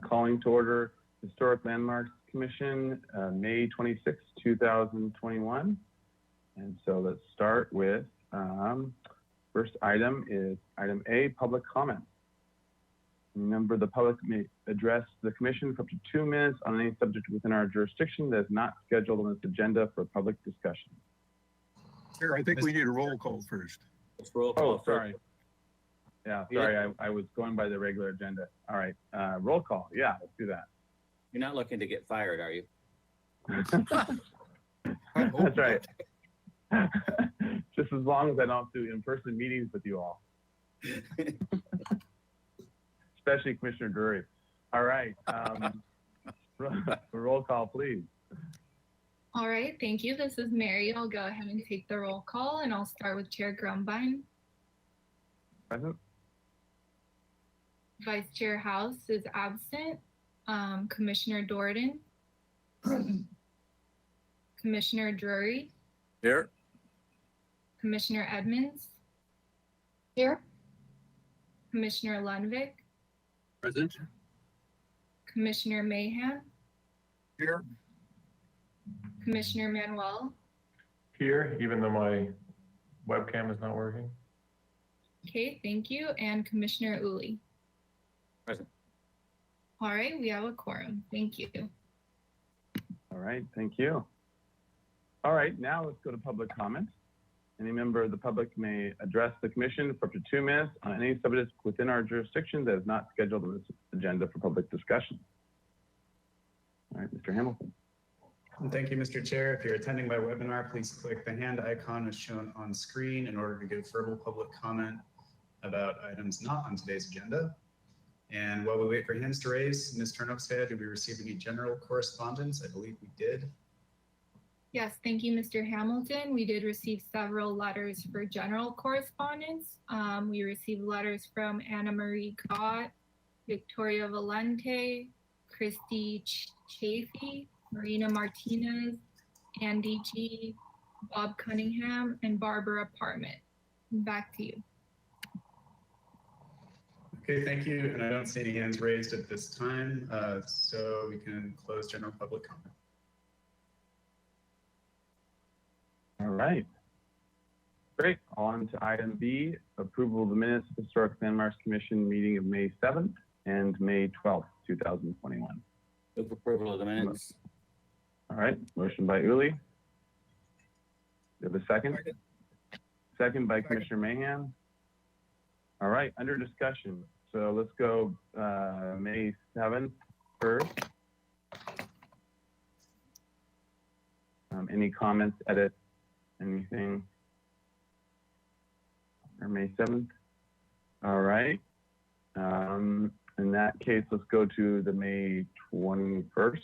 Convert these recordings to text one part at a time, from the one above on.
Calling to order Historic Landmarks Commission, May 26, 2021. And so let's start with, first item is item A, public comment. Remember, the public may address the commission for up to 2 minutes on any subject within our jurisdiction that is not scheduled on this agenda for public discussion. Chair, I think we need a roll call first. Let's roll call. Oh, sorry. Yeah, sorry, I was going by the regular agenda. All right, roll call. Yeah, let's do that. You're not looking to get fired, are you? That's right. Just as long as I don't do in-person meetings with you all. Especially Commissioner Drury. All right, roll call, please. All right, thank you. This is Mary. I'll go ahead and take the roll call, and I'll start with Chair Grumbine. Present. Vice Chair House is absent. Commissioner Dordan. Commissioner Drury. Here. Commissioner Edmonds. Here. Commissioner Lundvik. Present. Commissioner Mahan. Here. Commissioner Manuel. Here, even though my webcam is not working. Okay, thank you. And Commissioner Uli. Present. All right, we have a quorum. Thank you. All right, thank you. All right, now let's go to public comment. Any member of the public may address the commission for up to 2 minutes on any subject within our jurisdiction that is not scheduled on this agenda for public discussion. All right, Mr. Hamilton. Thank you, Mr. Chair. If you're attending by webinar, please click the hand icon as shown on screen in order to give verbal public comment about items not on today's agenda. And while we wait for hands to raise, Ms. Turnopstead, did we receive any general correspondence? I believe we did. Yes, thank you, Mr. Hamilton. We did receive several letters for general correspondence. We received letters from Anna Marie Gott, Victoria Valente, Christy Chafee, Marina Martinez, Andy G, Bob Cunningham, and Barbara Parment. Back to you. Okay, thank you. And I don't see any hands raised at this time, so we can close general public comment. All right. Great. On to item B, approval of the minutes of the Historic Landmarks Commission meeting of May 7th and May 12th, 2021. Move approval of the minutes. All right, motion by Uli. You have a second? Second by Commissioner Mahan. All right, under discussion. So let's go May 7th first. Any comments, edits, anything? Or May 7th? All right. In that case, let's go to the May 21st.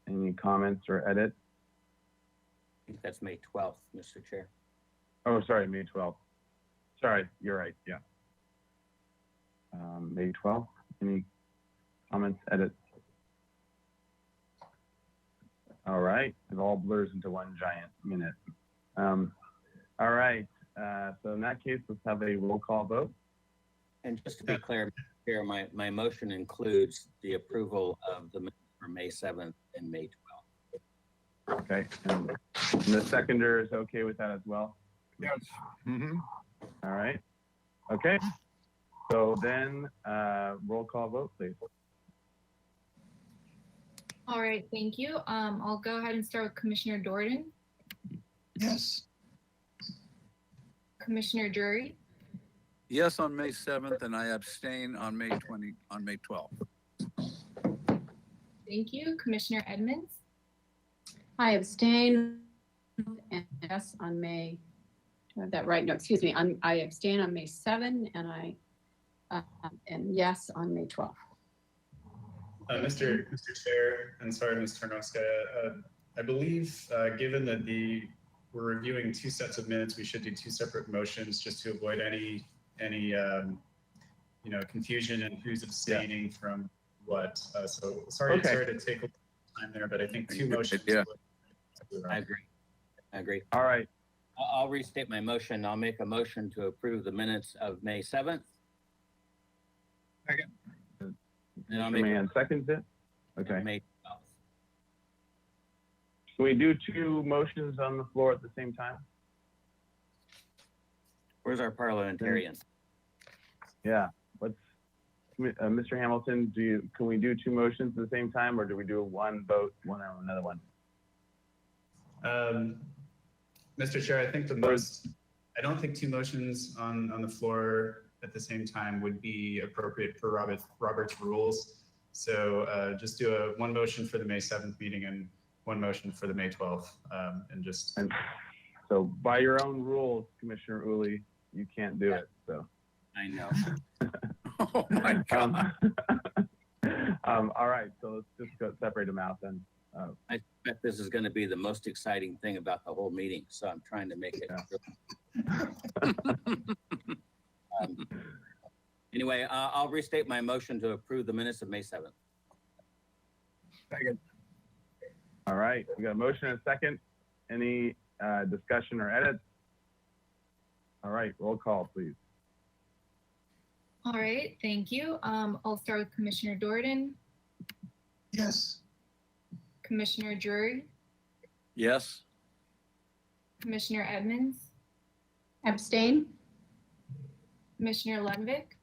Any comments or edits? I think that's May 12th, Mr. Chair. Oh, sorry, May 12th. Sorry, you're right, yeah. May 12th, any comments, edits? All right, it all blurs into one giant minute. All right, so in that case, let's have a roll call vote. And just to be clear, Mr. Chair, my motion includes the approval of the minutes for May 7th and May 12th. Okay, and the seconder is okay with that as well? Yes. Mm-hmm. All right, okay. So then roll call vote, please. All right, thank you. I'll go ahead and start with Commissioner Dordan. Yes. Commissioner Drury. Yes on May 7th, and I abstain on May 12th. Thank you. Commissioner Edmonds. I abstain and yes on May, do I have that right? No, excuse me. I abstain on May 7 and and yes on May 12th. Mr. Chair, and sorry, Ms. Tarnowska, I believe given that we're reviewing 2 sets of minutes, we should do 2 separate motions just to avoid any confusion and who's abstaining from what. So sorry to take a little time there, but I think 2 motions. Yeah. I agree. All right, I'll restate my motion. I'll make a motion to approve the minutes of May 7th. Second. And I'll Mr. make Mahan seconds it. Okay. May 12th. Can we do two motions on the floor at the same time? Where's our parliamentarian? Yeah. Let's, Mr. Hamilton, can we do two motions at the same time, or do we do one vote, one on another one? Mr. Chair, I don't think two motions on the floor at the same time would be appropriate for Robert's rules. So just do one motion for the May 7th meeting and one motion for the May 12th. And so by your own rules, Commissioner Uli, you can't do it, so. I know. Oh, my God. All right, so let's just go separate them out then. I bet this is going to be the most exciting thing about the whole meeting, so I'm trying to make it. Anyway, I'll restate my motion to approve the minutes of May 7th. Second. All right, we got a motion and a second. Any discussion or edits? All right, roll call, please. All right, thank you. I'll start with Commissioner Jordan, Yes. Commissioner Drury, Yes. Commissioner Edmonds, Abstain? Commissioner Lenvick,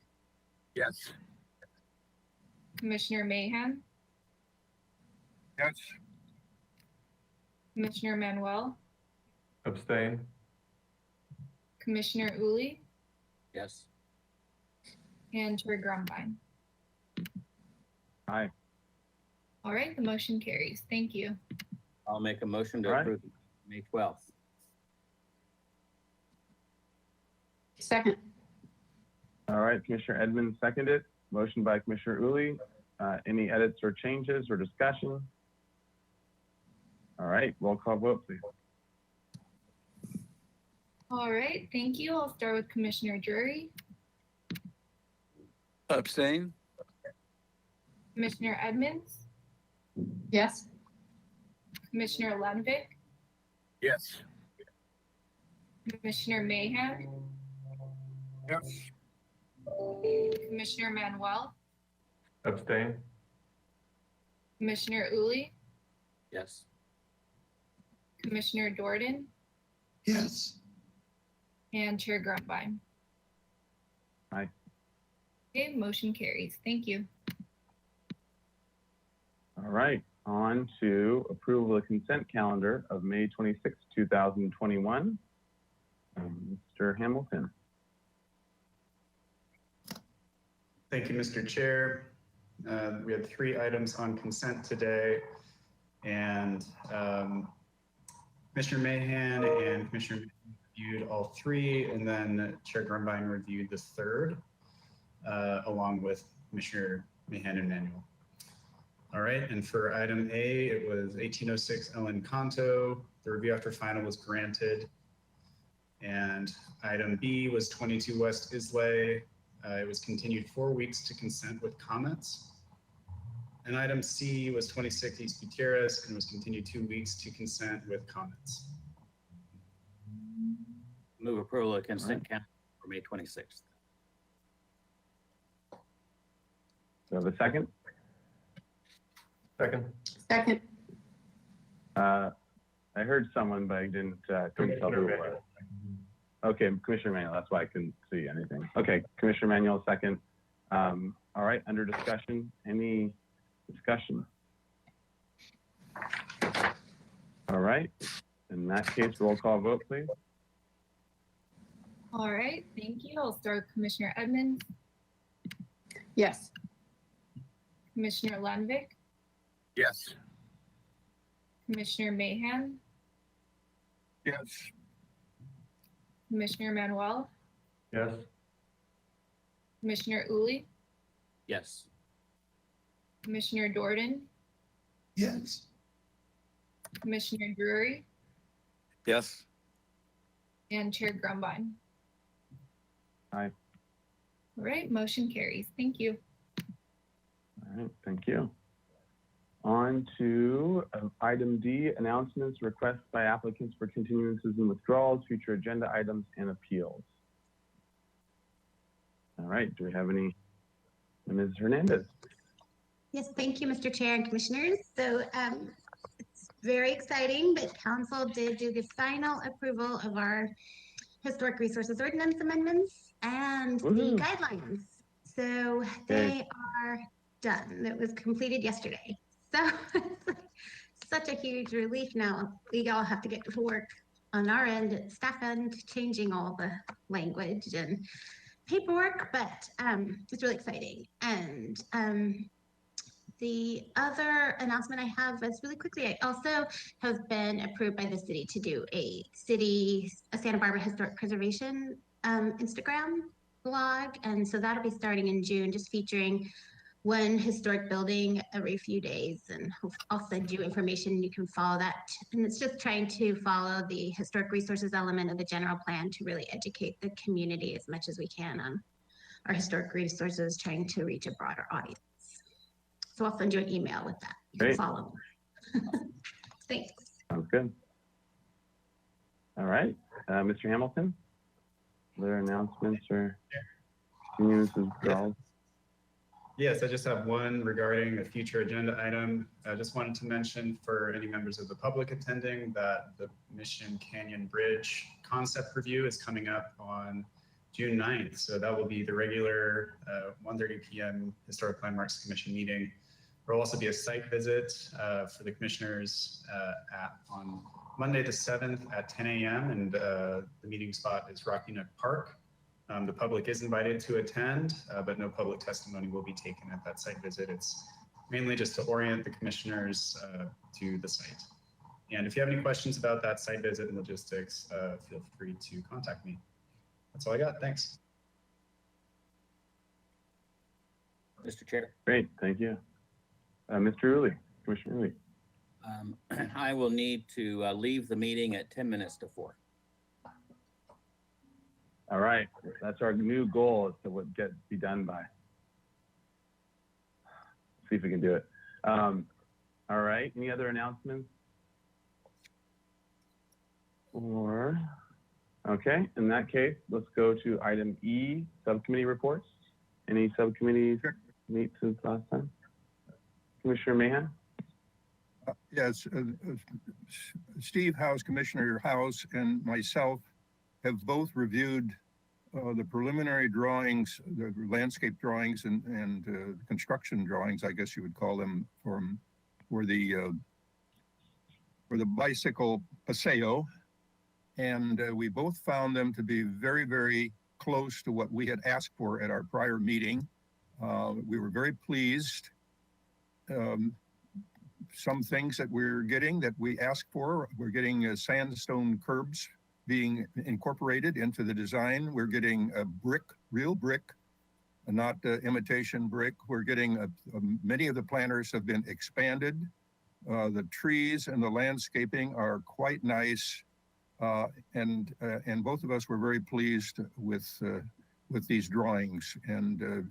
Yes. Commissioner Mahan, Yes. Commissioner Manuel, Abstain? Commissioner Uli, Yes. and Chair Grumbine. Aye. All right, the motion carries. Thank you. I'll make a motion to All right. approve May 12th. Second. All right, Commissioner Edmonds seconded. Motion by Commissioner Uli. Any edits or changes or discussion? All right, roll call vote, please. All right, thank you. I'll start with Commissioner Drury, Abstain? Commissioner Edmonds, Yes? Commissioner Lenvick, Yes. Commissioner Mahan, Yes. Commissioner Manuel, Abstain? Commissioner Uli, Yes. Commissioner Jordan, Yes. and Chair Grumbine. Aye. Okay, motion carries. Thank you. All right, on to approval of the consent calendar of May 26, 2021. Mr. Hamilton. Thank you, Mr. Chair. We had 3 items on consent today, and Commissioner Mahan and Commissioner reviewed all 3, and then Chair Grumbine reviewed the 3rd, along with Commissioner Mahan and Manuel. All right, and for item A, it was 1806 Ellen Canto. The review after final was granted. And item B was 22 West Islay. It was continued 4 weeks to consent with comments. And item C was 26 East Gutierrez and was continued 2 weeks to consent with comments. Move approval of consent calendar for May 26th. Do you have a second? Second? Second. I heard someone, but I couldn't tell who it was. Okay, Commissioner Manuel, that's why I couldn't see anything. Okay, Commissioner Manuel, second. All right, under discussion, any discussion? All right, in that case, roll call vote, please. All right, thank you. I'll start with Commissioner Edmonds, Yes. Commissioner Lenvick, Yes. Commissioner Mahan, Yes. Commissioner Manuel, Yes? Commissioner Uli, Yes. Commissioner Jordan, Yes. Commissioner Drury, Yes. and Chair Grumbine. Aye. All right, motion carries. Thank you. All right, thank you. On to item D, announcements, requests by applicants for continuances and withdrawals, future agenda items, and appeals. All right, do we have any? Ms. Hernandez? Yes, thank you, Mr. Chair and Commissioners. So it's very exciting, but council did do the final approval of our historic resources ordinance amendments and the Woohoo. guidelines. So they are done. That was completed yesterday. So it's like such a huge relief now. We all have to get to work on our end, at staff end, changing all the language and paperwork, but it's really exciting. And the other announcement I have is really quickly, I also have been approved by the city to do a Santa Barbara Historic Preservation Instagram blog. And so that'll be starting in June, just featuring one historic building every few days. And I'll send you information, you can follow that. And it's just trying to follow the historic resources element of the general plan to really educate the community as much as we can on our historic resources, trying to reach a broader audience. So I'll send you an email with that. You can Great. follow. Thanks. Sounds good. All right, Mr. Hamilton, other announcements or news as well? Yes, I just have one regarding a future agenda item. I just wanted to mention for any members of the public attending that the Mission Canyon Bridge concept review is coming up on June 9th. So that will be the regular 1:30 p.m. Historic Landmarks Commission meeting. There will also be a site visit for the commissioners on Monday the 7th at 10 a.m. And the meeting spot is Rocky Nook Park. The public is invited to attend, but no public testimony will be taken at that site visit. It's mainly just to orient the commissioners to the site. And if you have any questions about that site visit and logistics, feel free to contact me. That's all I got. Thanks. Mr. Chair, Great, thank you. Mr. Uli, Commissioner Uli. I will need to leave the meeting at 10 minutes to 4. All right, that's our new goal, is to be done by. See if we can do it. All right, any other announcements? Okay, in that case, let's go to item E, subcommittee reports. Any subcommittees meet since last time? Commissioner Mahan? Yes, Steve House, Commissioner House, and myself have both reviewed the preliminary drawings, the landscape drawings and construction drawings, I guess you would call them, for the bicycle paseo. And we both found them to be very, very close to what we had asked for at our prior meeting. We were very pleased. Some things that we're getting that we asked for, we're getting sandstone curbs being incorporated into the design. We're getting a brick, real brick, not imitation brick. We're getting many of the planters have been expanded. The trees and the landscaping are quite nice. And both of us were very pleased with these drawings. And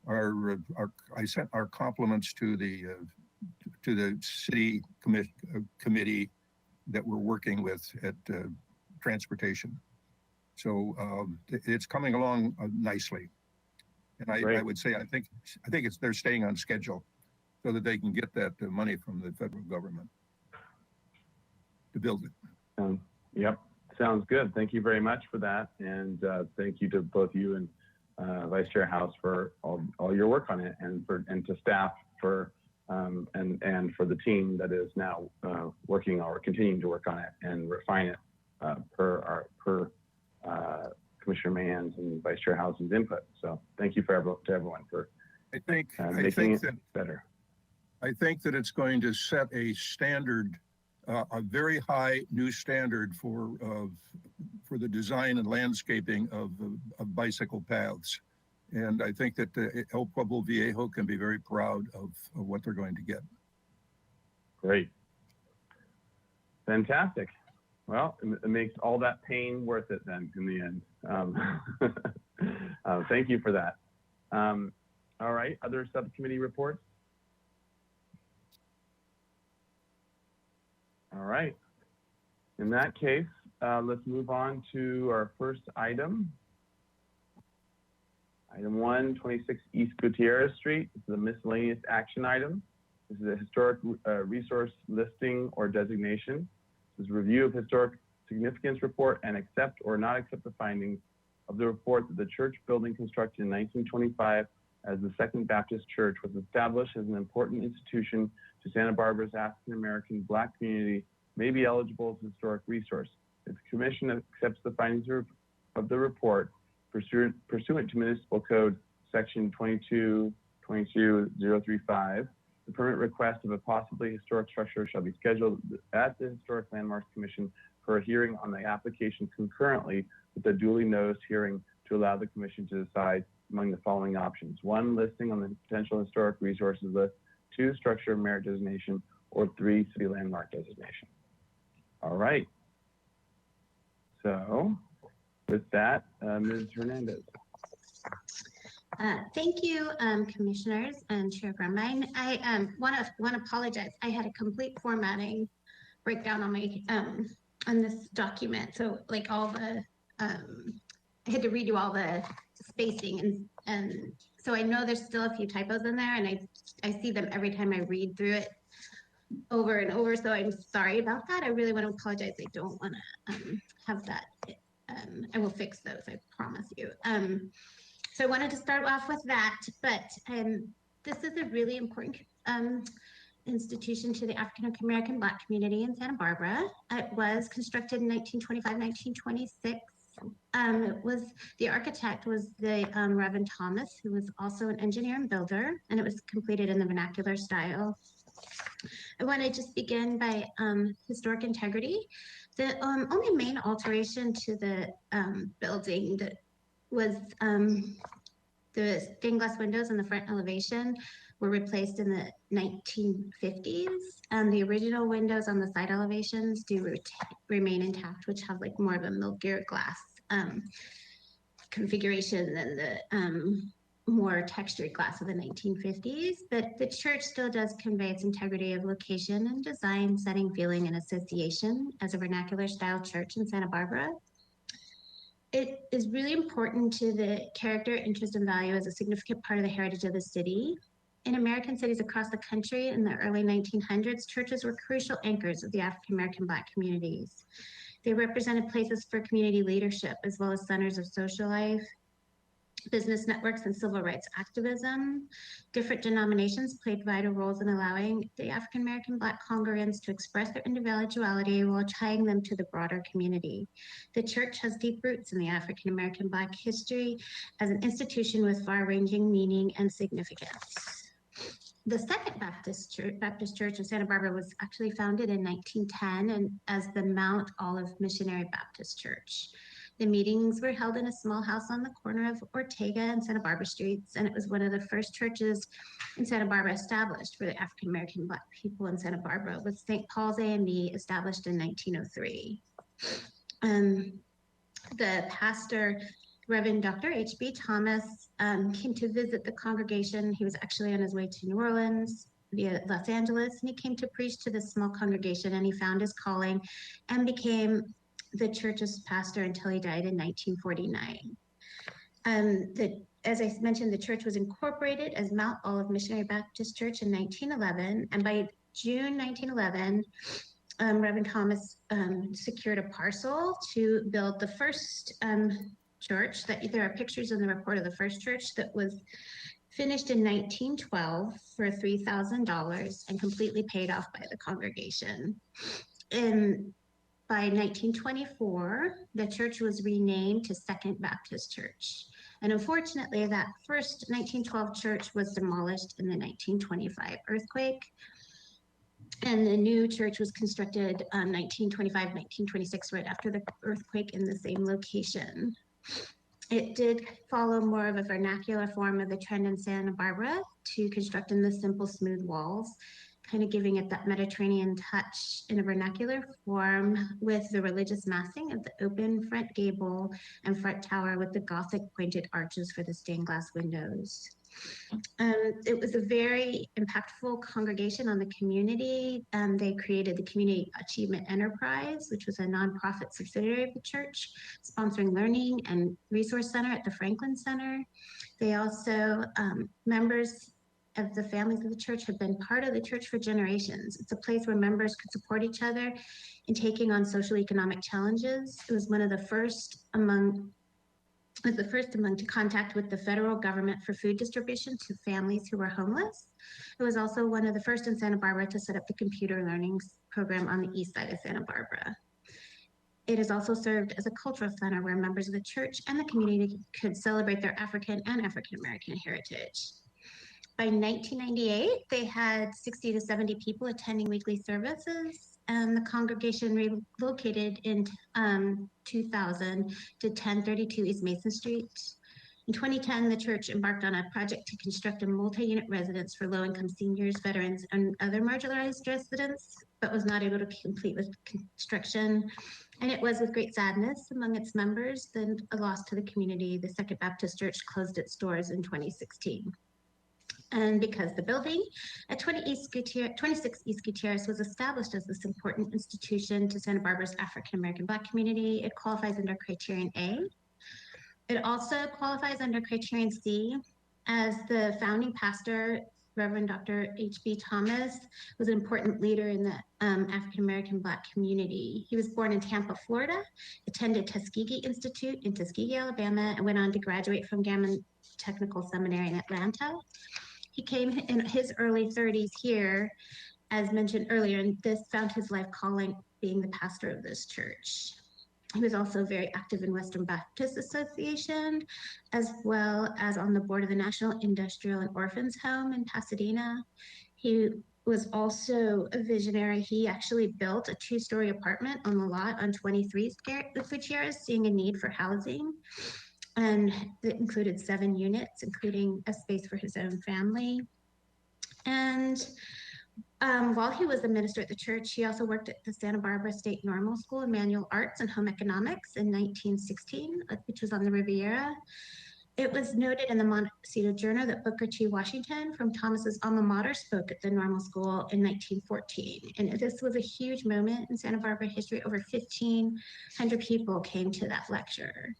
I sent our compliments to the city committee that we're working with at transportation. So it's coming along nicely. And I would say I think they're staying on schedule so that they can get that money from the federal government to build it. Yep, sounds good. Thank you very much for that. And thank you to both you and Vice Chair House for all your work on it, and to staff for and for the team that is now working or continuing to work on it and refine it per Commissioner Mahan's and Vice Chair House's input. So thank you to everyone for making it better. I think that it's going to set a standard, a very high new standard for the design and landscaping of bicycle paths. And I think that El Pueblo Viejo can be very proud of what they're going to get. Great. Fantastic. Well, it makes all that pain worth it then in the end. Thank you for that. All right, other subcommittee reports? All right. In that case, let's move on to our first item. Item 1, 26 East Gutierrez Street. This is a miscellaneous action item. This is a historic resource listing or designation. This is review of historic significance report and accept or not accept the findings of the report that the church building constructed in 1925 as the Second Baptist Church was established as an important institution to Santa Barbara's African American Black community may be eligible as a historic resource. If the commission accepts the findings of the report pursuant to Municipal Code Section 22-22035, the permit request of a possibly historic structure shall be scheduled at the Historic Landmarks Commission for a hearing on the application concurrently with a duly noticed hearing to allow the commission to decide among the following options. 1, listing on the potential historic resources list. 2, structure of merit designation, or 3, city landmark designation. All right. So with that, Ms. Hernandez. Thank you, commissioners and Chair Grumline. I want to apologize. I had a complete formatting breakdown on my on this document. So like all the I had to redo all the spacing and so I know there's still a few typos in there, and I see them every time I read through it over and over. So I'm sorry about that. I really want to apologize. I don't want to have that. I will fix those. I promise you. So I wanted to start off with that, but this is a really important institution to the African American Black community in Santa Barbara. It was constructed in 1925, 1926. The architect was the Reverend Thomas, who was also an engineer and builder, and it was completed in the vernacular style. I want to just begin by historic integrity. The only main alteration to the building that was the stained glass windows in the front elevation were replaced in the 1950s, and the original windows on the side elevations do remain intact, which have like more of a milkier glass configuration than the more textured glass of the 1950s. But the church still does convey its integrity of location and design, setting, feeling, and association as a vernacular style church in Santa Barbara. It is really important to the character, interest, and value as a significant part of the heritage of the city. In American cities across the country in the early 1900s, churches were crucial anchors of the African American Black communities. They represented places for community leadership, as well as centers of social life, business networks, and civil rights activism. Different denominations played vital roles in allowing the African American Black congregants to express their individuality while tying them to the broader community. The church has deep roots in the African American Black history as an institution with far-ranging meaning and significance. The Second Baptist Church of Santa Barbara was actually founded in 1910 and as the Mount Olive Missionary Baptist Church. The meetings were held in a small house on the corner of Ortega and Santa Barbara streets, and it was one of the first churches in Santa Barbara established for the African American Black people in Santa Barbara, with St. Paul's AME established in 1903. The pastor, Reverend Dr. H.B. Thomas, came to visit the congregation. He was actually on his way to New Orleans via Los Angeles, and he came to preach to this small congregation, and he found his calling and became the church's pastor until he died in 1949. As I mentioned, the church was incorporated as Mount Olive Missionary Baptist Church in 1911, and by June 1911, Reverend Thomas secured a parcel to build the first church. That there are pictures in the report of the first church that was finished in 1912 for $3,000 and completely paid off by the congregation. And by 1924, the church was renamed to Second Baptist Church. And unfortunately, that first 1912 church was demolished in the 1925 earthquake. And the new church was constructed 1925, 1926, right after the earthquake in the same location. It did follow more of a vernacular form of the trend in Santa Barbara to construct in the simple, smooth walls, kind of giving it that Mediterranean touch in a vernacular form, with the religious massing of the open front gable and front tower with the Gothic pointed arches for the stained glass windows. It was a very impactful congregation on the community. They created the Community Achievement Enterprise, which was a nonprofit subsidiary of the church, sponsoring learning and resource center at the Franklin Center. They also, members of the families of the church have been part of the church for generations. It's a place where members could support each other in taking on social economic challenges. It was one of the first among to contact with the federal government for food distribution to families who were homeless. It was also one of the first in Santa Barbara to set up the computer learning program on the east side of Santa Barbara. It has also served as a cultural center where members of the church and the community could celebrate their African and African American heritage. By 1998, they had 60 to 70 people attending weekly services, and the congregation relocated in 2000 to 1032 East Mason Street. In 2010, the church embarked on a project to construct a multi-unit residence for low-income seniors, veterans, and other marginalized residents, but was not able to complete with construction. And it was with great sadness among its members, then a loss to the community. The Second Baptist Church closed its doors in 2016. And because the building at 26 East Gutierrez was established as this important institution to Santa Barbara's African American Black community, it qualifies under Criterion A. It also qualifies under Criterion C, as the founding pastor, Reverend Dr. H.B. Thomas, was an important leader in the African American Black community. He was born in Tampa, Florida, attended Tuskegee Institute in Tuskegee, Alabama, and went on to graduate from Gammon Technical Seminary in Atlanta. He came in his early 30s here, as mentioned earlier, and this found his life calling being the pastor of this church. He was also very active in Western Baptist Association, as well as on the board of the National Industrial and Orphans Home in Pasadena. He was also a visionary. He actually built a 2-story apartment on the lot on 23 Gutierrez, seeing a need for housing. And it included 7 units, including a space for his own family. And while he was a minister at the church, he also worked at the Santa Barbara State Normal School in Manual Arts and Home Economics in 1916, which was on the Riviera. It was noted in the Montecito Journal that Booker T. Washington from Thomas's alma mater spoke at the Normal School in 1914. And this was a huge moment in Santa Barbara history. Over 1,500 people came to that lecture.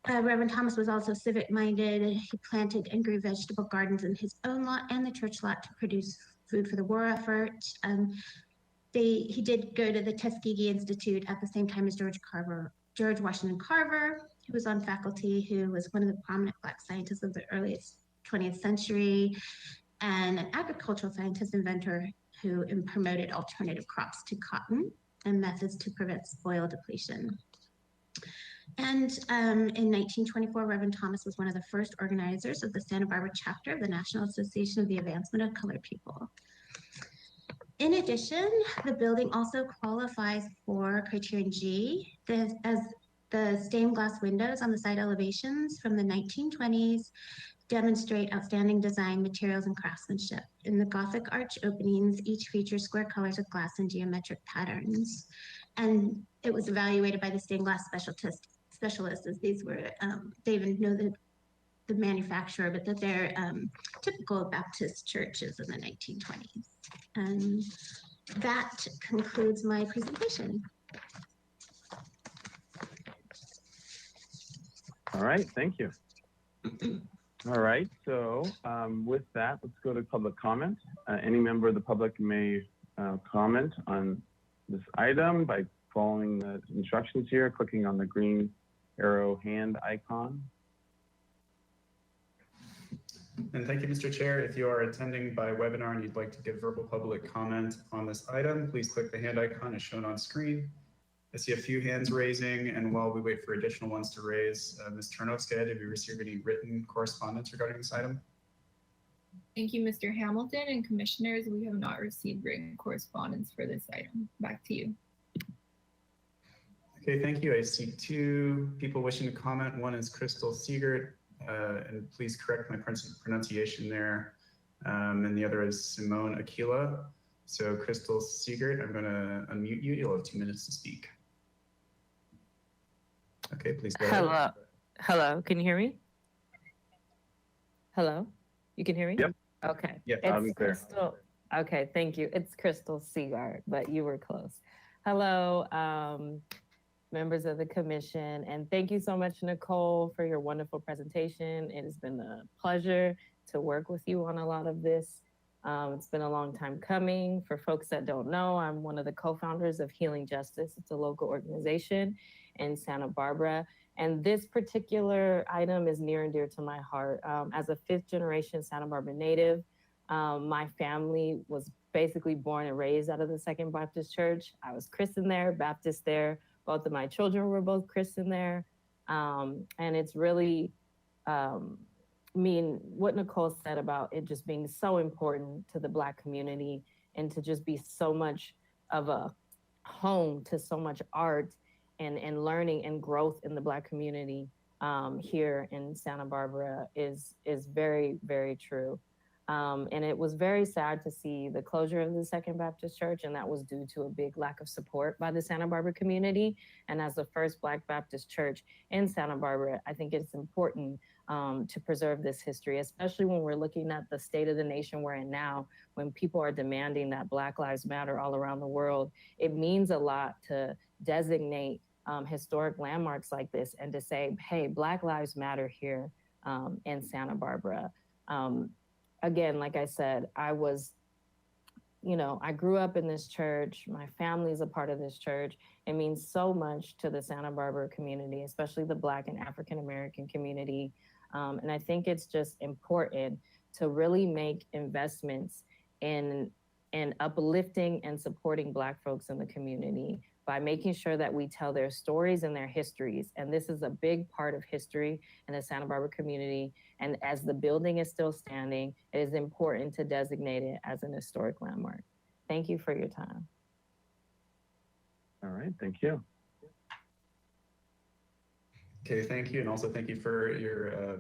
Reverend Thomas was also civic-minded. He planted and grew vegetable gardens in his own lot and the church lot to produce food for the war effort. He did go to the Tuskegee Institute at the same time as George Washington Carver, who was on faculty, who was one of the prominent Black scientists of the earliest 20th century, and an agricultural scientist inventor who promoted alternative crops to cotton and methods to prevent spoil depletion. And in 1924, Reverend Thomas was one of the first organizers of the Santa Barbara chapter of the National Association of the Advancement of Colored People. In addition, the building also qualifies for Criterion G, as the stained glass windows on the side elevations from the 1920s demonstrate outstanding design, materials, and craftsmanship. In the Gothic arch openings, each features square colors of glass and geometric patterns. And it was evaluated by the stained glass specialists, as these were, they even know the manufacturer, but that they're typical of Baptist churches in the 1920s. And that concludes my presentation. All right, thank you. All right, so with that, let's go to public comment. Any member of the public may comment on this item by following the instructions here, clicking on the green arrow hand icon. And thank you, Mr. Chair. If you are attending by webinar and you'd like to give verbal public comment on this item, please click the hand icon as shown on screen. I see a few hands raising, and while we wait for additional ones to raise, Ms. Chernovskaya, have you received any written correspondence regarding this item? Thank you, Mr. Hamilton and commissioners. We have not received written correspondence for this item. Back to you. Okay, thank you. I see 2 people wishing to comment. One is Crystal Siegert, and please correct my pronunciation there. And the other is Simone Aquila. So Crystal Siegert, I'm gonna unmute you. You'll have 2 minutes to speak. Okay, please go ahead. Hello, can you hear me? Hello, you can hear me? Yep. Okay. Yep. Loud and It's clear. Crystal. Okay, thank you. It's Crystal Seagard, but you were close. Hello, members of the commission, and thank you so much, Nicole, for your wonderful presentation. It has been a pleasure to work with you on a lot of this. It's been a long time coming. For folks that don't know, I'm one of the co-founders of Healing Justice. It's a local organization in Santa Barbara. And this particular item is near and dear to my heart. As a fifth generation Santa Barbara native, my family was basically born and raised out of the Second Baptist Church. I was christened there, Baptist there. Both of my children were both christened there. And it's really, what Nicole said about it just being so important to the Black community and to just be so much of a home to so much art and learning and growth in the Black community here in Santa Barbara is very, very true. And it was very sad to see the closure of the Second Baptist Church, and that was due to a big lack of support by the Santa Barbara community. And as the first Black Baptist church in Santa Barbara, I think it's important to preserve this history, especially when we're looking at the state of the nation we're in now, when people are demanding that Black Lives Matter all around the world. It means a lot to designate historic landmarks like this and to say, hey, Black Lives Matter here in Santa Barbara. Again, like I said, I grew up in this church. My family is a part of this church. It means so much to the Santa Barbara community, especially the Black and African American community. And I think it's just important to really make investments in uplifting and supporting Black folks in the community by making sure that we tell their stories and their histories. And this is a big part of history in the Santa Barbara community. And as the building is still standing, it is important to designate it as an historic landmark. Thank you for your time. All right, thank you. Okay, thank you. And also thank you for your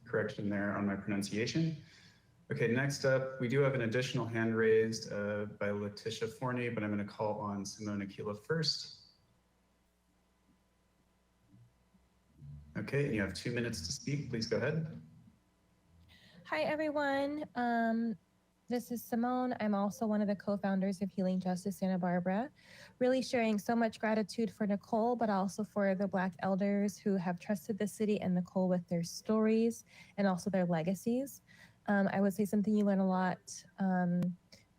correction there on my pronunciation. Okay, next up, we do have an additional hand raised by Letitia Forney, but I'm going to call on Simone Aquila first. Okay, and you have 2 minutes to speak. Please go ahead. Hi, everyone. This is Simone. I'm also one of the co-founders of Healing Justice Santa Barbara. Really sharing so much gratitude for Nicole, but also for the Black elders who have trusted the city and Nicole with their stories and also their legacies. I would say something you learn a lot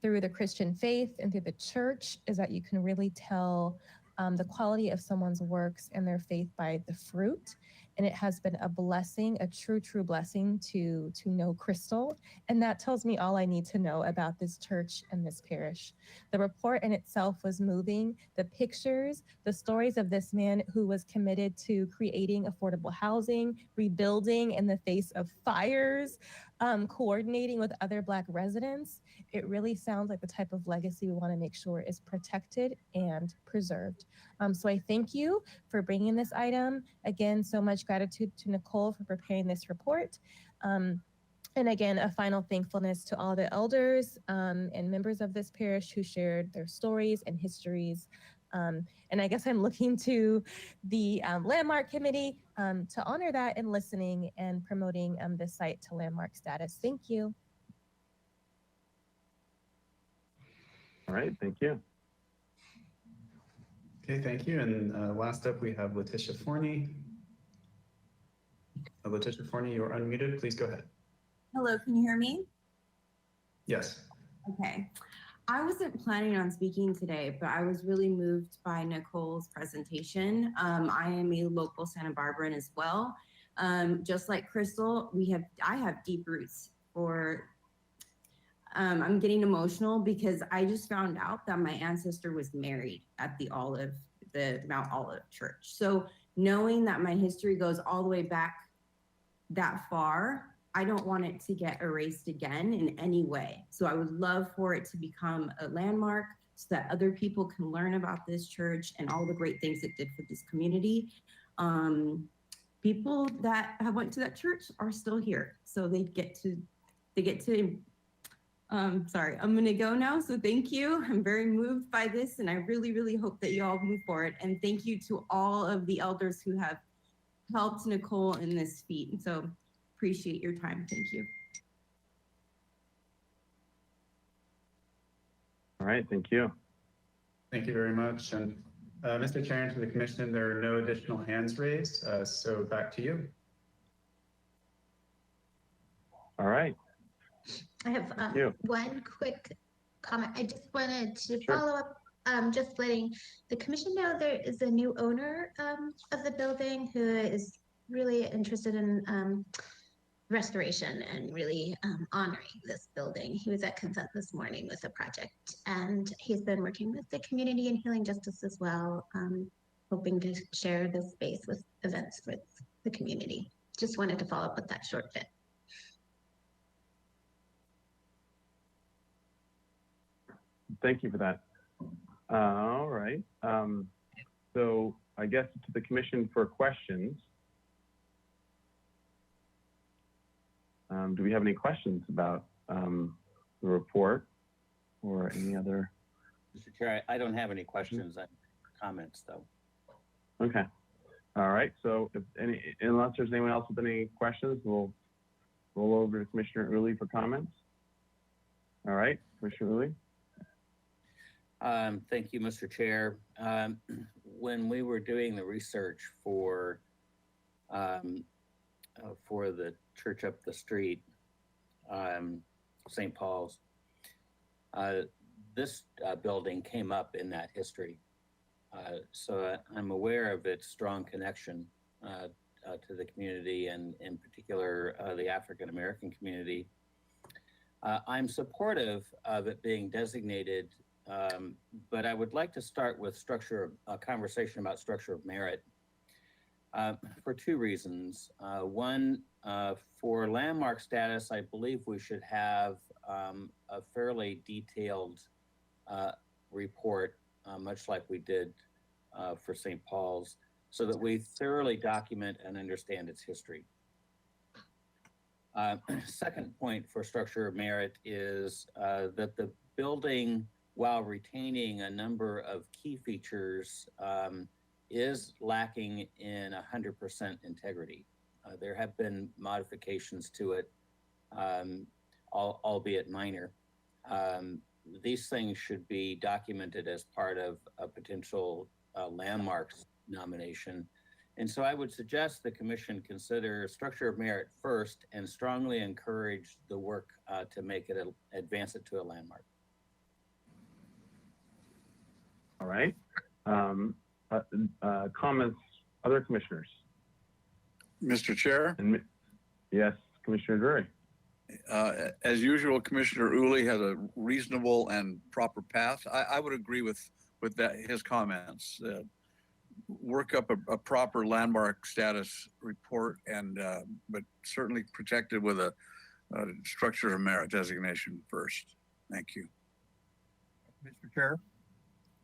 through the Christian faith and through the church is that you can really tell the quality of someone's works and their faith by the fruit. And it has been a blessing, a true, true blessing to know Crystal. And that tells me all I need to know about this church and this parish. The report in itself was moving. The pictures, the stories of this man who was committed to creating affordable housing, rebuilding in the face of fires, coordinating with other Black residents. It really sounds like the type of legacy we want to make sure is protected and preserved. So I thank you for bringing this item. Again, so much gratitude to Nicole for preparing this report. And again, a final thankfulness to all the elders and members of this parish who shared their stories and histories. And I guess I'm looking to the Landmark Committee to honor that in listening and promoting the site to landmark status. Thank you. All right, thank you. Okay, thank you. And last up, we have Letitia Forney. Letitia Forney, you're unmuted. Please go ahead. Hello, can you hear me? Yes. Okay. I wasn't planning on speaking today, but I was really moved by Nicole's presentation. I am a local Santa Barbaran as well. Just like Crystal, I have deep roots for, I'm getting emotional because I just found out that my ancestor was married at the Mount Olive Church. So knowing that my history goes all the way back that far, I don't want it to get erased again in any way. So I would love for it to become a landmark so that other people can learn about this church and all the great things it did for this community. People that have went to that church are still here. So they get to, sorry, I'm gonna go now. So thank you. I'm very moved by this and I really, really hope that you all move forward. And thank you to all of the elders who have helped Nicole in this feat. So Appreciate your time. Thank you. All right, thank you. Thank you very much. And Mr. Chair, and to the commission, there are no additional hands raised. So back to you. All right. I have you. one quick comment. I just wanted to Sure. follow up, just letting the commission know there is a new owner of the building who is really interested in restoration and really honoring this building. He was at Consent this morning with a project, and he's been working with the community and Healing Justice as well, hoping to share the space with events with the community. Just wanted to follow up with that short bit. Thank you for that. All right. So I guess to the commission for questions. Do we have any questions about the report or any other? Mr. Chair, I don't have any questions, comments though. Okay. All right. So unless there's anyone else with any questions, we'll roll over to Commissioner Uli for comments. All right, Commissioner Uli. Thank you, Mr. Chair. When we were doing the research for the church up the street, St. Paul's, this building came up in that history. So I'm aware of its strong connection to the community and in particular the African-American community. I'm supportive of it being designated, but I would like to start with a conversation about structure of merit for two reasons. One, for landmark status, I believe we should have a fairly detailed report, much like we did for St. Paul's, so that we thoroughly document and understand its history. Second point for structure of merit is that the building, while retaining a number of key features, is lacking in 100% integrity. There have been modifications to it, albeit minor. These things should be documented as part of a potential landmarks nomination. And so I would suggest the commission consider structure of merit first and strongly encourage the work to make it, advance it to a landmark. All right. Comments, other commissioners? Mr. Chair? Yes, Commissioner Drury. As usual, Commissioner Uli has a reasonable and proper path. I would agree with his comments. Work up a proper landmark status report, and but certainly protected with a structure of merit designation first. Thank you. Mr. Chair?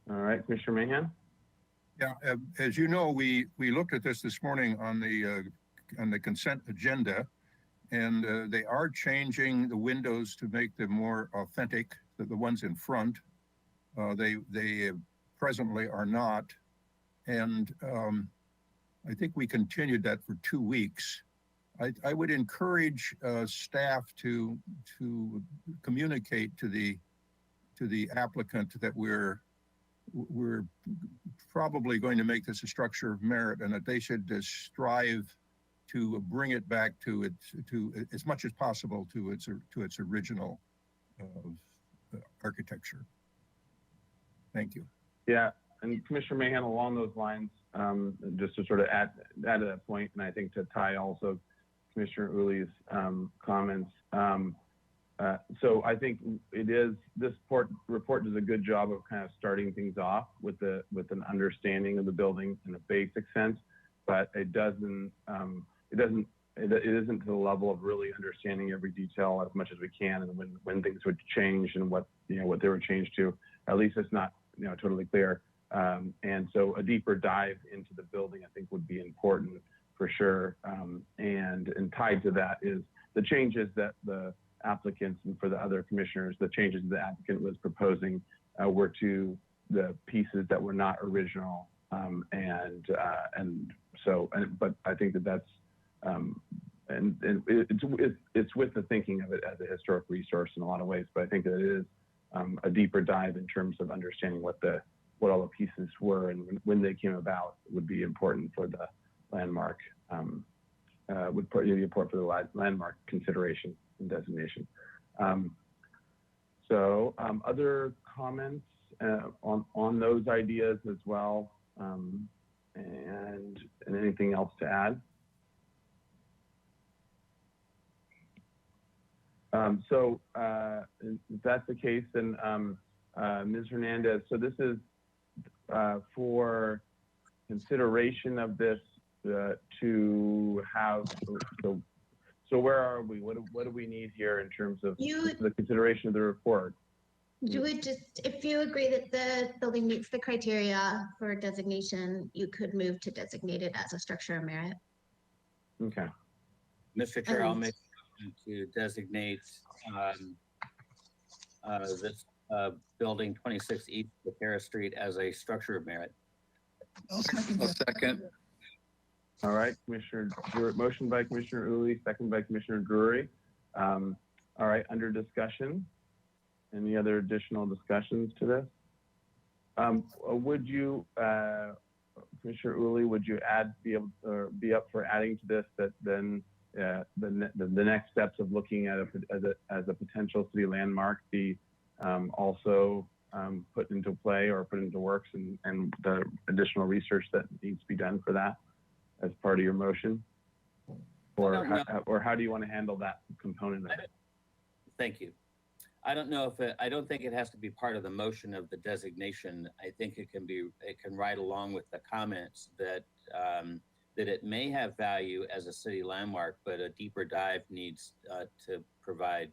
All right, Commissioner Mahan? Yeah, as you know, we looked at this morning on the consent agenda, and they are changing the windows to make them more authentic, the ones in front. They presently are not. And I think we continued that for 2 weeks. I would encourage staff to communicate to the applicant that we're probably going to make this a structure of merit, and that they should strive to bring it back to as much as possible to its original architecture. Thank you. Yeah, and Commissioner Mahan, along those lines, just to sort of add to that point, and I think to tie also Commissioner Uli's comments. So I think this report does a good job of kind of starting things off with an understanding of the building in a basic sense, but it isn't to the level of really understanding every detail as much as we can, and when things would change and what they were changed to. At least it's not totally clear. And so a deeper dive into the building, I think, would be important for sure. And tied to that is the changes that the applicants, and for the other commissioners, the changes the applicant was proposing were to the pieces that were not original. But I think that's it's with the thinking of it as a historic resource in a lot of ways, but I think that it is a deeper dive in terms of understanding what all the pieces were and when they came about would be important for the landmark, would be important for the landmark consideration and designation. Other comments on those ideas as well, and anything else to add? If that's the case, then Ms. Hernandez, so this is for consideration of this to have, so where are we? What do we need here in terms of the consideration of the report? You would just, if you agree that the building meets the criteria for designation, you could move to designate it as a structure of merit. Okay. Mr. Chair, I'll make a motion to designate this building 26 East Harris Street as a structure of merit. I'll second. All right, Commissioner Drury, motion by Commissioner Uli, second by Commissioner Drury. All right, under discussion, any other additional discussions to this? Would you, Commissioner Uli, would you be up for adding to this that then the next steps of looking at it as a potential city landmark be also put into play or put into works, and the additional research that needs to be done for that as part of your motion? Or how do you want to handle that component of it? Thank you. I don't know if I don't think it has to be part of the motion of the designation. I think it can ride along with the comments that that it may have value as a city landmark, but a deeper dive needs to provide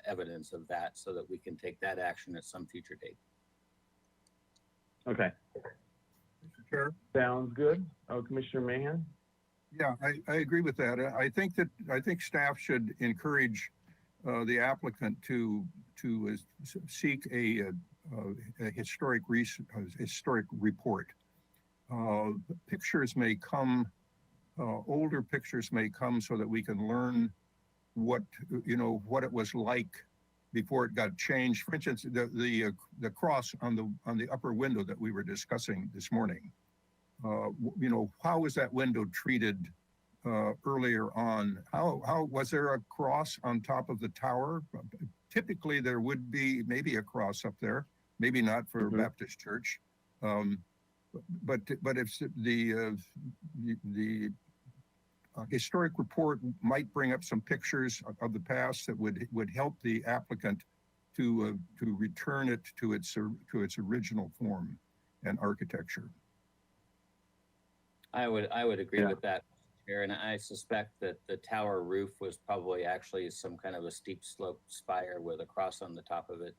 evidence of that so that we can take that action at some future date. Okay. Mr. Chair? Sounds good. Oh, Commissioner Mahan? Yeah, I agree with that. I think staff should encourage the applicant to seek a historic report. Pictures may come, older pictures may come so that we can learn what it was like before it got changed. For instance, the cross on the upper window that we were discussing this morning. How was that window treated earlier on? How was there a cross on top of the tower? Typically, there would be maybe a cross up there, maybe not for Baptist Church, but if the historic report might bring up some pictures of the past that would help the applicant to return it to its original form and architecture. I would agree with that, Chair, and I suspect that the tower roof was probably actually some kind of a steep slope spire with a cross on the top of it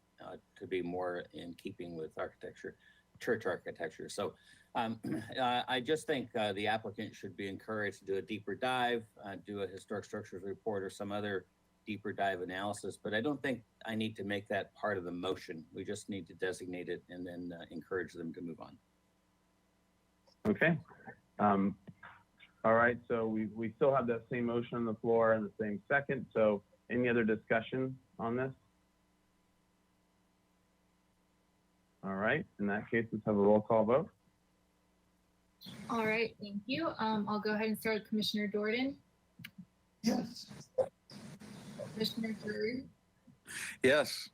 to be more in keeping with architecture, church architecture. So I just think the applicant should be encouraged to do a deeper dive, do a historic structures report or some other deeper dive analysis, but I don't think I need to make that part of the motion. We just need to designate it and then encourage them to move on. Okay. All right, so we still have that same motion on the floor and the same second. So any other discussion on this? All right, in that case, let's have a roll call vote. All right, thank you. I'll go ahead and start with Commissioner Jordan. Yes. Commissioner Drury. Yes.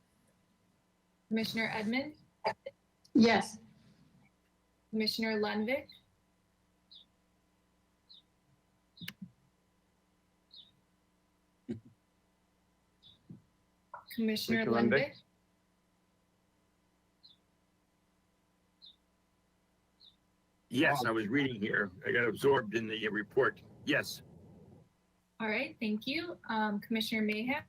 Commissioner Edmond. Yes. Commissioner Lundvik. Commissioner Lundvik. Yes, I was reading here. I got absorbed in the report. Yes. All right, thank you. Commissioner Mahan.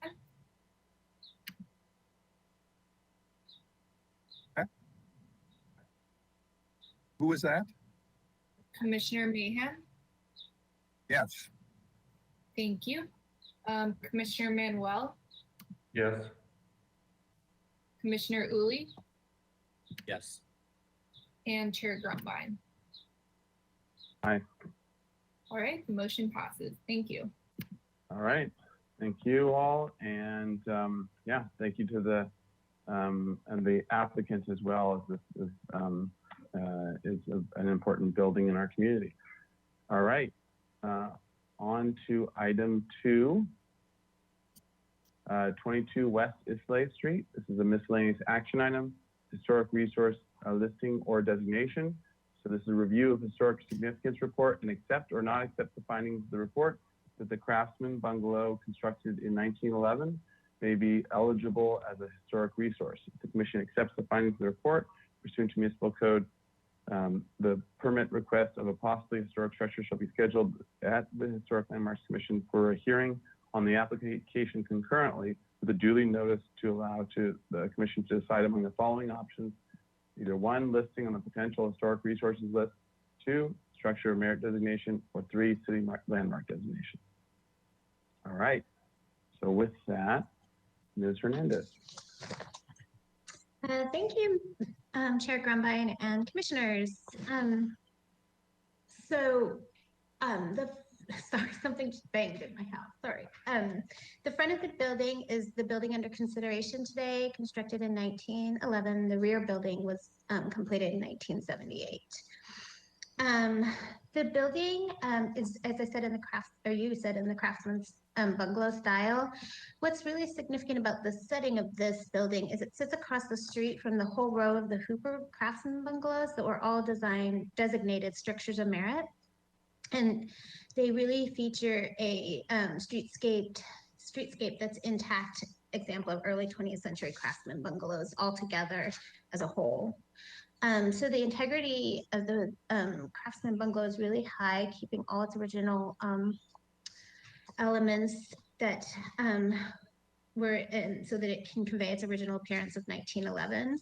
Who was that? Commissioner Mahan. Yes. Thank you. Commissioner Manuel. Yes. Commissioner Uli. Yes. And Chair Grumbine. Aye. All right, the motion passes. Thank you. All right. Thank you all. And yeah, thank you to the and the applicants as well, as this is an important building in our community. All right. On to item 2. 22 West Islay Street. This is a miscellaneous action item, historic resource listing or designation. So this is a review of historic significance report and accept or not accept the findings of the report that the Craftsman bungalow constructed in 1911 may be eligible as a historic resource. If the commission accepts the findings of the report pursuant to municipal code, the permit request of a possibly historic structure shall be scheduled at the Historic Landmarks Commission for a hearing on the application concurrently with a duly notice to allow to the commission to decide among the following options: either 1, listing on the potential historic resources list; 2, structure of merit designation; or 3, city landmark designation. All right. So with that, Ms. Hernandez. Thank you, Chair Grumbine and commissioners. Sorry, something just banged in my house. Sorry. The front of the building is the building under consideration today, constructed in 1911. The rear building was completed in 1978. The building is, as I said, you said, in the Craftsman's bungalow style. What's really significant about the setting of this building is it sits across the street from the whole row of the Hooper Craftsman bungalows that were all designated structures of merit. And they really feature a streetscape that's intact example of early 20th century Craftsman bungalows all together as a whole. So the integrity of the Craftsman bungalow is really high, keeping all its original elements that were in, so that it can convey its original appearance of 1911.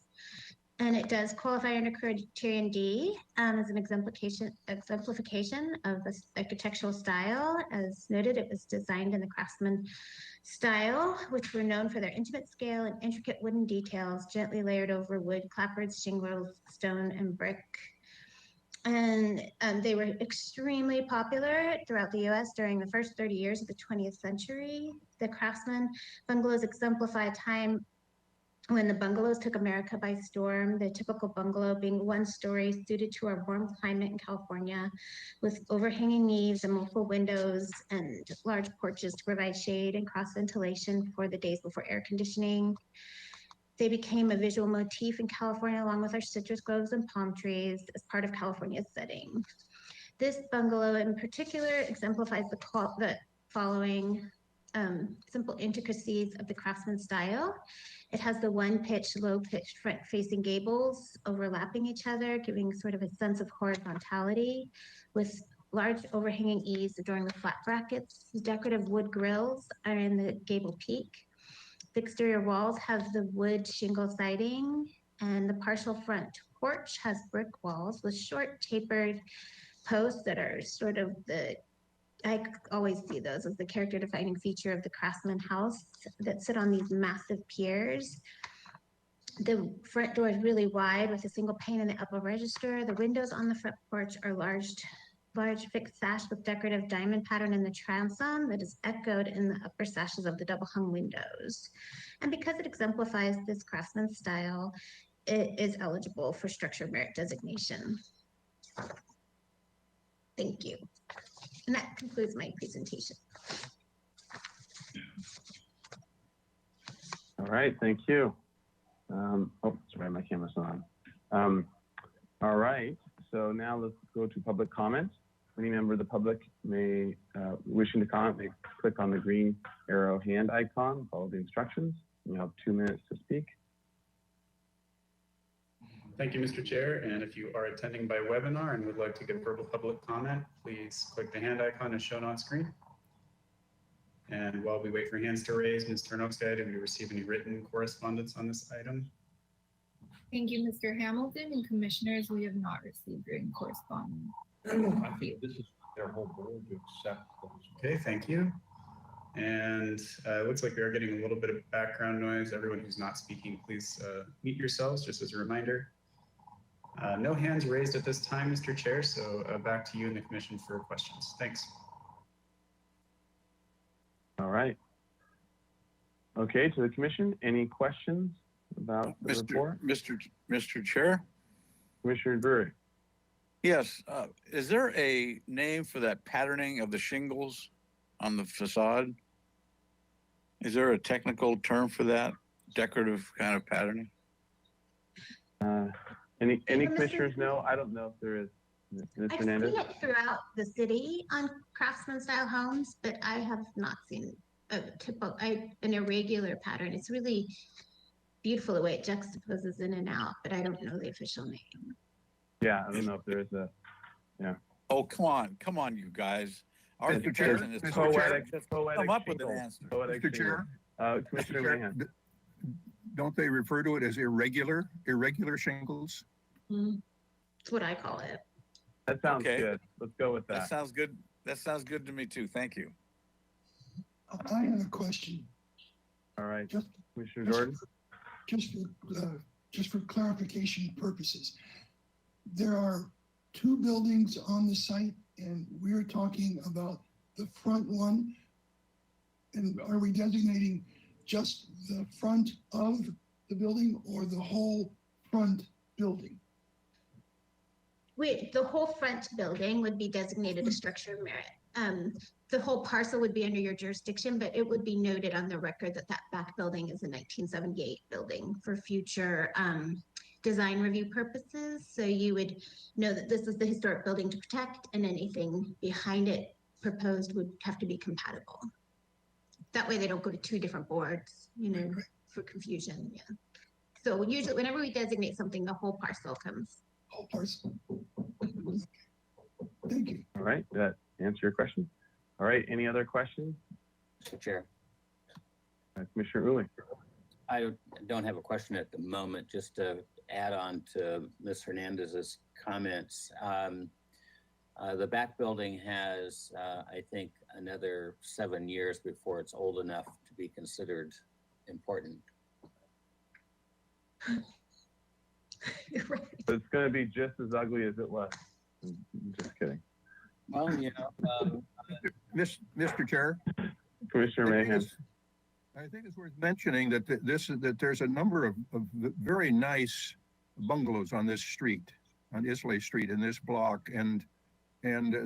And it does qualify under criterion D as an exemplification of the architectural style. As noted, it was designed in the Craftsman style, which were known for their intimate scale and intricate wooden details, gently layered over wood, clapboards, shingles, stone, and brick. And they were extremely popular throughout the US during the first 30 years of the 20th century. The Craftsman bungalows exemplify a time when the bungalows took America by storm, the typical bungalow being 1 story, suited to our warm climate in California, with overhanging eaves and multiple windows and large porches to provide shade and cross ventilation for the days before air conditioning. They became a visual motif in California, along with our citrus groves and palm trees, as part of California's setting. This bungalow in particular exemplifies the following simple intricacies of the Craftsman style. It has the low-pitched front-facing gables overlapping each other, giving sort of a sense of horizontality, with large overhanging eaves adorning the flat brackets. The decorative wood grills are in the gable peak. The exterior walls have the wood shingle siding, and the partial front porch has brick walls with short tapered posts that are sort of I always see those as the character defining feature of the Craftsman house that sit on these massive piers. The front door is really wide with a single pane in the upper register. The windows on the front porch are large fixed sash with decorative diamond pattern in the transom that is echoed in the upper sashes of the double hung windows. And because it exemplifies this Craftsman style, it is eligible for structure merit designation. Thank you. And that concludes my presentation. All right, thank you. Oh, sorry, my camera's not on. All right, so now let's go to public comment. Any member of the public wishing to comment may click on the green arrow hand icon, follow the instructions. You have 2 minutes to speak. Thank you, Mr. Chair. And if you are attending by webinar and would like to give verbal public comment, please click the hand icon as shown on screen. And while we wait for hands to raise, Ms. Turnokstad, have you received any written correspondence on this item? Thank you, Mr. Hamilton, and commissioners, we have not received written correspondence. I think this is their whole board to accept those. Okay, thank you. And it looks like we are getting a little bit of background noise. Everyone who's not speaking, please mute yourselves, just as a reminder. No hands raised at this time, Mr. Chair, so back to you and the commission for questions. Thanks. All right. Okay, to the commission, any questions about the report? Mr. Chair? Commissioner Drury? Yes, is there a name for that patterning of the shingles on the facade? Is there a technical term for that decorative kind of patterning? Any Mr. commissioners know? I don't know if there is. Ms. I've Hernandez? seen it throughout the city on craftsman style homes, but I have not seen a an irregular pattern. It's really beautiful the way it juxtaposes in and out, but I don't know the official name. Yeah, I don't know if there is a, Oh, come on, you guys. Mr. Chair, Architects in this Mr. country, Chair, just poetic come up with an shingle. answer. Poetic Mr. shingle. Chair, Commissioner Mr. Chair, Mahan? don't they refer to it as irregular shingles? That's what I call it. That sounds Okay. good. Let's go with That that. sounds good. That sounds good to me too. Thank you. I have a question. All right, Just, Commissioner Jordan? just for clarification purposes. There are two buildings on the site and we're talking about the front one. And are we designating just the front of the building or the whole front building? The whole front building would be designated a structure of merit. The whole parcel would be under your jurisdiction, but it would be noted on the record that that back building is a 1978 building for future design review purposes. So you would know that this is the historic building to protect, and anything behind it proposed would have to be compatible. That way they don't go to two different boards, for confusion. Yeah. So usually whenever we designate something, the whole parcel comes. Whole parcel. Thank you. All right, that answer your question? All right, any other questions? Mr. Chair, Commissioner Uli? I don't have a question at the moment. Just to add on to Ms. Hernandez's comments, the back building has, I think, another 7 years before it's old enough to be considered important. Right. So it's going to be just as ugly as it was. I'm just kidding. Well, Mr. Chair? Commissioner Mahan? I think it's worth mentioning that there's a number of very nice bungalows on this street, on Islay Street in this block, and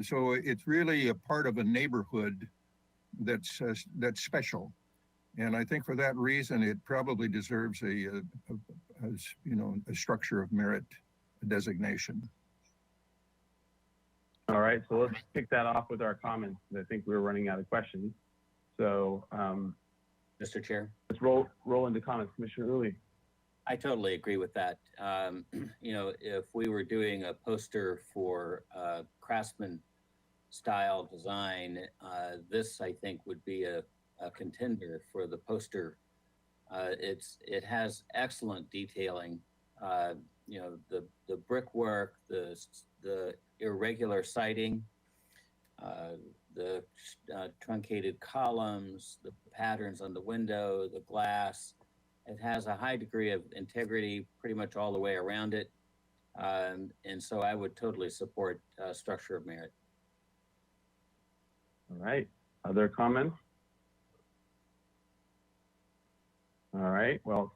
so it's really a part of a neighborhood that's special, and I think for that reason it probably deserves a structure of merit designation. All right, so let's kick that off with our comments. I think we're running out of questions. So, Mr. Chair? Let's roll into comments. Commissioner Uli? I totally agree with that. If we were doing a poster for craftsman style design, this I think would be a contender for the poster. It has excellent detailing. The brickwork, the irregular siding, the truncated columns, the patterns on the window, the glass. It has a high degree of integrity pretty much all the way around it. And so I would totally support structure of merit. All right, other comments? All right, well,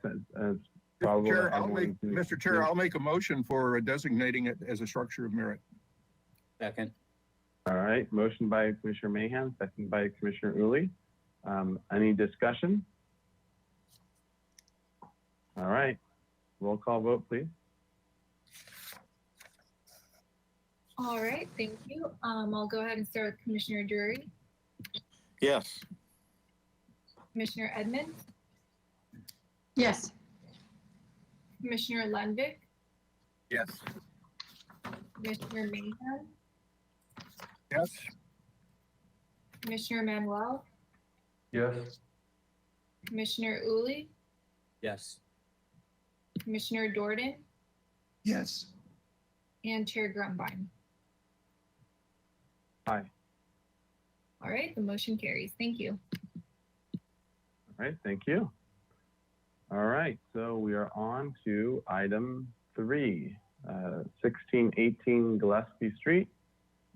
probably. Mr. Chair, I'll make a motion for designating it as a structure of merit. Second. All right, motion by Commissioner Mahan, second by Commissioner Uli. Any discussion? All right, roll call vote, please. All right, thank you. I'll go ahead and start with Commissioner Drury. Yes. Commissioner Edmonds, Yes. Commissioner Lundvik, Yes. Commissioner Mahan, Yes. Commissioner Manuel, Yes. Commissioner Uli, Yes. Commissioner Jordan, Yes. and Chair Grumbine. Aye. All right, the motion carries. Thank you. All right, thank you. All right, so we are on to item 3, 1618 Gillespie Street,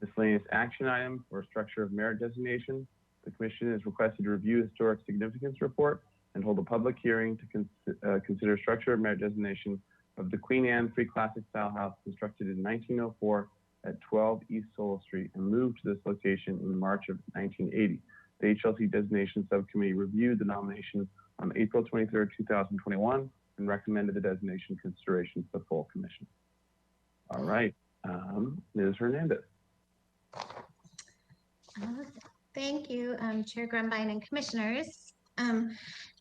miscellaneous action item for structure of merit designation. The commission is requested to review historic significance report and hold a public hearing to consider structure of merit designation of the Queen Anne Free Classic Style House constructed in 1904 at 12 East Solo Street and moved to this location in March of 1980. The HLC Designation Subcommittee reviewed the nomination on April 23rd, 2021, and recommended the designation consideration to the full commission. All right, Ms. Hernandez. Thank you, Chair Grumbine and Commissioners.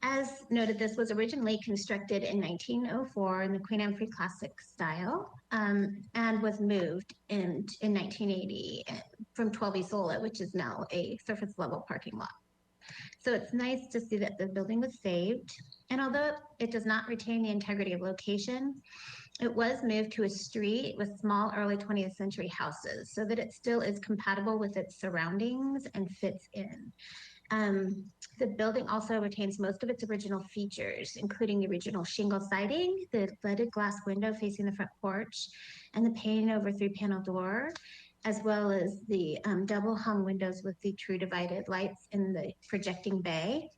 As noted, this was originally constructed in 1904 in the Queen Anne Free Classic style, and was moved in 1980 from 12 East Sola, which is now a surface level parking lot. So it's nice to see that the building was saved. And although it does not retain the integrity of location, it was moved to a street with small early 20th century houses so that it still is compatible with its surroundings and fits in. The building also retains most of its original features, including the original shingle siding, the leaded glass window facing the front porch, and the pane over 3-panel door, as well as the double hung windows with the true divided lights in the projecting bay.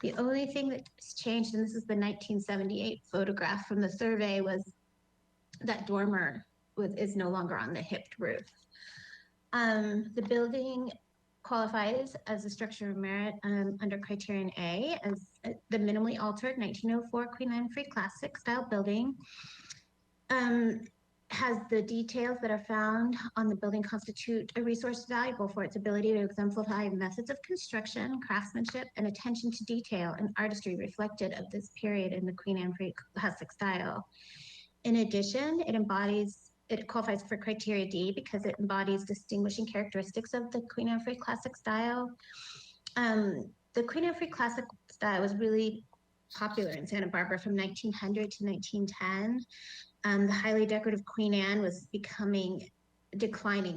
The only thing that's changed, and this is the 1978 photograph from the survey, was that dormer is no longer on the hipped roof. The building qualifies as a structure of merit under criterion A as the minimally altered 1904 Queen Anne Free Classic style building. Has the details that are found on the building constitute a resource valuable for its ability to exemplify methods of construction, craftsmanship, and attention to detail and artistry reflected of this period in the Queen Anne Free Classic style. In addition, it qualifies for criteria D because it embodies distinguishing characteristics of the Queen Anne Free Classic style. The Queen Anne Free Classic style was really popular in Santa Barbara from 1900 to 1910. The highly decorative Queen Anne was declining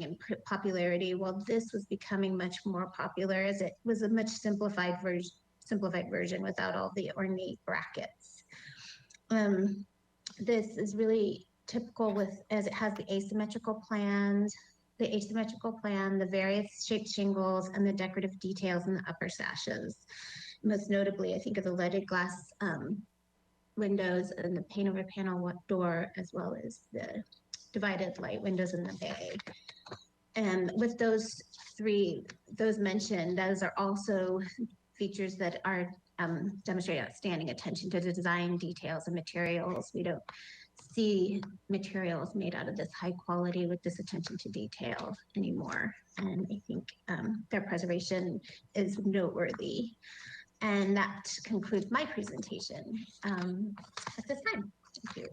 in popularity, while this was becoming much more popular as it was a much simplified version without all the ornate brackets. This is really typical as it has the asymmetrical plan, the various shaped shingles, and the decorative details in the upper sashes. Most notably, I think of the leaded glass windows and the pane over panel door, as well as the divided light windows in the bay. And with those mentioned, those are also features that are demonstrate outstanding attention to the design details and materials. We don't see materials made out of this high quality with this attention to detail anymore. And I think their preservation is noteworthy. And that concludes my presentation at this time. Thank you.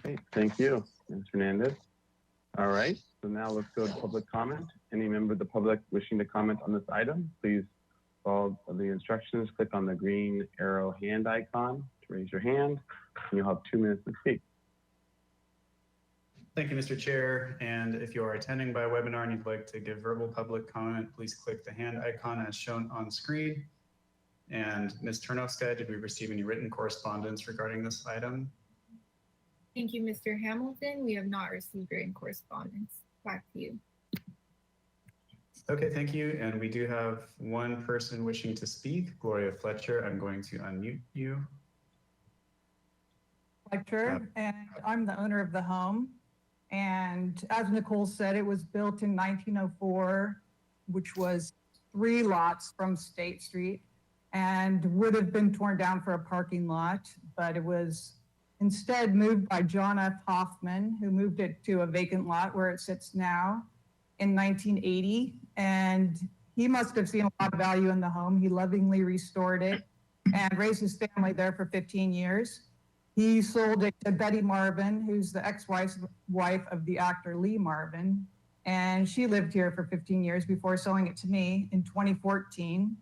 Okay, thank you, Ms. Hernandez. All right, so now let's go to public comment. Any member of the public wishing to comment on this item, please follow the instructions. Click on the green arrow hand icon to raise your hand, and you'll have 2 minutes to speak. Thank you, Mr. Chair. And if you are attending by webinar and you'd like to give verbal public comment, please click the hand icon as shown on screen. And Ms. Turnovska, did we receive any written correspondence regarding this item? Thank you, Mr. Hamilton. We have not received written correspondence. Back to you. Okay, thank you. And we do have one person wishing to speak, Gloria Fletcher. I'm going to unmute you. Fletcher, and I'm the owner of the home. And as Nicole said, it was built in 1904, which was 3 lots from State Street, and would have been torn down for a parking lot, but it was instead moved by John F. Hoffman, who moved it to a vacant lot where it sits now in 1980. And he must have seen a lot of value in the home. He lovingly restored it and raised his family there for 15 years. He sold it to Betty Marvin, who's the ex-wife of the actor Lee Marvin. And she lived here for 15 years before selling it to me in 2014.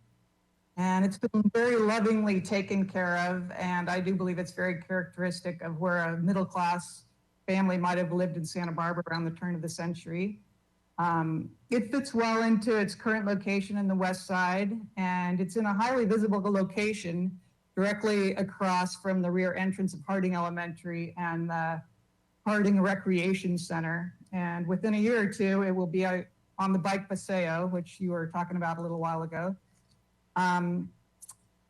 And it's been very lovingly taken care of. And I do believe it's very characteristic of where a middle-class family might have lived in Santa Barbara around the turn of the century. It fits well into its current location in the west side, and it's in a highly visible location directly across from the rear entrance of Harding Elementary and the Harding Recreation Center. And within a year or two, it will be on the bike paseo, which you were talking about a little while ago.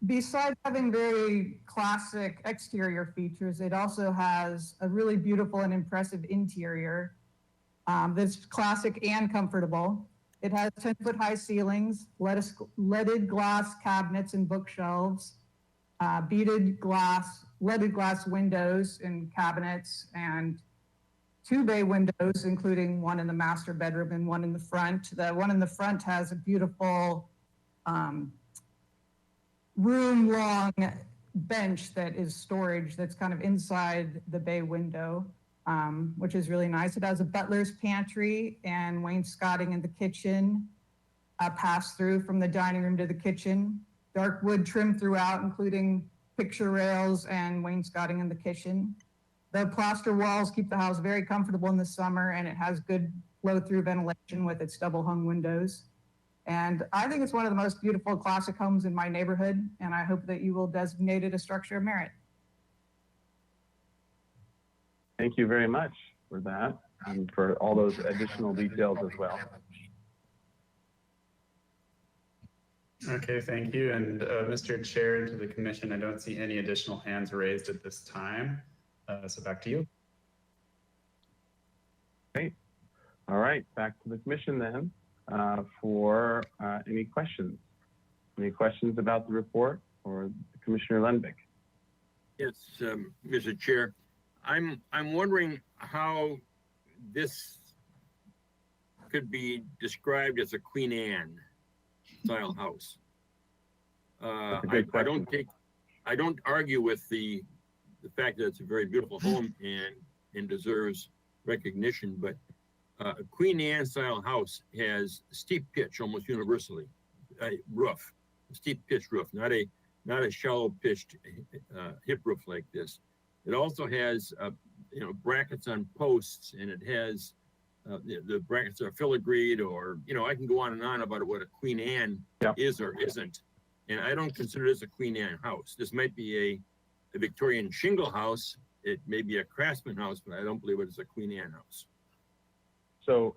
Besides having very classic exterior features, it also has a really beautiful and impressive interior that's classic and comfortable. It has 10-foot high ceilings, leaded glass cabinets and bookshelves, leaded glass windows and cabinets, and 2 bay windows, including one in the master bedroom and one in the front. The one in the front has a beautiful room-long bench that is storage that's kind of inside the bay window, which is really nice. It has a butler's pantry and wainscoting in the kitchen, a pass-through from the dining room to the kitchen, dark wood trim throughout, including picture rails and wainscoting in the kitchen. The plaster walls keep the house very comfortable in the summer, and it has good flow-through ventilation with its double-hung windows. And I think it's one of the most beautiful classic homes in my neighborhood, and I hope that you will designate it a structure of merit. Thank you very much for that and for all those additional details as well. Okay, thank you. And Mr. Chair, to the commission, I don't see any additional hands raised at this time. So back to you. Great. All right, back to the commission then for any questions. Any questions about the report or Commissioner Lundvik? Yes, Mr. Chair. I'm wondering how this could be described as a Queen Anne style house. I don't argue with the fact that it's a very beautiful home and deserves recognition, but a Queen Anne style house has steep pitch almost universally, roof, a steep pitch roof, not a shallow pitched hip roof like this. It also has brackets on posts, and it has the brackets are filigreed, or I can go on and on about what a Queen Anne is or isn't, and I don't consider this a Queen Anne house. This might be a Victorian shingle house. It may be a craftsman house, but I don't believe it is a Queen Anne house. So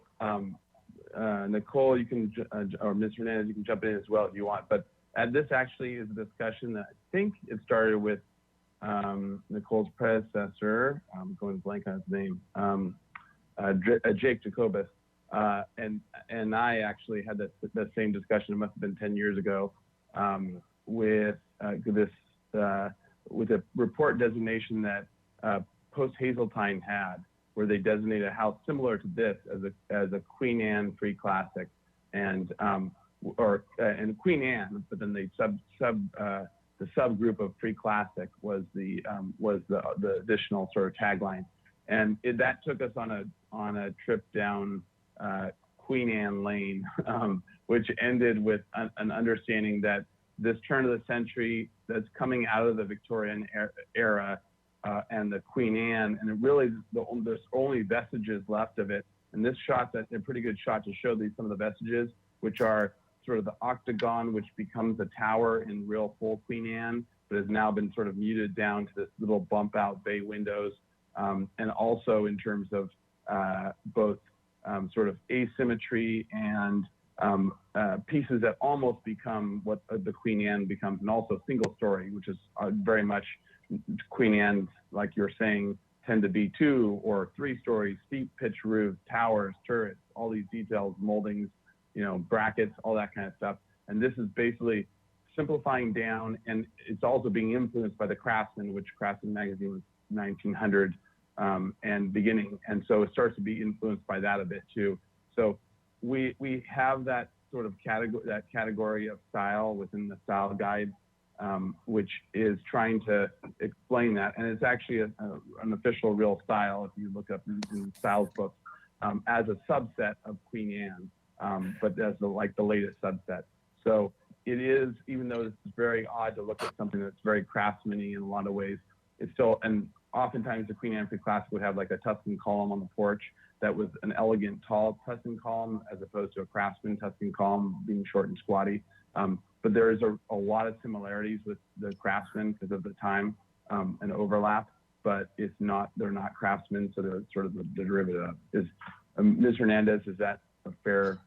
Nicole, you can, or Ms. Hernandez, you can jump in as well if you want, but this actually is a discussion that I think it started with Nicole's predecessor, I'm going blank on his name, Jake Jacobus, and I actually had that same discussion. It must have been 10 years ago with a report designation that Post Hazeltine had, where they designated a house similar to this as a Queen Anne free classic, and Queen Anne, but then the subgroup of free classic was the additional sort of tagline, and that took us on a trip down Queen Anne Lane, which ended with an understanding that this turn of the century that's coming out of the Victorian era and the Queen Anne, and it really there's only vestiges left of it. And this shot's a pretty good shot to show some of the vestiges, which are sort of the octagon, which becomes a tower in real full Queen Anne, but has now been sort of muted down to this little bump out bay windows. And also in terms of both sort of asymmetry and pieces that almost become what the Queen Anne becomes, and also single story, which is very much Queen Anne's, like you're saying, tend to be 2 or 3 stories, steep pitch roof, towers, turrets, all these details, moldings, brackets, all that kind of stuff. And this is basically simplifying down, and it's also being influenced by the Craftsman, which Craftsman magazine was 1900 and beginning. And so it starts to be influenced by that a bit too. So we have that sort of category of style within the style guide, which is trying to explain that. And it's actually an official real style if you look up in styles books as a subset of Queen Anne, but as the latest subset. So it is, even though this is very odd to look at something that's very craftsman-y in a lot of ways, it's still, and oftentimes the Queen Anne Free Classic would have like a Tuscan column on the porch that was an elegant, tall Tuscan column, as opposed to a Craftsman Tuscan column being short and squatty. But there is a lot of similarities with the Craftsman because of the time and overlap, but it's not, they're not Craftsmen, so they're sort of the derivative. Ms. Hernandez, is that a fair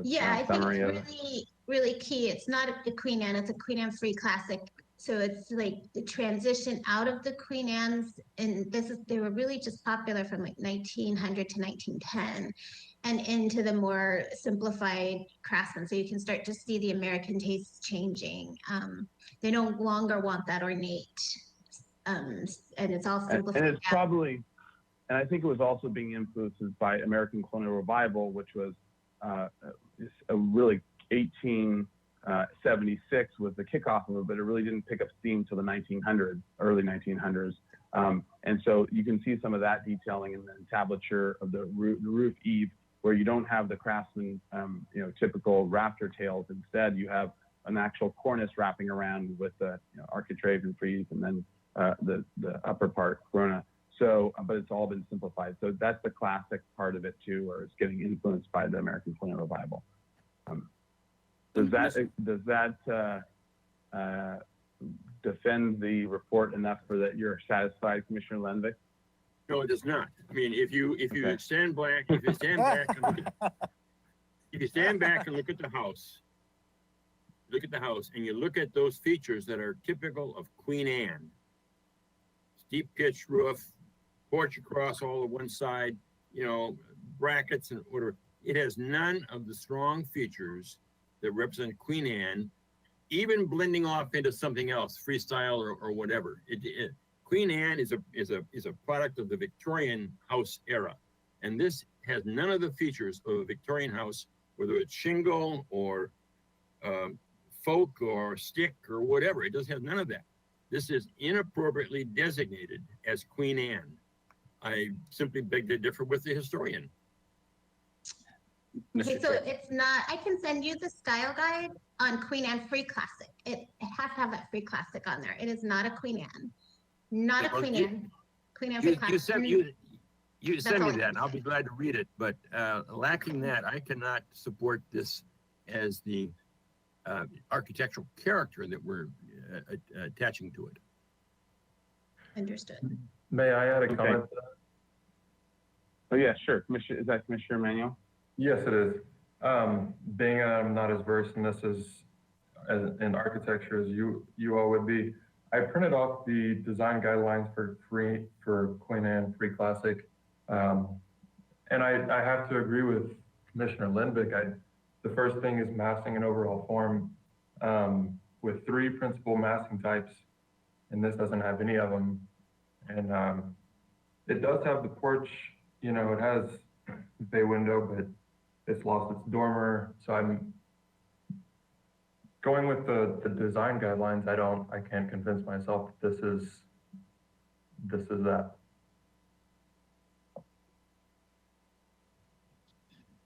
Yeah, I think summary it's of it? really, really key. It's not a Queen Anne, it's a Queen Anne Free Classic. So it's like the transition out of the Queen Anne's, and they were really just popular from like 1900 to 1910 and into the more simplified Craftsman. So you can start to see the American tastes changing. They no longer want that ornate, and it's all simplified. And it's probably, and I think it was also being influenced by American Colonial Revival, which was a really 1876 was the kickoff of it, but it really didn't pick up steam till the 1900s, early 1900s. And so you can see some of that detailing in the entablature of the roof eave, where you don't have the Craftsman, typical rafter tails. Instead, you have an actual cornice wrapping around with the architrave and frieze, and then the upper part corona. So, but it's all been simplified. So that's the classic part of it too, where it's getting influenced by the American Colonial Revival. Does that defend the report enough for that you're satisfied, Commissioner Lenvik? No, it does not. I mean, if you Okay. stand back, if you stand back and look at, if you stand back and look at the house, and you look at those features that are typical of Queen Anne, steep pitched roof, porch across all of one side, brackets and whatever. It has none of the strong features that represent Queen Anne, even blending off into something else, freestyle or whatever. Queen Anne is a product of the Victorian house era, and this has none of the features of a Victorian house, whether it's shingle or folk or stick or whatever. It doesn't have none of that. This is inappropriately designated as Queen Anne. I simply beg to differ with the historian. Okay, so it's not, I can send you the style guide on Queen Anne Free Classic. It has to have that Free Classic on there. It is not a Queen Anne. Not a Well, Queen you- Anne. Queen Anne Free You Classic. send all me I that, and I'll can be say. glad to read it. But lacking that, I cannot support this as the architectural character that we're attaching to it. Understood. May I add a Okay. comment? Oh yeah, sure. Commissioner, is that Commissioner Emanuel? Yes, it is. Being I'm not as versed in this in architecture as you all would be, I printed off the design guidelines for Queen Anne Free Classic, and I have to agree with Commissioner Lenvik. The first thing is massing and overall form, with 3 principal massing types, and this doesn't have any of them. And it does have the porch. It has the bay window, but it's lost its dormer. So I'm going with the design guidelines. I can't convince myself that this is that.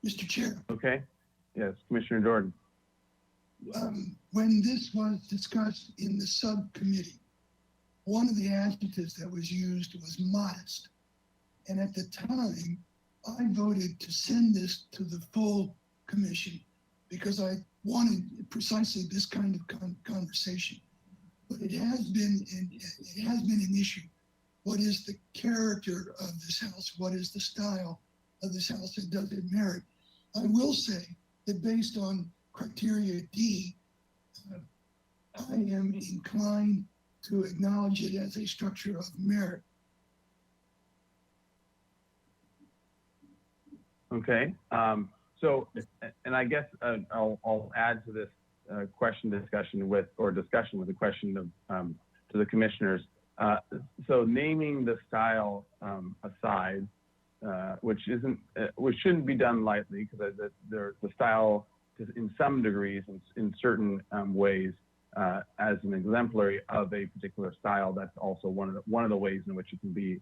Mr. Chair, Okay. Yes, Commissioner Jordan. when this was discussed in the subcommittee, one of the adjectives that was used was modest. And at the time, I voted to send this to the full commission because I wanted precisely this kind of conversation. But it has been an issue. What is the character of this house? What is the style of this house, and does it merit? I will say that based on criteria D, I am inclined to acknowledge it as a structure of merit. Okay. So, and I guess I'll add to this discussion with the question of to the commissioners. So naming the style aside, which shouldn't be done lightly, because the style in some degrees, in certain ways, as an exemplary of a particular style, that's also one of the ways in which it can be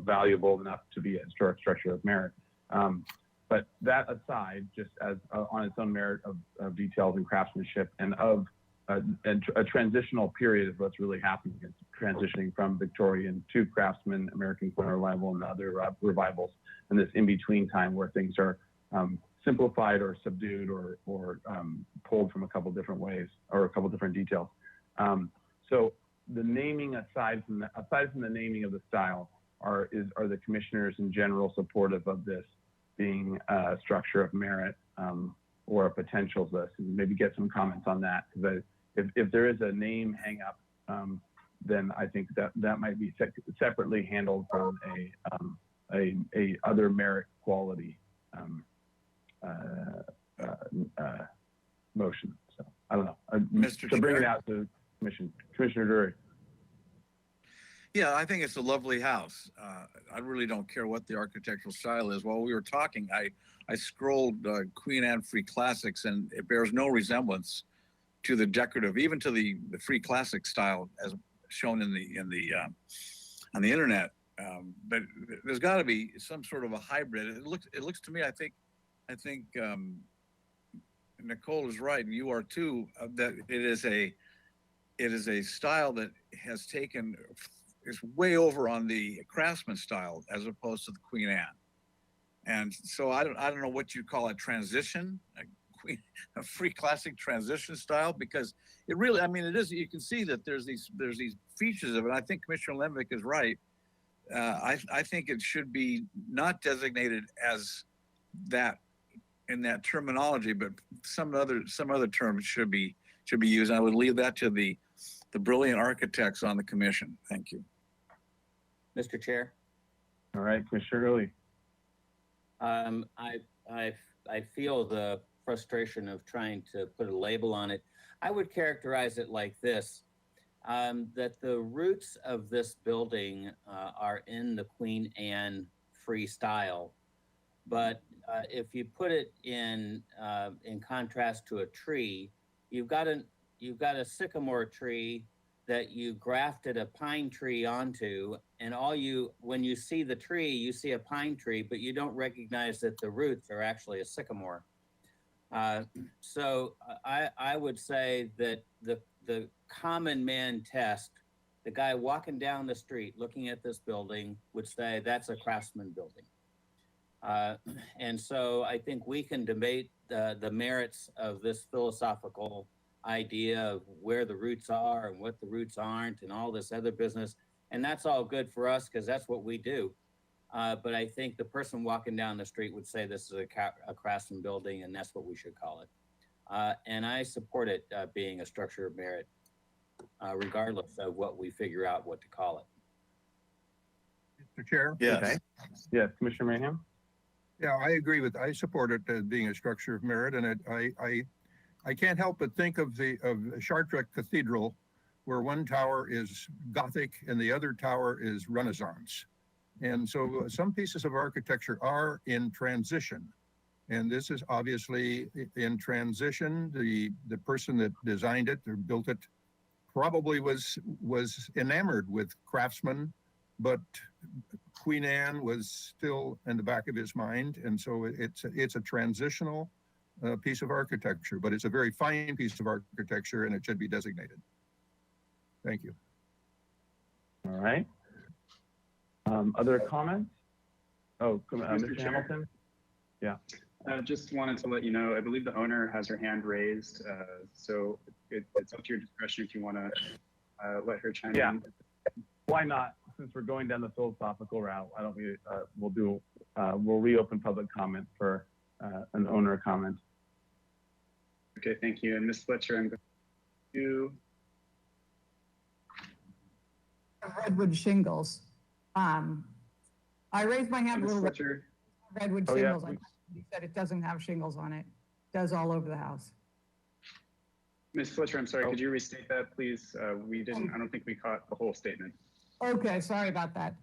valuable enough to be a historic structure of merit. But that aside, just as on its own merit of details and craftsmanship, and of a transitional period is what's really happening. It's transitioning from Victorian to Craftsman, American Colonial Revival, and other revivals, and this in-between time where things are simplified or subdued or pulled from a couple different ways or a couple different details. So the naming, aside from the naming of the style, are the commissioners in general supportive of this being a structure of merit or a potentials list, and maybe get some comments on that. Because if there is a name hang up, then I think that might be separately handled from a other merit quality motion. So I don't know. Mr. To bring it Chair? out to Commissioner Drury. Yeah, I think it's a lovely house. I really don't care what the architectural style is. While we were talking, I scrolled Queen Anne Free Classics, and it bears no resemblance to the decorative, even to the Free Classic style as shown in the on the internet. But there's got to be some sort of a hybrid. It looks to me. I think Nicole is right, and you are too. That it is a style that has taken. Is way over on the Craftsman style as opposed to the Queen Anne, and so I don't know what you call a transition, a Free Classic transition style, because it really, I mean, it is. You can see that there's these features of it. I think Commissioner Lemvick is right. I think it should be not designated as that in that terminology, but some other terms should be used. I would leave that to the brilliant architects on the commission. Thank you. Mr. Chair. All right, Commissioner Early. I feel the frustration of trying to put a label on it. I would characterize it like this, that the roots of this building are in the Queen Anne Free style, but if you put it in contrast to a tree, you've got a sycamore tree that you grafted a pine tree onto, and when you see the tree, you see a pine tree, but you don't recognize that the roots are actually a sycamore. So I would say that the common man test, the guy walking down the street looking at this building would say that's a Craftsman building. And so I think we can debate the merits of this philosophical idea of where the roots are and what the roots aren't and all this other business. And that's all good for us because that's what we do. But I think the person walking down the street would say this is a Craftsman building and that's what we should call it. And I support it being a structure of merit, regardless of what we figure out what to call it. Mr. Chair? Yes. Okay. Yes, Commissioner Mayhem? Yeah, I support it as being a structure of merit, and I can't help but think of Chartres Cathedral, where one tower is Gothic and the other tower is Renaissance. And so some pieces of architecture are in transition. And this is obviously in transition. The person that designed it or built it probably was enamored with Craftsman, but Queen Anne was still in the back of his mind. And so it's a transitional piece of architecture, but it's a very fine piece of architecture and it should be designated. Thank you. All right. Other comments? Oh, Mr. Chair. Hamilton? Yeah. Just wanted to let you know, I believe the owner has her hand raised, so it's up to your discretion if you want to let her chime in. Why not? Since we're going down the philosophical route, why don't we? We'll reopen public comment for an owner comment. Okay, thank you. And Ms. Fletcher, I'm going to. Redwood shingles. I raised my hand a Ms. little bit. Fletcher, Redwood Oh, yeah, shingles. You said it doesn't have shingles on it. It does all over the house. Ms. Fletcher, I'm sorry, could you restate that, please? I don't think we caught the whole statement. Okay, sorry about that.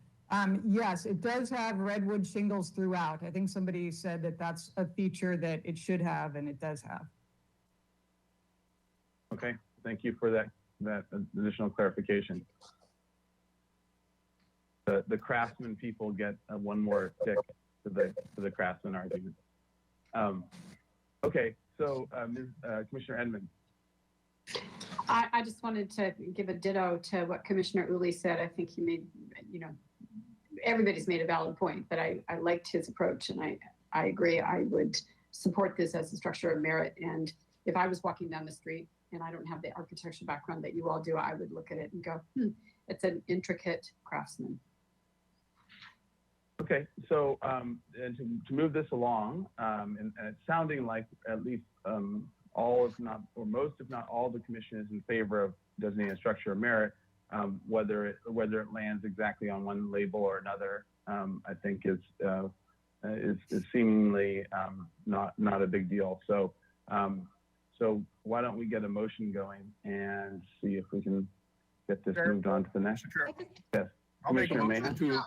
Yes, it does have redwood shingles throughout. I think somebody said that that's a feature that it should have, and it does have. Okay, thank you for that additional clarification. The Craftsman people get one more stick to the Craftsman argument. Okay, so Commissioner Edmonds. I just wanted to give a ditto to what Commissioner Uli said. I think he made, everybody's made a valid point, but I liked his approach, and I agree. I would support this as a structure of merit. And if I was walking down the street and I don't have the architecture background that you all do, I would look at it and go, it's an intricate Craftsman. Okay, so and to move this along, and it's sounding like at least all, if not, or most, if not all, the commission is in favor of designating a structure of merit, whether it lands exactly on one label or another, I think is seemingly not a big deal. So so why don't we get a motion going and see if we can get this moved on to the next? Mr. Chair, Yes. I'll make a Commissioner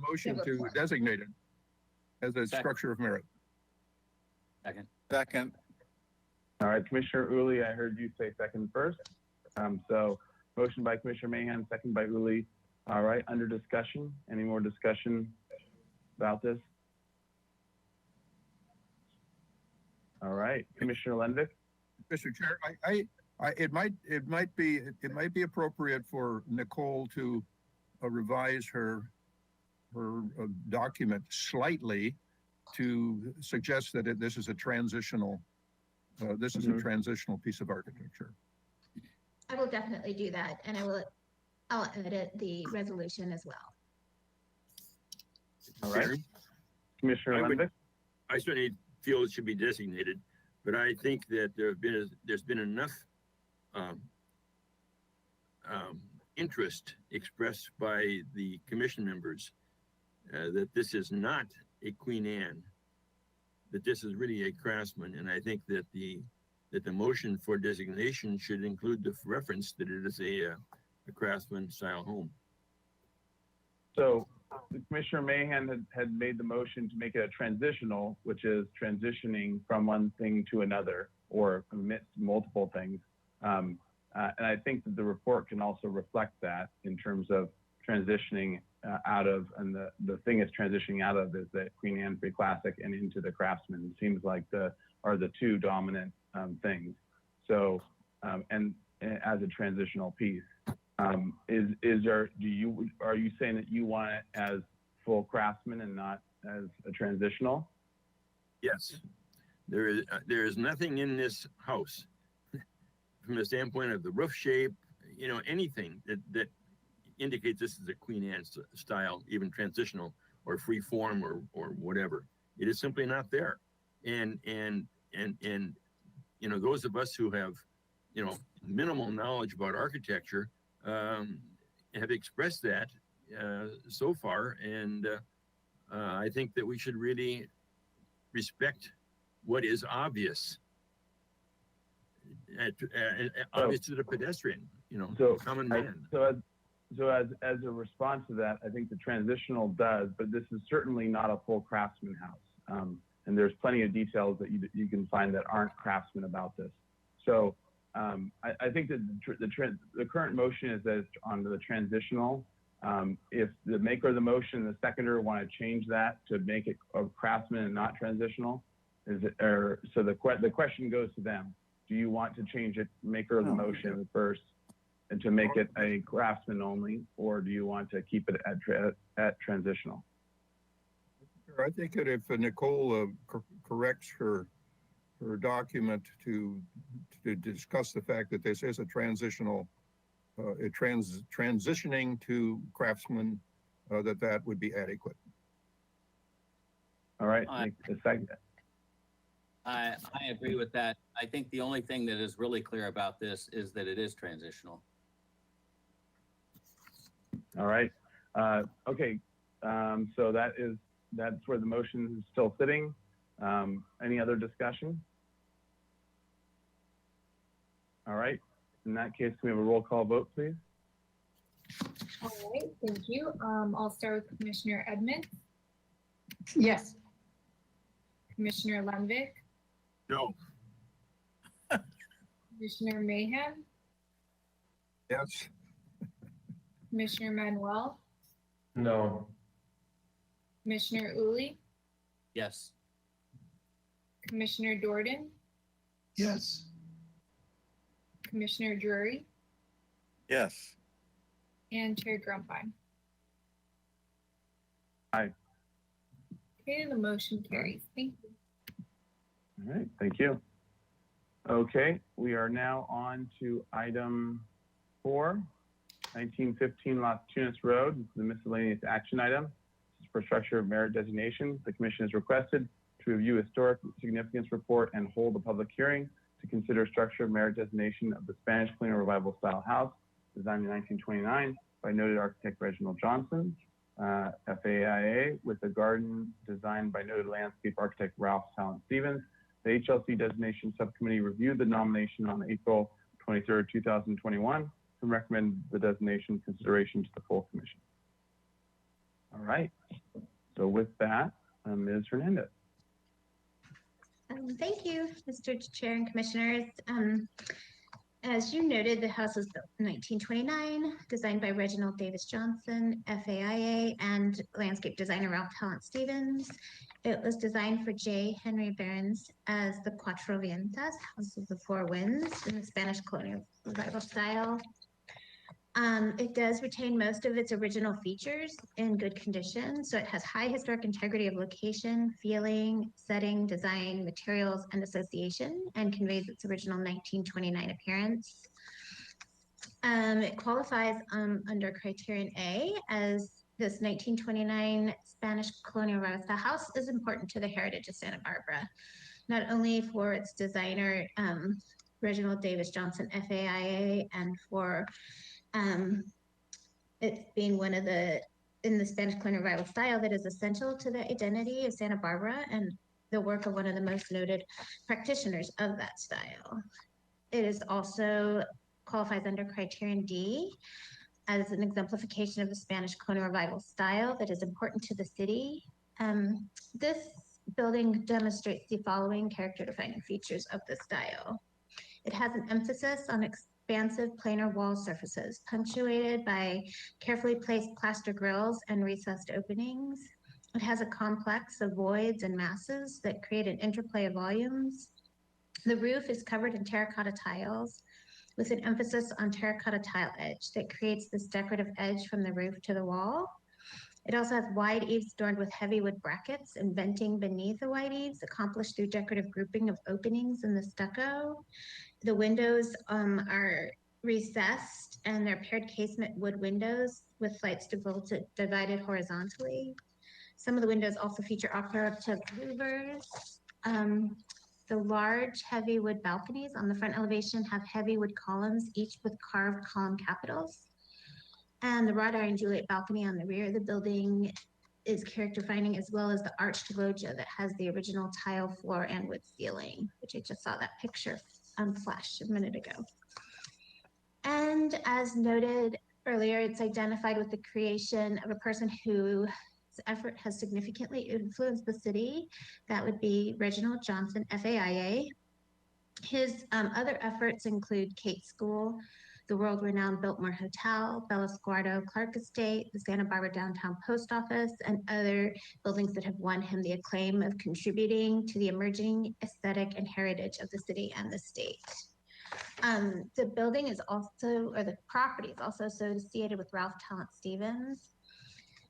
motion Mahan? to designate it as a Second. structure of merit. Second. Second. All right, Commissioner Uli, I heard you say second first. So motion by Commissioner Mahan, second by Uli. All right, under discussion. Any more discussion about this? All right, Commissioner Lenvik. Mr. Chair, it might be appropriate for Nicole to revise her document slightly to suggest that this is a transitional transitional piece of architecture. I will definitely do that, and I'll edit the resolution as well. All right, Commissioner I would- Lenvik. I certainly feel it should be designated, but I think that there's been enough interest expressed by the commission members that this is not a Queen Anne, that this is really a Craftsman, and I think that the motion for designation should include the reference that it is a Craftsman style home. So Commissioner Mahan had made the motion to make it a transitional, which is transitioning from one thing to another or amidst multiple things. And I think that the report can also reflect that in terms of transitioning out of, and the thing it's transitioning out of is the Queen Anne Free Classic and into the Craftsman. It seems like are the two dominant things. So, and as a transitional piece. Are you saying that you want it as full Craftsman and not as a transitional? Yes, there is nothing in this house from the standpoint of the roof shape, anything that indicates this is a Queen Anne style, even transitional or free form or whatever. It is simply not there. And those of us who have, minimal knowledge about architecture have expressed that so far, and I think that we should really respect what is obvious, obvious to the pedestrian, common man. So as a response to that, I think the transitional does, but this is certainly not a full Craftsman house, and there's plenty of details that you can find that aren't Craftsman about this. So. I think that the current motion is that it's on the transitional. If the maker of the motion and the seconder want to change that to make it a Craftsman and not transitional, so the question goes to them. Do you want to change it, maker of the motion first, and to make it a Craftsman only, or do you want to keep it at transitional? I think that if Nicole corrects her document to discuss the fact that this is a transitional, transitioning to Craftsman, that would be adequate. All right, I agree with that. I think the only thing that is really clear about this is that it is transitional. All right. Okay. So that's where the motion is still sitting. Any other discussion? All right. In that case, can we have a roll call vote, please? All right, thank you. I'll start with Commissioner Edmonds, Yes. Commissioner Lenvik, No. Commissioner Mahan, Yes. Commissioner Manuel, No. Commissioner Uli, Yes. Commissioner Jordan, Yes. Commissioner Drury, Yes. and Chair Grumpine. Aye. Okay, the motion carries. Thank you. All right, thank you. Okay, we are now on to item 4, 1915 Las Tunas Road, the miscellaneous action item. This is for structure of merit designation, the commission is requested to review historic significance report and hold a public hearing to consider structure of merit designation of the Spanish colonial revival style house designed in 1929 by noted architect Reginald Johnson, FAIA, with a garden designed by noted landscape architect Ralph Talent Stevens. The HLC designation subcommittee reviewed the nomination on April 23rd, 2021, and recommend the designation consideration to the full commission. All right. So with that, Ms. Hernandez. Thank you, Mr. Chair and Commissioners. As you noted, the house was built in 1929, designed by Reginald Davis Johnson, FAIA, and landscape designer Ralph Talent Stevens. It was designed for J. Henry Barons as the Cuatro Vientos, House of the Four Winds, in the Spanish colonial revival style. It does retain most of its original features in good condition. So it has high historic integrity of location, feeling, setting, design, materials, and association, and conveys its original 1929 appearance. It qualifies under criterion A, as this 1929 Spanish colonial revival house is important to the heritage of Santa Barbara, not only for its designer, Reginald Davis Johnson, FAIA, and for it being one of in the Spanish colonial revival style that is essential to the identity of Santa Barbara and the work of one of the most noted practitioners of that style. It is also qualifies under criterion D as an exemplification of the Spanish colonial revival style that is important to the city. This building demonstrates the following character defining features of the style. It has an emphasis on expansive planar wall surfaces, punctuated by carefully placed plaster grills and recessed openings. It has a complex of voids and masses that create an interplay of volumes. The roof is covered in terracotta tiles with an emphasis on terracotta tile edge that creates this decorative edge from the roof to the wall. It also has wide eaves adorned with heavy wood brackets and venting beneath the wide eaves, accomplished through decorative grouping of openings in the stucco. The windows are recessed and they're paired casement wood windows with lights divided horizontally. Some of the windows also feature operative louvers. The large heavy wood balconies on the front elevation have heavy wood columns, each with carved column capitals. And the wrought iron Juliet balcony on the rear of the building is character defining, as well as the arched loggia that has the original tile floor and wood ceiling, which I just saw that picture flash a minute ago. And as noted earlier, it's identified with the creation of a person whose effort has significantly influenced the city. That would be Reginald Johnson, FAIA. His other efforts include Kate School, the world-renowned Biltmore Hotel, Bella Squardo Clark Estate, the Santa Barbara Downtown Post Office, and other buildings that have won him the acclaim of contributing to the emerging aesthetic and heritage of the city and the state. The building is also, or the property is also associated with Ralph Talent Stevens,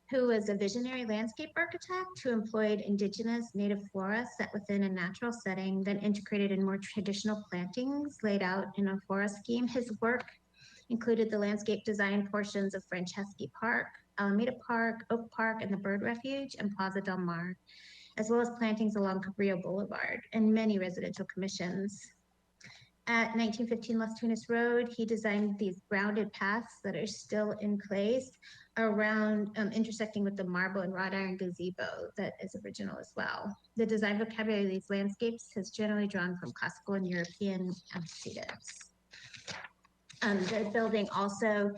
who was a visionary landscape architect who employed indigenous native flora set within a natural setting, then integrated in more traditional plantings laid out in a forest scheme. His work included the landscape design portions of Franceschi Park, Alameda Park, Oak Park, and the Bird Refuge, and Plaza Del Mar, as well as plantings along Cabrillo Boulevard and many residential commissions. At 1915 Las Tunas Road, he designed these rounded paths that are still in place around intersecting with the marble and wrought iron gazebo that is original as well. The design vocabulary of these landscapes has generally drawn from classical and European antecedents. The building also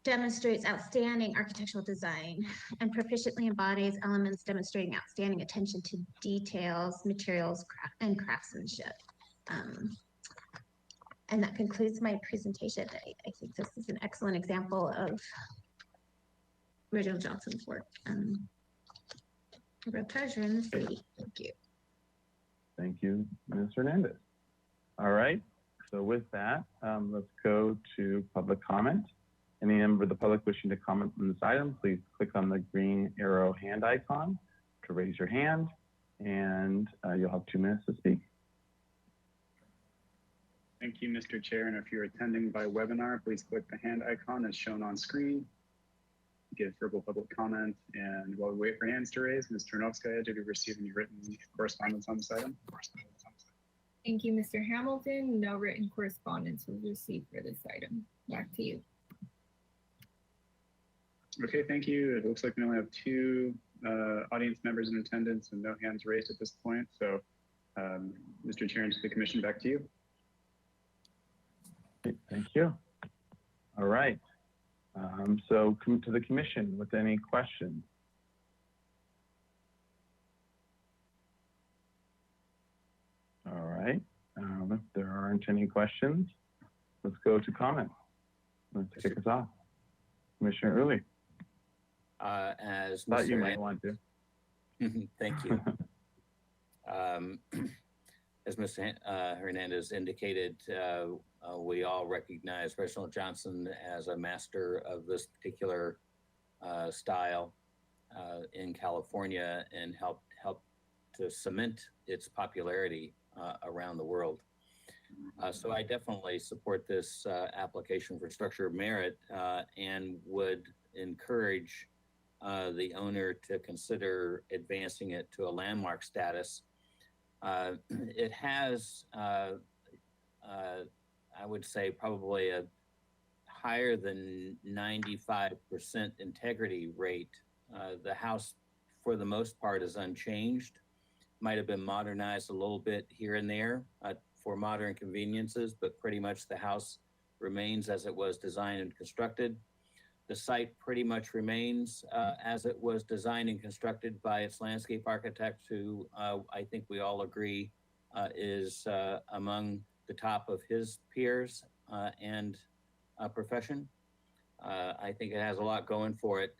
demonstrates outstanding architectural design and proficiently embodies elements demonstrating outstanding attention to details, materials, and craftsmanship. And that concludes my presentation. I think this is an excellent example of Reginald Johnson's work. A real treasure in the city. Thank you. Thank you, Ms. Hernandez. All right, so with that, let's go to public comment. Any member of the public wishing to comment on this item, please click on the green arrow hand icon to raise your hand, and you'll have 2 minutes to speak. Thank you, Mr. Chair. And if you're attending by webinar, please click the hand icon as shown on screen. give verbal public comment. And while we wait for hands to raise, Ms. Ternovskaya, did we receive any written correspondence on this item? Thank you, Mr. Hamilton. No written correspondence was received for this item. Back to you. Okay, thank you. It looks like we only have two audience members in attendance and no hands raised at this point. So, Mr. Chair and to the commission, back to you. Thank you. All right. So come to the commission with any questions. All right. If there aren't any questions, let's go to comment. Let's kick us off. Commissioner Uli. As Thought you Mr. might want to. Thank you. As Mr. Hernandez indicated, we all recognize Reginald Johnson as a master of this particular style in California and helped to cement its popularity around the world. So I definitely support this application for structure of merit and would encourage the owner to consider advancing it to a landmark status. It has, I would say, probably a higher than 95% integrity rate. The house, for the most part, is unchanged. Might have been modernized a little bit here and there for modern conveniences, but pretty much the house remains as it was designed and constructed. The site pretty much remains as it was designed and constructed by its landscape architect, who I think we all agree is among the top of his peers and profession. I think it has a lot going for it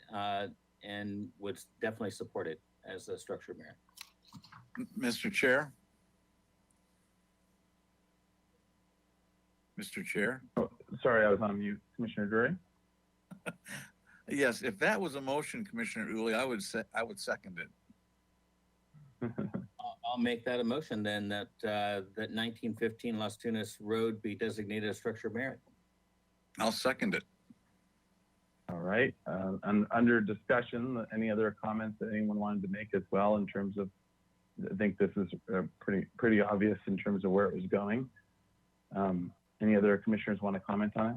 and would definitely support it as a structure of merit. Mr. Chair? Mr. Chair? Oh, sorry, I was on mute. Commissioner Drury? Yes, if that was a motion, Commissioner Uli, I would second it. I'll make that a motion then, that that 1915 Las Tunas Road be designated a structure of merit. I'll second it. All right. Under discussion, any other comments that anyone wanted to make as well in terms of, I think this is pretty obvious in terms of where it was going. Any other commissioners want to comment on it?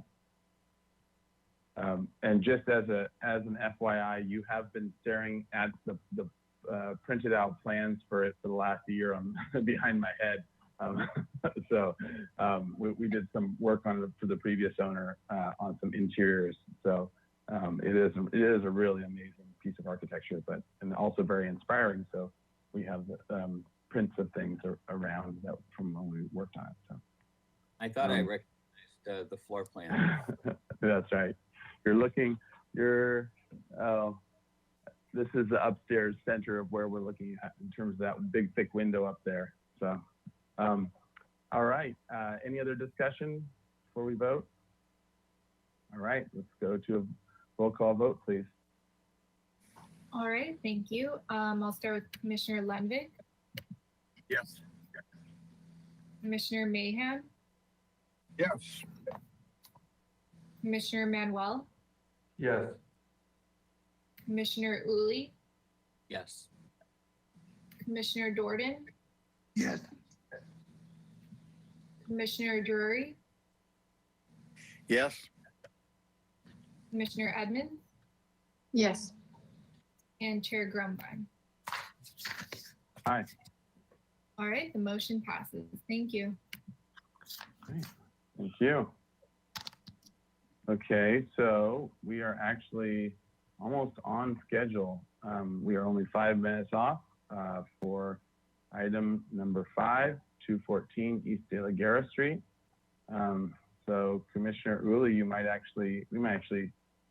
And just as an FYI, you have been staring at the printed out plans for it for the last year on behind my head. So we did some work on it for the previous owner on some interiors. So it is a really amazing piece of architecture, and also very inspiring. So we have prints of things around that from when we worked on it. So I thought I recognized the floor plan. That's right. This is the upstairs center of where we're looking at in terms of that big, thick window up there. So, all right. Any other discussion before we vote? All right, let's go to a roll call vote, please. All right, thank you. I'll start with Commissioner Lenvik. Yes. Commissioner Mahan. Yes. Commissioner Manuel. Yes. Commissioner Uli. Yes. Commissioner Jordan. Yes. Commissioner Drury. Yes. Commissioner Edmonds. Yes. And Chair Grumbein. Aye. All right, the motion passes. Thank you. Great. Thank you. Okay, so we are actually almost on schedule. We are only 5 minutes off for item number 5, 214 East De La Guerra Street. So Commissioner Uli, we might actually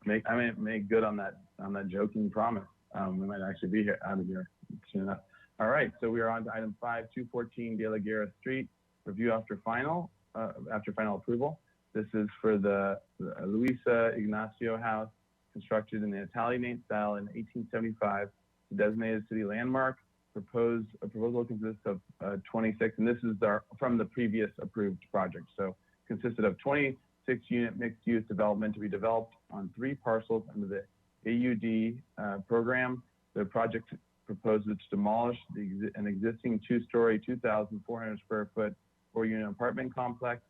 make good on that joking promise. We might actually be out of here soon enough. All right, so we are on to item 5, 214 De La Guerra Street, review after final approval. This is for the Luisa Ignacio house, constructed in the Italianate style in 1875, designated city landmark. A proposal consists of 26, and this is from the previous approved project. So consisted of 26-unit mixed-use development to be developed on 3 parcels under the AUD program. The project proposes to demolish an existing two-story, 2,400 square foot, 4-unit apartment complex,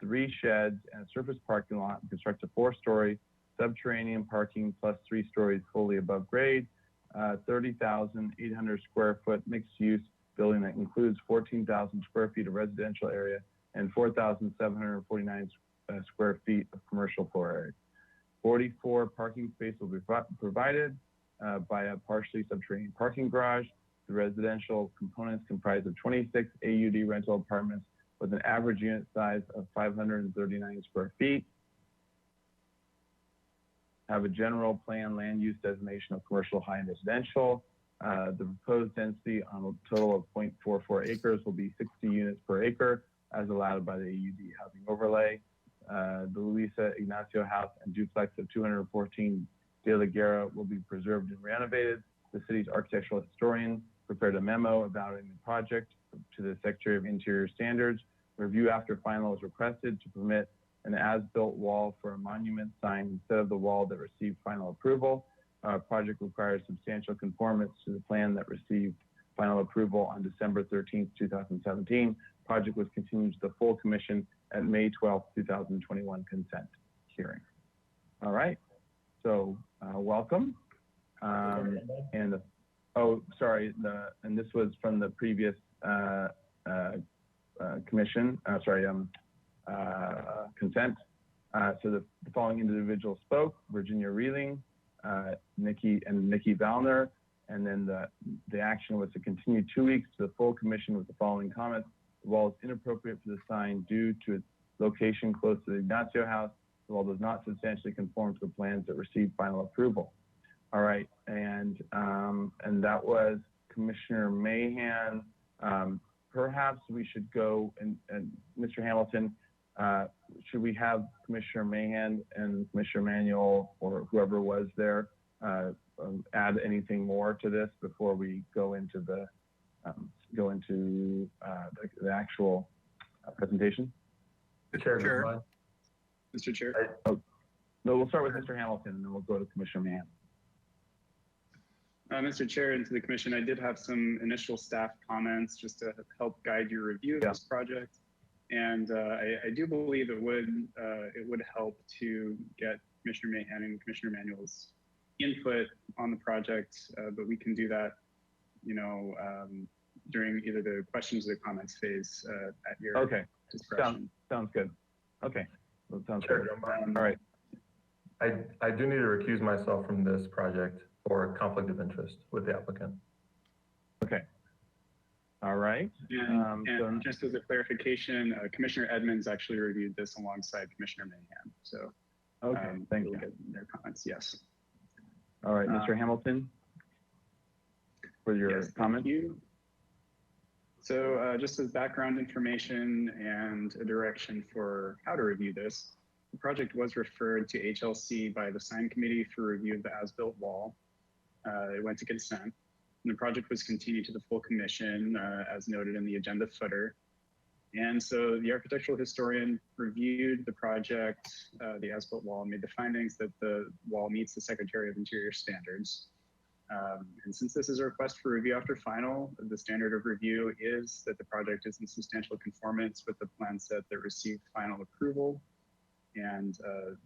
3 sheds and a surface parking lot, and construct a 4-story subterranean parking plus 3 stories fully above grade, 30,800 square foot mixed-use building that includes 14,000 square feet of residential area and 4,749 square feet of commercial floor area. 44 parking spaces will be provided by a partially subterranean parking garage. The residential components comprise of 26 AUD rental apartments with an average unit size of 539 square feet. Have a general plan land use designation of commercial high and residential. The proposed density on a total of 0.44 acres will be 60 units per acre as allowed by the AUD housing overlay. The Luisa Ignacio house and duplex of 214 De La Guerra will be preserved and renovated. The city's architectural historian prepared a memo evaluating the project to the Secretary of Interior Standards. Review after final is requested to permit an as-built wall for a monument sign instead of the wall that received final approval. Project requires substantial conformance to the plan that received final approval on December 13th, 2017. Project was continued to the full commission at May 12th, 2021 consent hearing. All right, so welcome. And this was from the previous commission, consent. So the following individuals spoke: Virginia Reeling, Nikki Valner, and then the action was to continue 2 weeks to the full commission with the following comments. The wall is inappropriate for the sign due to its location close to the Ignacio house. The wall does not substantially conform to the plans that received final approval. All right, and that was Commissioner Mahan. Perhaps we should go and Mr. Hamilton, should we have Commissioner Mahan and Commissioner Manuel or whoever was there add anything more to this before we go into the actual presentation? Chair. Mr. Chair. No, we'll start with Mr. Hamilton and then we'll go to Commissioner Mahan. Mr. Chair, and to the Commission, I did have some initial staff comments just to help guide your review of this project. And I do believe it would help to get Commissioner Mahan and Commissioner Manuel's input on the project, but we can do that, during either the questions or the comments phase at your discretion. Sounds good. Okay, well, sounds good. All right. I do need to recuse myself from this project for conflict of interest with the applicant. Okay. All right. And just as a clarification, Commissioner Edmonds actually reviewed this alongside Commissioner Mahan. So thank you. Get their comments. Yes. All right, Mr. Hamilton, for your comment. Thank you. So just as background information and a direction for how to review this, the project was referred to HLC by the sign committee for review of the as-built wall. It went to consent, and the project was continued to the full commission as noted in the agenda footer. And so the architectural historian reviewed the project, the as-built wall, and made the findings that the wall meets the Secretary of Interior standards. And since this is a request for review after final, the standard of review is that the project is in substantial conformance with the plan set that received final approval. And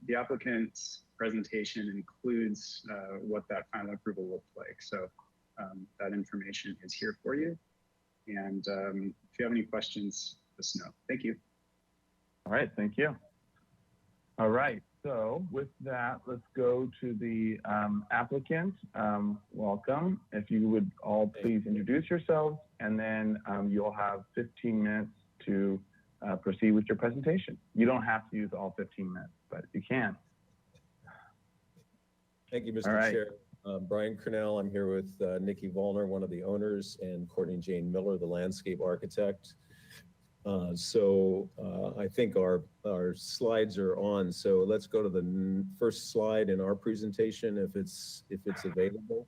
the applicant's presentation includes what that final approval looked like. So that information is here for you. And if you have any questions, let us know. Thank you. All right, thank you. All right, so with that, let's go to the applicant. Welcome. If you would all please introduce yourselves, and then you'll have 15 minutes to proceed with your presentation. You don't have to use all 15 minutes, but you can. Thank you, Mr. Chair. Brian Cornell, I'm here with Nikki Vollner, one of the owners, and Courtney Jane Miller, the landscape architect. I think our slides are on. So let's go to the first slide in our presentation if it's available.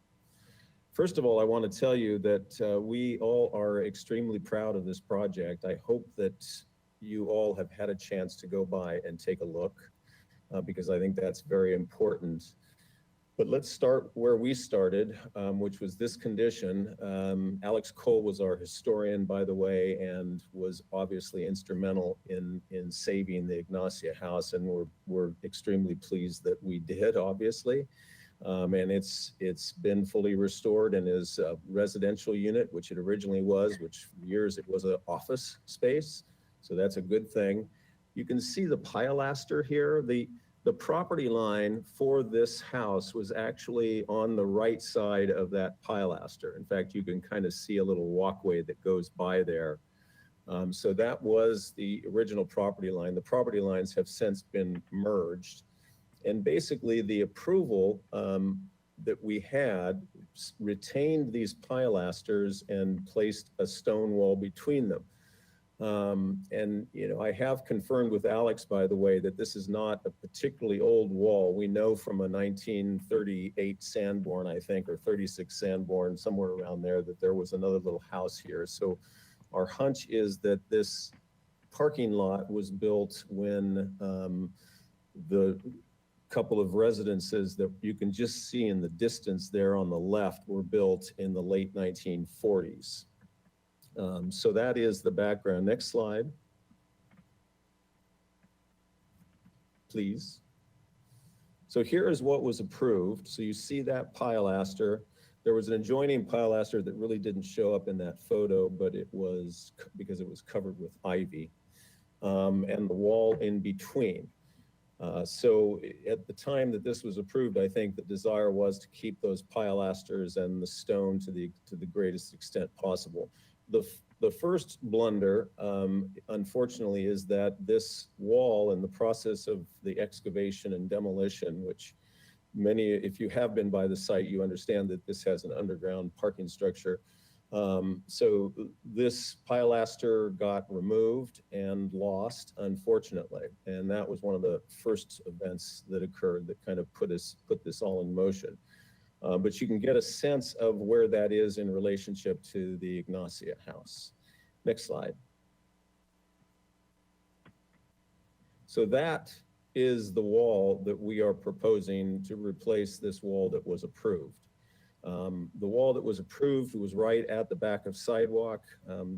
First of all, I want to tell you that we all are extremely proud of this project. I hope that you all have had a chance to go by and take a look because I think that's very important. But let's start where we started, which was this condition. Alex Cole was our historian, by the way, and was obviously instrumental in saving the Ignacia house, and we're extremely pleased that we did, obviously. And it's been fully restored and is a residential unit, which it originally was, which for years it was an office space. So that's a good thing. You can see the pilaster here. The property line for this house was actually on the right side of that pilaster. In fact, you can kind of see a little walkway that goes by there. So that was the original property line. The property lines have since been merged. And basically the approval that we had retained these pilasters and placed a stone wall between them. And, you know, I have confirmed with Alex, by the way, that this is not a particularly old wall. We know from a 1938 Sanborn, I think, or 36 Sanborn, somewhere around there, that there was another little house here. So our hunch is that this parking lot was built when the couple of residences that you can just see in the distance there on the left were built in the late 1940s. So that is the background. Next slide, please. So here is what was approved. So you see that pilaster. There was an adjoining pilaster that really didn't show up in that photo, but it was because it was covered with ivy, and the wall in between. So at the time that this was approved, I think the desire was to keep those pilasters and the stone to the greatest extent possible. The first blunder, unfortunately, is that this wall, in the process of the excavation and demolition, which many, if you have been by the site, you understand that this has an underground parking structure. So this pilaster got removed and lost, unfortunately. And that was one of the first events that occurred that kind of put this all in motion. But you can get a sense of where that is in relationship to the Ignacia house. Next slide. So that is the wall that we are proposing to replace this wall that was approved. The wall that was approved was right at the back of sidewalk.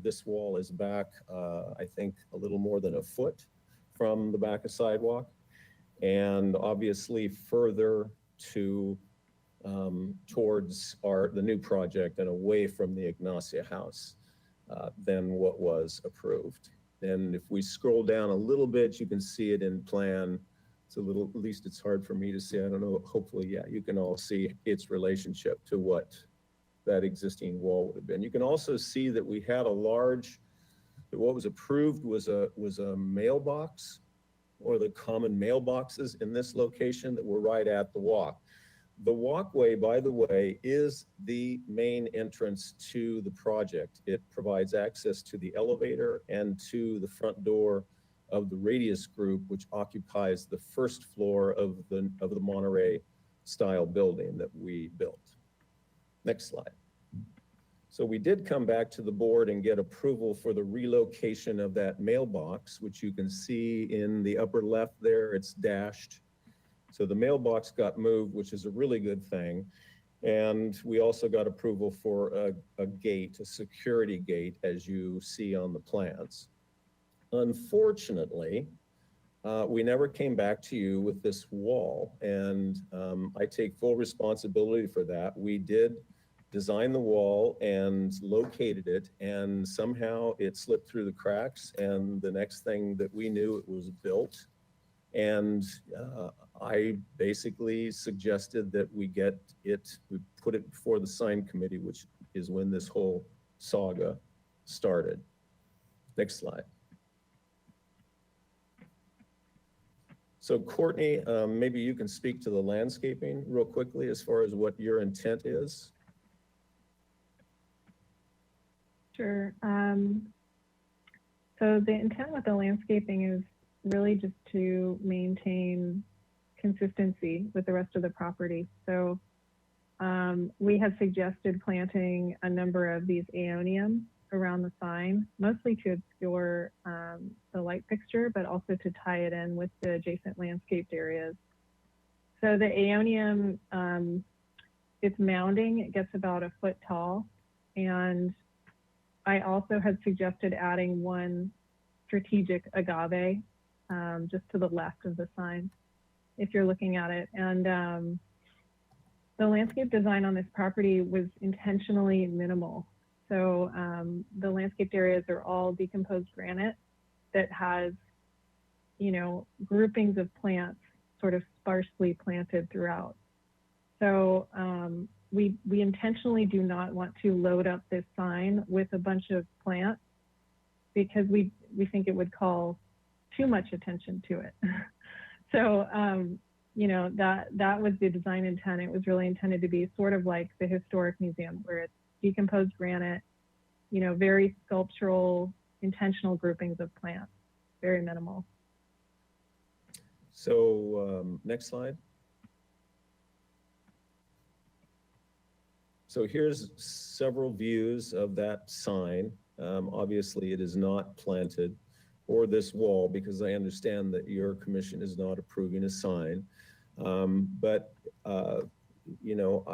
This wall is back, I think, a little more than a foot from the back of sidewalk, and obviously further to towards the new project and away from the Ignacia house than what was approved. And if we scroll down a little bit, you can see it in plan. It's a little, at least it's hard for me to see. I don't know, hopefully, yeah, you can all see its relationship to what that existing wall would have been. You can also see that we had a large, what was approved was a mailbox, or the common mailboxes in this location that were right at the walk. The walkway, by the way, is the main entrance to the project. It provides access to the elevator and to the front door of the Radius Group, which occupies the first floor of the Monterey style building that we built. Next slide. So we did come back to the board and get approval for the relocation of that mailbox, which you can see in the upper left there, it's dashed. So the mailbox got moved, which is a really good thing. And we also got approval for a gate, a security gate, as you see on the plans. Unfortunately, we never came back to you with this wall, and I take full responsibility for that. We did design the wall and located it, and somehow it slipped through the cracks, and the next thing that we knew, it was built. And I basically suggested that we put it before the sign committee, which is when this whole saga started. Next slide. So Courtney, maybe you can speak to the landscaping real quickly as far as what your intent is. Sure. So the intent with the landscaping is really just to maintain consistency with the rest of the property. So we have suggested planting a number of these aeoniums around the sign, mostly to obscure the light fixture, but also to tie it in with the adjacent landscaped areas. So the Aeonium, it's mounding. It gets about a foot tall. And I also had suggested adding one strategic agave just to the left of the sign, if you're looking at it. And the landscape design on this property was intentionally minimal. So the landscaped areas are all decomposed granite that has, you know, groupings of plants sort of sparsely planted throughout. So we intentionally do not want to load up this sign with a bunch of plants because we think it would call too much attention to it. So, you know, that was the design intent. It was really intended to be sort of like the historic museum where it's decomposed granite, you know, very sculptural, intentional groupings of plants, very minimal. So next slide. So here's several views of that sign. Obviously, it is not planted, or this wall, because I understand that your commission is not approving a sign. But you know,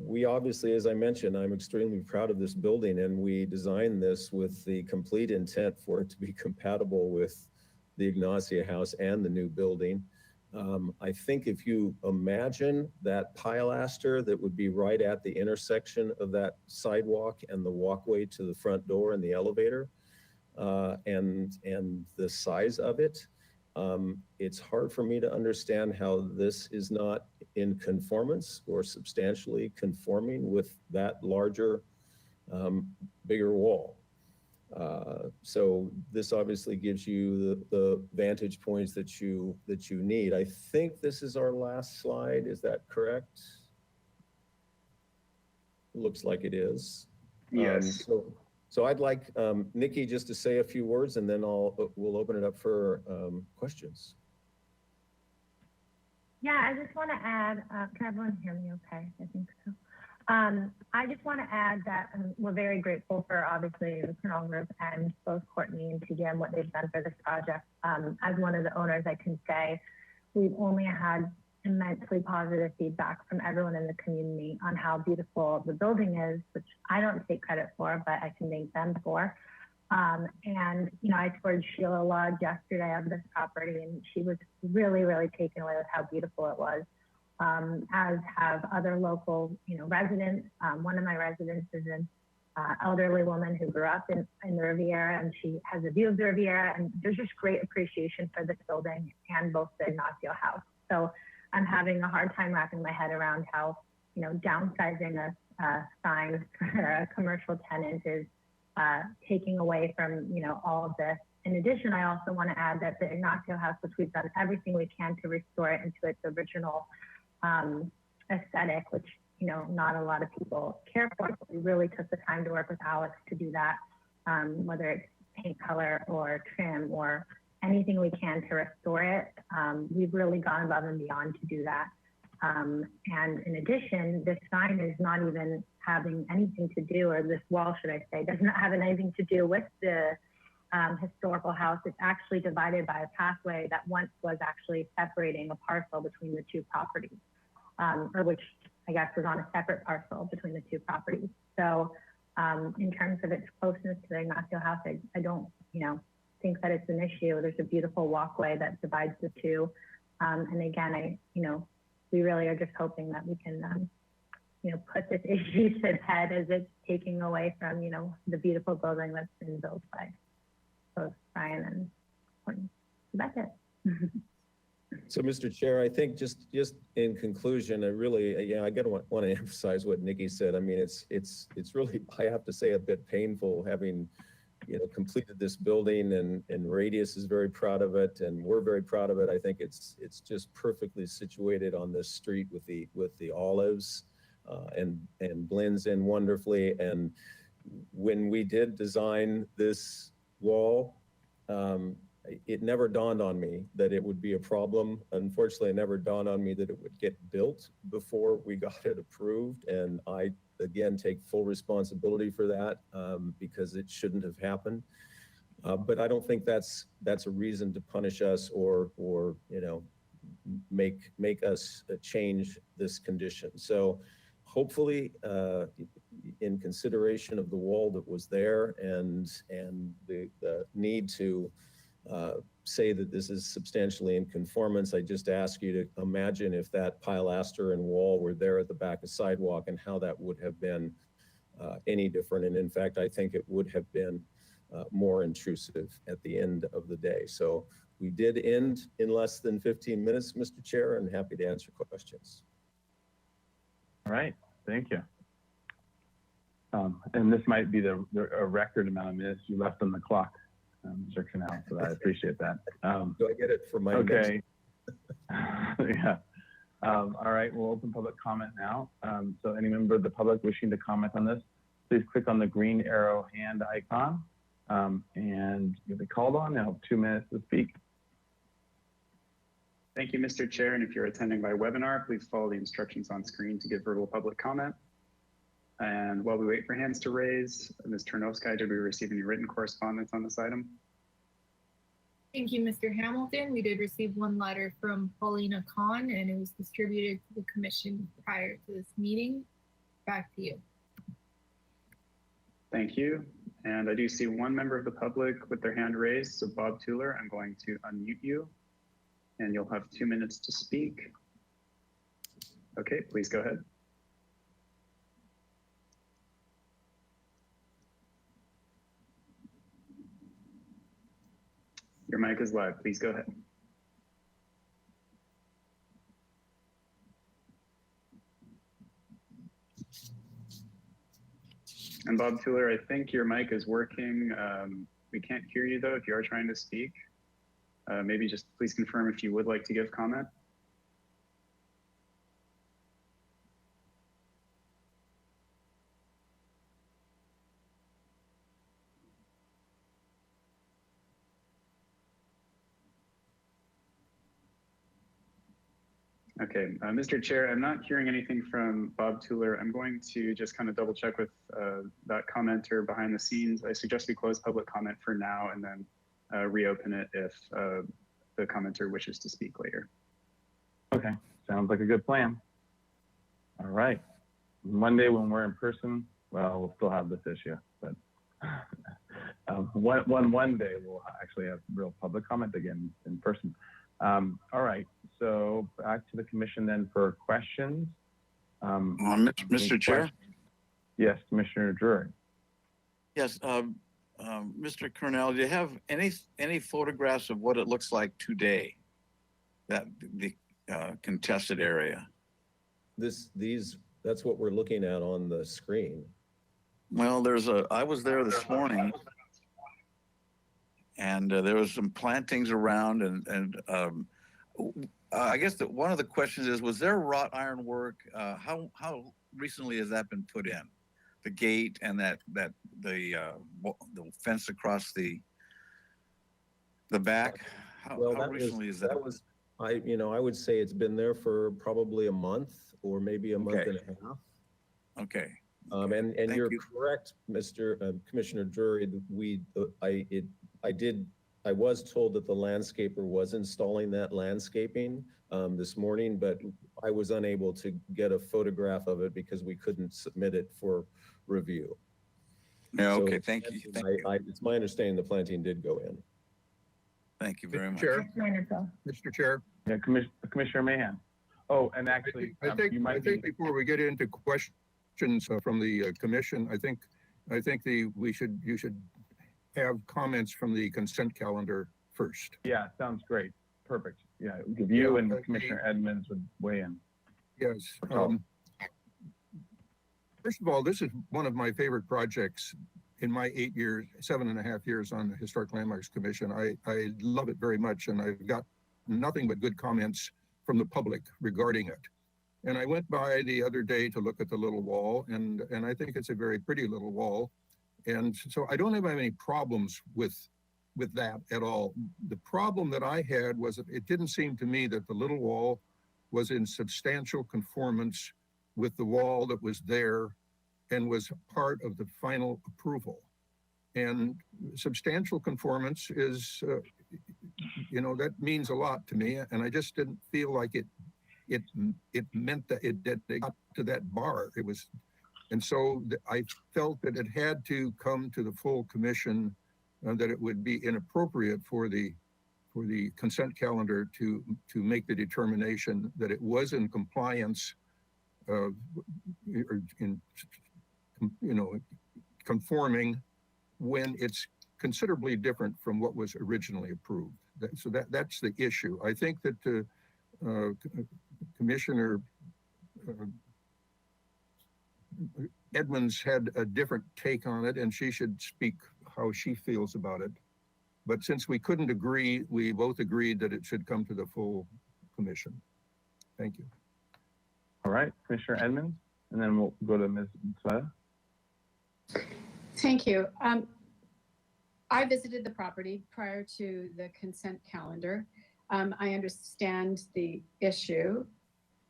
we obviously, as I mentioned, I'm extremely proud of this building, and we designed this with the complete intent for it to be compatible with the Ignacia House and the new building. I think if you imagine that pilaster that would be right at the intersection of that sidewalk and the walkway to the front door and the elevator, and the size of it, it's hard for me to understand how this is not in conformance or substantially conforming with that larger, bigger wall. So this obviously gives you the vantage points that you need. I think this is our last slide. Is that correct? Looks like it is. Yes. So I'd like Nikki just to say a few words, and then we'll open it up for questions. Yeah, I just want to add, can everyone hear me okay? I think so. I just want to add that we're very grateful for obviously the Canal Group and both Courtney and TGM, what they've done for this project. As one of the owners, I can say we've only had immensely positive feedback from everyone in the community on how beautiful the building is, which I don't take credit for, but I can thank them for. And, you know, I toured Sheila Lodge yesterday of this property, and she was really, really taken away with how beautiful it was. As have other local, you know, residents. One of my residents is an elderly woman who grew up in the Riviera, and she has a view of the Riviera, and there's just great appreciation for this building and both the Ignacio House. So I'm having a hard time wrapping my head around how, you know, downsizing a sign for a commercial tenant is taking away from, you know, all of this. In addition, I also want to add that the Ignacio House, which we've done everything we can to restore it into its original aesthetic, which, you know, not a lot of people care for. We really took the time to work with Alex to do that, whether it's paint color or trim or anything we can to restore it. We've really gone above and beyond to do that. And in addition, this sign is not even having anything to do, or this wall, should I say, does not have anything to do with the historical house. It's actually divided by a pathway that once was actually separating a parcel between the two properties, or which I guess was on a separate parcel between the two properties. So in terms of its closeness to the Ignacio House, I don't, you know, think that it's an issue. There's a beautiful walkway that divides the two. And again, we really are just hoping that we can, you know, put this issue to its head as it's taking away from, you know, the beautiful building that's been built by both Brian and Courtney. So that's it. So, Mr. Chair, I think just in conclusion, I really, I want to emphasize what Nikki said. I mean, it's really, I have to say, a bit painful having, you know, completed this building, and Radius is very proud of it, and we're very proud of it. I think it's just perfectly situated on this street with the olives, and blends in wonderfully. And when we did design this wall, it never dawned on me that it would be a problem. Unfortunately, it never dawned on me that it would get built before we got it approved. And I, again, take full responsibility for that, because it shouldn't have happened. But I don't think that's a reason to punish us or you know, make us change this condition. So hopefully, in consideration of the wall that was there and the need to say that this is substantially in conformance, I just ask you to imagine if that pilaster and wall were there at the back of sidewalk and how that would have been any different. And in fact, I think it would have been more intrusive at the end of the day. So we did end in less than 15 minutes, Mr. Chair, and happy to answer questions. All right, thank you. And this might be a record amount of minutes you left on the clock, Mr. Canal, so I appreciate that. Do I get it for my okay. Yeah. All right, we'll open public comment now. So any member of the public wishing to comment on this, please click on the green arrow hand icon and you'll be called on. You'll have 2 minutes to speak. Thank you, Mr. Chair. And if you're attending by webinar, please follow the instructions on screen to give verbal public comment. And while we wait for hands to raise, Ms. Ternovsky, did we receive any written correspondence on this item? Thank you, Mr. Hamilton. We did receive one letter from Paulina Khan, and it was distributed to the commission prior to this meeting. Back to you. Thank you. And I do see one member of the public with their hand raised. So Bob Tuller, I'm going to unmute you and you'll have 2 minutes to speak. Okay, please go ahead. Your mic is live. Please go ahead. And Bob Tuller, I think your mic is working. We can't hear you though if you are trying to speak. Maybe just please confirm if you would like to give comment. Okay, Mr. Chair, I'm not hearing anything from Bob Tuller. I'm going to just kind of double check with that commenter behind the scenes. I suggest we close public comment for now and then reopen it if the commenter wishes to speak later. Okay, sounds like a good plan. All right, Monday when we're in person, well, we'll still have this issue, but one day we'll actually have real public comment again in person. All right, so back to the commission then for questions. Mr. Chair? Yes, Commissioner Drury. Yes, Mr. Cornell, do you have any photographs of what it looks like today, that the contested area? That's what we're looking at on the screen. Well, I was there this morning, and there was some plantings around, and I guess that one of the questions is, was there wrought iron work? How recently has that been put in? The gate and the fence across the back. How recently is that? I would say it's been there for probably a month or maybe a month and a half. Okay. And you're correct, Commissioner Drury. I was told that the landscaper was installing that landscaping this morning, but I was unable to get a photograph of it because we couldn't submit it for review. Yeah, okay, so, thank you. It's my understanding the planting did go in. Thank you very much. Mr. Chair. Yeah, Commissioner Mahan. Oh, and actually, I think before we get into questions from the commission, I think you should have comments from the consent calendar first. Yeah, sounds great. Perfect. Yeah, you and Commissioner Edmonds would weigh in. Yes. First of all, this is one of my favorite projects in my 7.5 years on the Historic Landmarks Commission. I love it very much, and I've got nothing but good comments from the public regarding it. And I went by the other day to look at the little wall, and I think it's a very pretty little wall. And so I don't have any problems with that at all. The problem that I had was that it didn't seem to me that the little wall was in substantial conformance with the wall that was there and was part of the final approval. And substantial conformance you know, that means a lot to me, and I just didn't feel like it meant that it got to that bar. It was, and so I felt that it had to come to the full commission, that it would be inappropriate for the consent calendar to make the determination that it was in compliance, conforming, when it's considerably different from what was originally approved. So that's the issue. I think that Commissioner Edmonds had a different take on it, and she should speak how she feels about it. But since we couldn't agree, we both agreed that it should come to the full commission. Thank you. All right, Commissioner Edmonds, and then we'll go to Ms. Sweta. Thank you. I visited the property prior to the consent calendar. I understand the issue.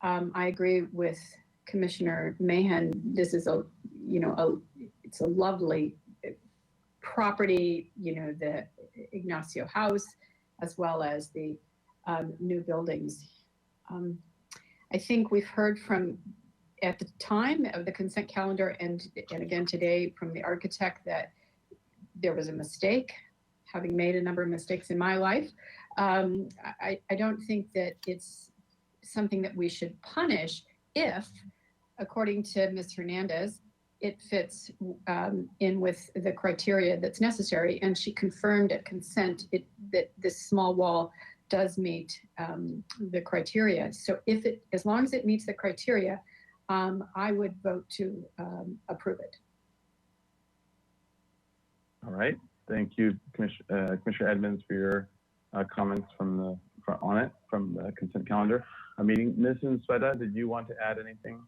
I agree with Commissioner Mahan. This is it's a lovely property, the Ignacio House, as well as the new buildings. I think we've heard from, at the time of the consent calendar and again today from the architect, that there was a mistake, having made a number of mistakes in my life. I don't think that it's something that we should punish if, according to Ms. Hernandez, it fits in with the criteria that's necessary. And she confirmed at consent that this small wall does meet the criteria. So as long as it meets the criteria, I would vote to approve it. All right, thank you, Commissioner Edmonds, for your comments on the consent calendar meeting. Ms. Sweta, did you want to add anything?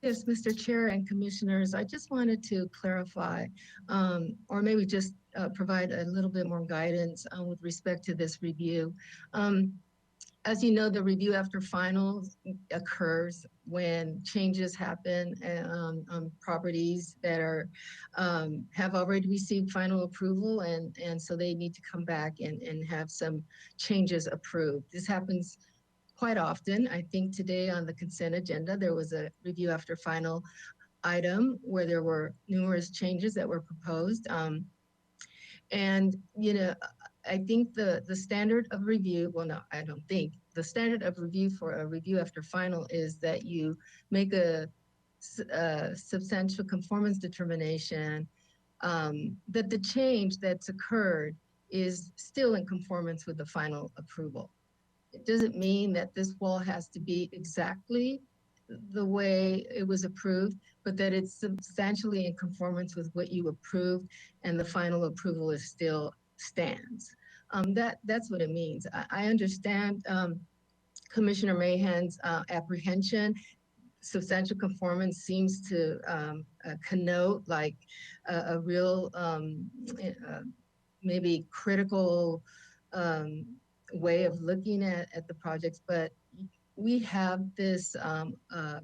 Yes, Mr. Chair and Commissioners, I just wanted to clarify, or maybe just provide a little bit more guidance with respect to this review. As you know, the review after finals occurs when changes happen on properties that have already received final approval, and so they need to come back and have some changes approved. This happens quite often. I think today on the consent agenda, there was a review after final item where there were numerous changes that were proposed. And, I think the standard of review, well, no, I don't think. The standard of review for a review after final is that you make a substantial conformance determination, that the change that's occurred is still in conformance with the final approval. It doesn't mean that this wall has to be exactly the way it was approved, but that it's substantially in conformance with what you approved and the final approval is still stands. That's what it means. I understand Commissioner Mahan's apprehension. Substantial conformance seems to connote like a real, maybe critical way of looking at the projects, but we have this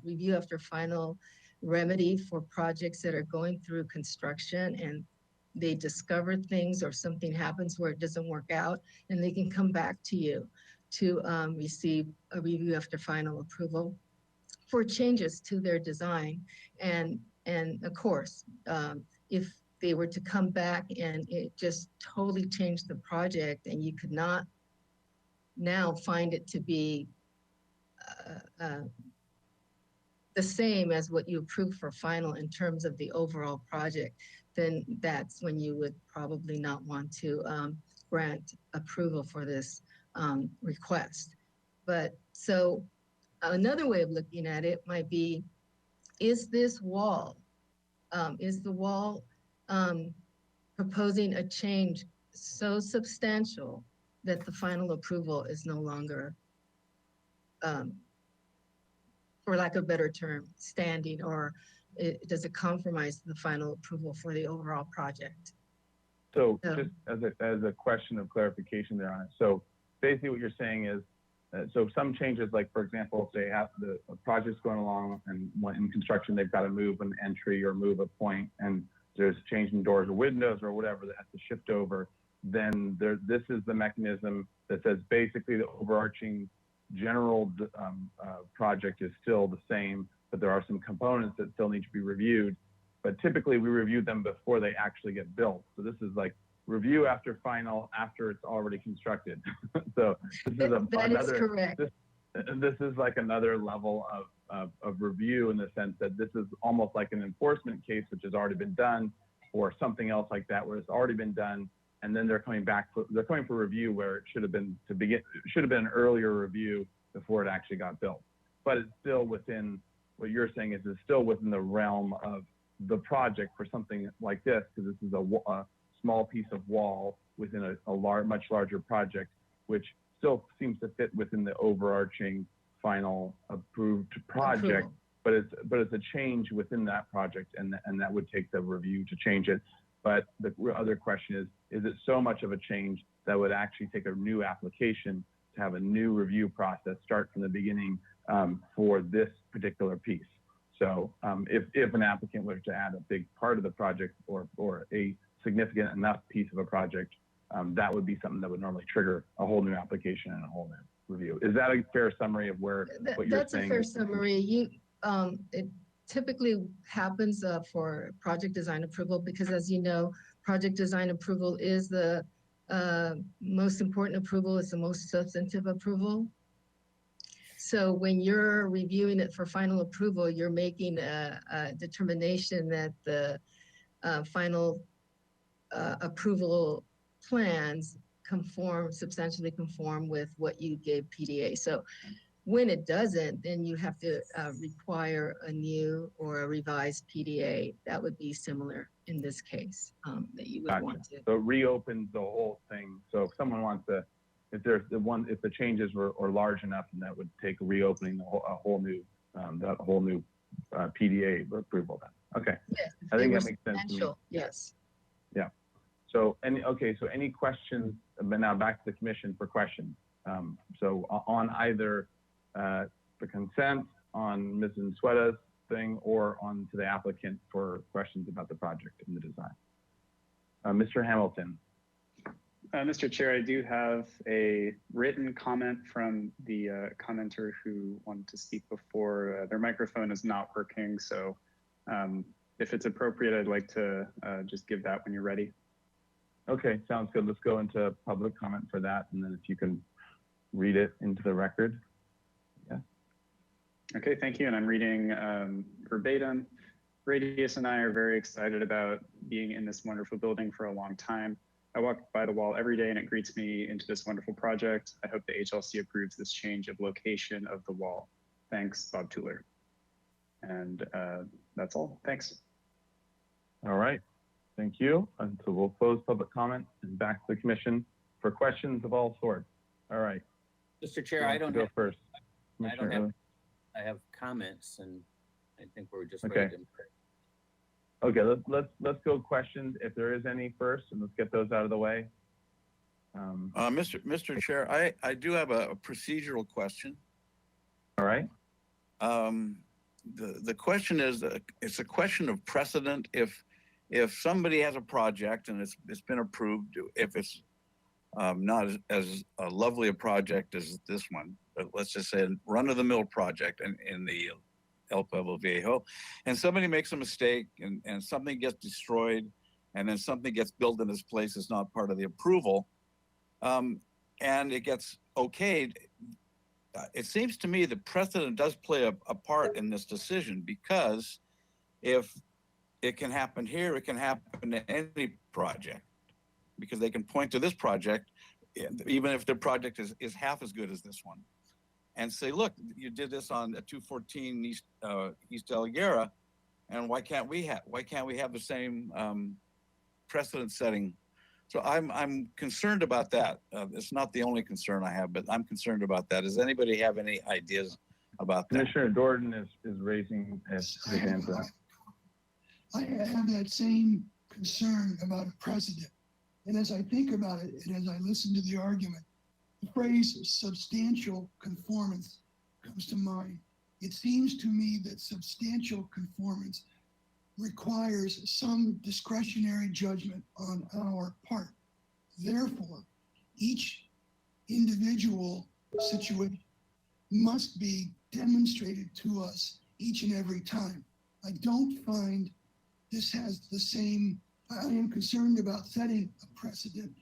review after final remedy for projects that are going through construction and they discover things or something happens where it doesn't work out, and they can come back to you to receive a review after final approval for changes to their design. And of course, if they were to come back and it just totally changed the project and you could not now find it to be the same as what you approved for final in terms of the overall project, then that's when you would probably not want to grant approval for this request. But so another way of looking at it might be, is the wall proposing a change so substantial that the final approval is no longer, for lack of a better term, standing, or does it compromise the final approval for the overall project? So just as a question of clarification there on it. So basically what you're saying is, so some changes, like for example, if they have the project's going along and in construction, they've got to move an entry or move a point and there's changing doors or windows or whatever that has to shift over. then this is the mechanism that says basically the overarching general project is still the same, but there are some components that still need to be reviewed. But typically we review them before they actually get built. So this is like review after final, after it's already constructed. So this is That is correct. This is like another level of review, in the sense that this is almost like an enforcement case, which has already been done, or something else like that, where it's already been done. And then they're coming for review, where it should have been an earlier review before it actually got built. But it's still within, what you're saying is it's still within the realm of the project for something like this, because this is a small piece of wall within a much larger project, which still seems to fit within the overarching final approved project. But it's a change within that project, and that would take the review to change it. But the other question is it so much of a change that would actually take a new application to have a new review process, start from the beginning for this particular piece? So if an applicant were to add a big part of the project or a significant enough piece of a project, that would be something that would normally trigger a whole new application and a whole new review. Is that a fair summary of what you're That's saying? a fair summary. It typically happens for project design approval, because as you know, project design approval is the most important approval. It's the most substantive approval. So when you're reviewing it for final approval, you're making a determination that the final approval plans substantially conform with what you gave PDA. So when it doesn't, then you have to require a new or a revised PDA. That would be similar in this case, that you would want to. So it reopens the whole thing. So if someone wants to, if the changes were large enough, then that would take reopening a whole new PDA approval then. Okay. Yes, I think that makes sense to me. Yes. Yeah. So any questions? But now back to the commission for questions. So on either the consent, on Ms. Nsueta's thing, or on to the applicant for questions about the project and the design. Mr. Hamilton. Mr. Chair, I do have a written comment from the commenter who wanted to speak before. Their microphone is not working, so if it's appropriate, I'd like to just give that when you're ready. Okay, sounds good. Let's go into public comment for that, and then if you can read it into the record. Yeah. Okay, thank you. And I'm reading verbatim. Radius and I are very excited about being in this wonderful building for a long time. I walk by the wall every day and it greets me into this wonderful project. I hope the HLC approves this change of location of the wall. Thanks, Bob Tuller. And that's all. Thanks. All right. Thank you. And so we'll close public comment and back to the commission for questions of all sorts. All right. Mr. Chair, I don't go have, first. I have comments, and I think we're just ready to. Okay, let's go questions if there is any first, and let's get those out of the way. Mr. Chair, I do have a procedural question. All right. The question is, it's a question of precedent. If somebody has a project and it's been approved, if it's not as lovely a project as this one, but let's just say a run-of-the-mill project in the El Pueblo Viejo, and somebody makes a mistake and something gets destroyed, and then something gets built in its place is not part of the approval, and it gets okayed. It seems to me that precedent does play a part in this decision, because if it can happen here, it can happen to any project, because they can point to this project, even if their project is half as good as this one, and say, look, you did this on 214 East Elguera, and why can't we have the same precedent setting? So I'm concerned about that. It's not the only concern I have, but I'm concerned about that. Does anybody have any ideas about that? Commissioner Jordan is raising his hand up. I have that same concern about a precedent. And as I think about it, and as I listen to the argument, the phrase substantial conformance comes to mind. It seems to me that substantial conformance requires some discretionary judgment on our part. Therefore, each individual situation must be demonstrated to us each and every time. I don't find this has the same, I am concerned about setting a precedent,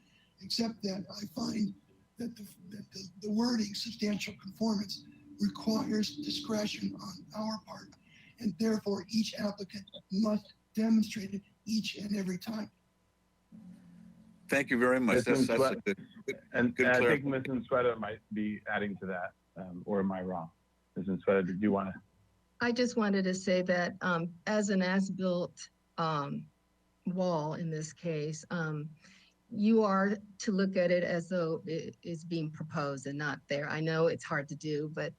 except that I find that the wording substantial conformance requires discretion on our part, and therefore each applicant must demonstrate it each and every time. Thank you very much. That's a good And good I clar- think Ms. Sweta might be adding to that, or am I wrong? Ms. Sweta, did you want to? I just wanted to say that as an as-built wall in this case, you are to look at it as though it is being proposed and not there. I know it's hard to do, but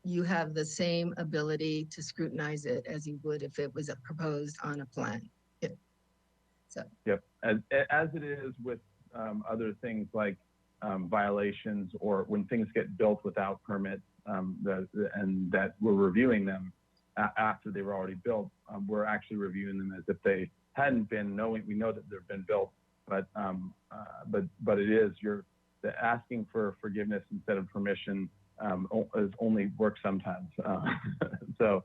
you have the same ability to scrutinize it as you would if it was proposed on a plan. Yep. So. Yep, as it is with other things like violations or when things get built without permits, and that we're reviewing them after they were already built. We're actually reviewing them as if they hadn't been, knowing we know that they've been built, but it is the asking for forgiveness instead of permission only works sometimes. So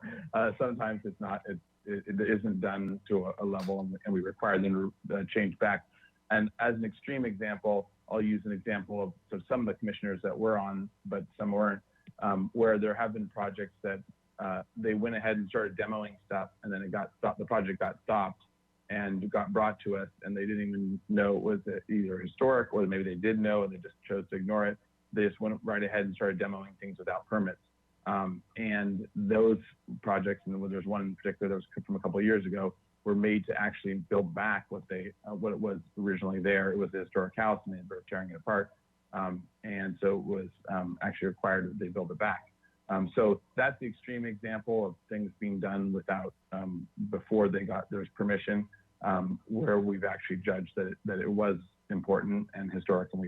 sometimes it's not. It isn't done to a level, and we require them to change back. And as an extreme example, I'll use an example of some of the commissioners that were on, but some weren't, where there have been projects that they went ahead and started demoing stuff, and then it got stopped. The project got stopped and got brought to us, and they didn't even know it was either historic, or maybe they did know and they just chose to ignore it. They just went right ahead and started demoing things without permits. And those projects, and there's one in particular that was from a couple of years ago, were made to actually build back what it was originally there. It was a historic house, and they ended up tearing it apart. And so it was actually required that they build it back. So that's the extreme example of things being done without, before there's permission, where we've actually judged that it was important and historic, and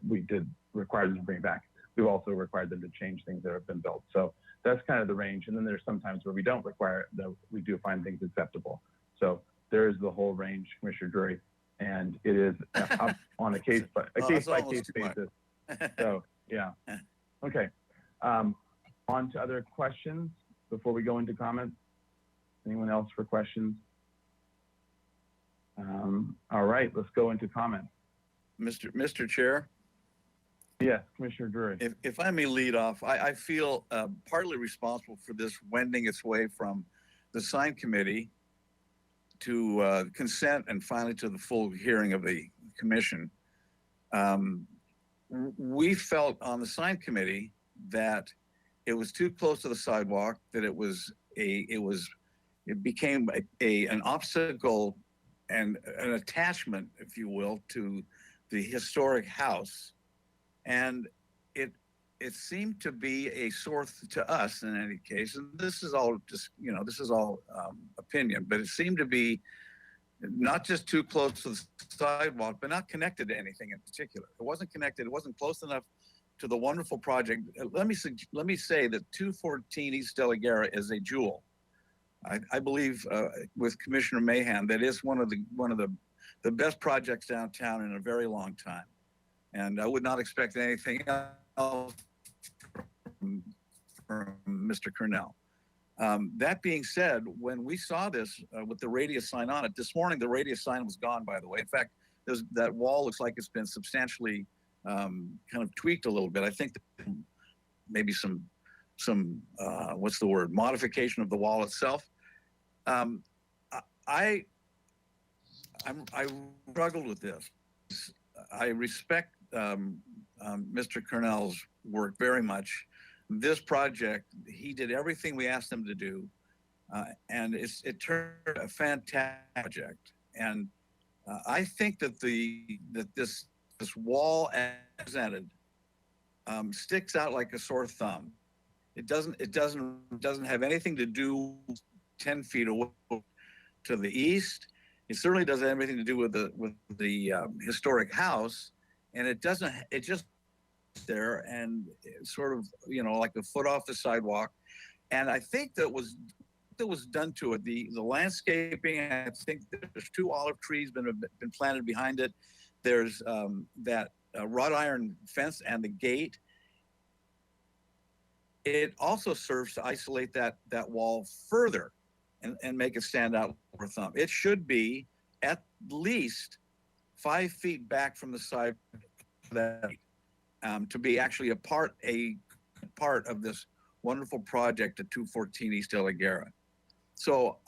we did require them to bring it back. We've also required them to change things that have been built. So that's kind of the range. And then there's sometimes where we don't require it, though we do find things acceptable. So there is the whole range, Commissioner Drury, and it is up on a case by case basis. So yeah, okay. On to other questions before we go into comments. Anyone else for questions? All right, let's go into comments. Mr. Chair. Yes, Commissioner Drury. If I may lead off, I feel partly responsible for this wending its way from the sign committee to consent and finally to the full hearing of the commission. We felt on the sign committee that it was too close to the sidewalk, that it became an obstacle and an attachment, if you will, to the historic house. And it seemed to be a source to us in any case, and this is all just, this is all opinion, but it seemed to be not just too close to the sidewalk, but not connected to anything in particular. It wasn't connected, it wasn't close enough to the wonderful project. Let me say that 214 East De La Guerra is a jewel. I believe with Commissioner Mahan, that is one of the best projects downtown in a very long time. And I would not expect anything else from Mr. Cornell. That being said, when we saw this with the radius sign on it, this morning the radius sign was gone, by the way. In fact, that wall looks like it's been substantially kind of tweaked a little bit. I think maybe some what's the word, modification of the wall itself. I struggled with this. I respect Mr. Cornell's work very much. This project, he did everything we asked him to do, and it turned a fantastic project. And I think that this wall as presented sticks out like a sore thumb. It doesn't have anything to do 10 feet away to the east. It certainly doesn't have anything to do with the historic house, and it just there and sort of like a foot off the sidewalk. And I think that was done to it. The landscaping, I think there's 2 olive trees been planted behind it. there's that wrought iron fence and the gate. It also serves to isolate that wall further and make it stand out over thumb. It should be at least 5 feet back from the side of that, to be actually a part of this wonderful project at 214 East De La Guerra. So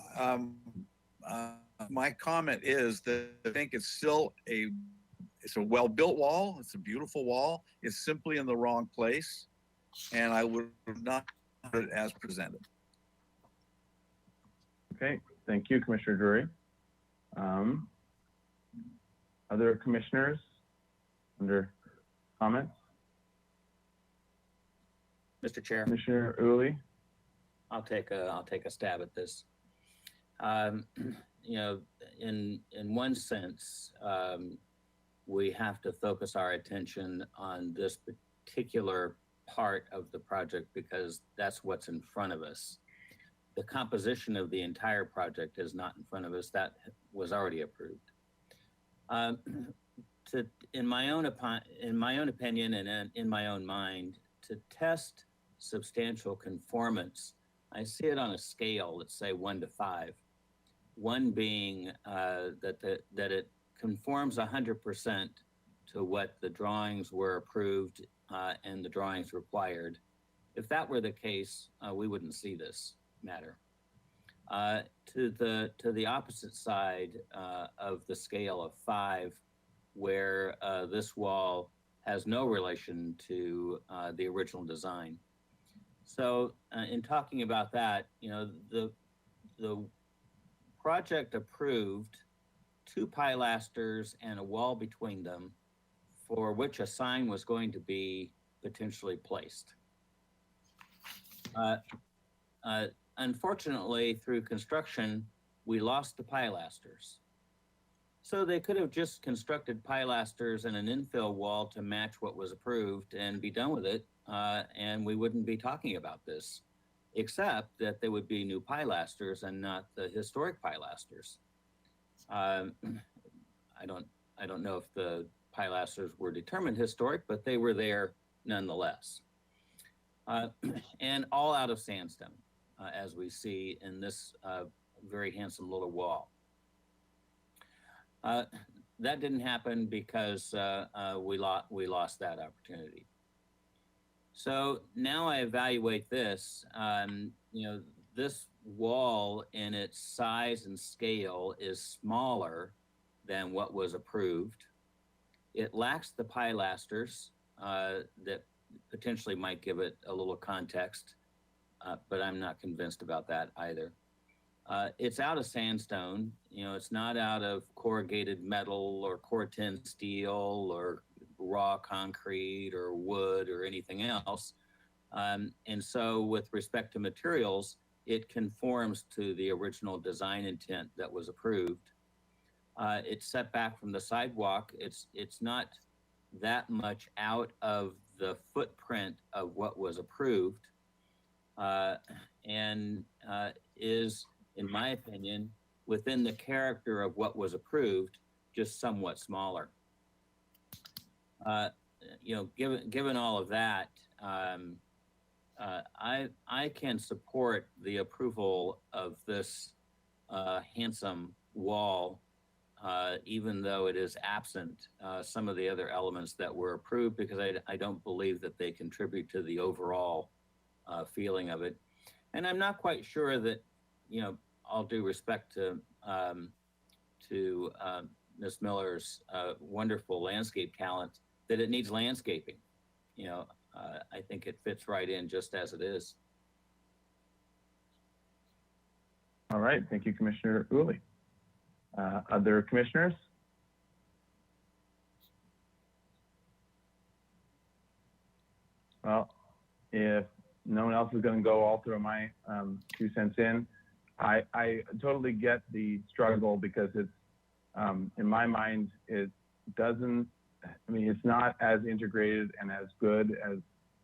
my comment is that I think it's still it's a well-built wall. It's a beautiful wall. It's simply in the wrong place. And I would not put it as presented. Okay, thank you, Commissioner Drury. Other commissioners under comments? Mr. Chair. Commissioner Uli? I'll take a stab at this. You know, in one sense, we have to focus our attention on this particular part of the project because that's what's in front of us. The composition of the entire project is not in front of us. That was already approved. In my own opinion and in my own mind, to test substantial conformance, I see it on a scale, let's say 1 to 5. 1 being that it conforms 100% to what the drawings were approved and the drawings required. If that were the case, we wouldn't see this matter. To the opposite side of the scale of 5, where this wall has no relation to the original design. So in talking about that, you know, the project approved 2 pilasters and a wall between them for which a sign was going to be potentially placed. Unfortunately, through construction, we lost the pilasters. So they could have just constructed pilasters and an infill wall to match what was approved and be done with it, and we wouldn't be talking about this, except that there would be new pilasters and not the historic pilasters. I don't know if the pilasters were determined historic, but they were there nonetheless. And all out of sandstone, as we see in this very handsome little wall. That didn't happen because we lost that opportunity. So now I evaluate this. You know, this wall in its size and scale is smaller than what was approved. It lacks the pilasters that potentially might give it a little context, but I'm not convinced about that either. It's out of sandstone. You know, it's not out of corrugated metal or Corten steel or raw concrete or wood or anything else. And so with respect to materials, it conforms to the original design intent that was approved. It's set back from the sidewalk. It's not that much out of the footprint of what was approved, and is, in my opinion, within the character of what was approved, just somewhat smaller. You know, given all of that, I can support the approval of this handsome wall, even though it is absent some of the other elements that were approved, because I don't believe that they contribute to the overall feeling of it. And I'm not quite sure that, you know, all due respect to Ms. Miller's wonderful landscape talent, that it needs landscaping. You know, I think it fits right in just as it is. All right, thank you, Commissioner Uli. Other commissioners? Well, if no one else is going to go, I'll throw my 2 cents in. I totally get the struggle because it's, in my mind, it doesn't, I mean, it's not as integrated and as good as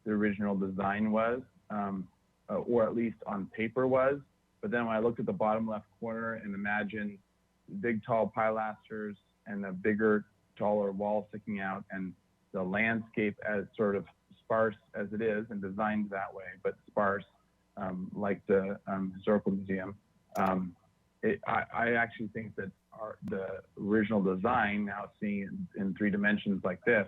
the original design was, or at least on paper was. But then when I look at the bottom left corner and imagine big tall pilasters and a bigger taller wall sticking out, and the landscape as sort of sparse as it is and designed that way, but sparse, like the historical museum. I actually think that the original design, now seeing it in 3 dimensions like this,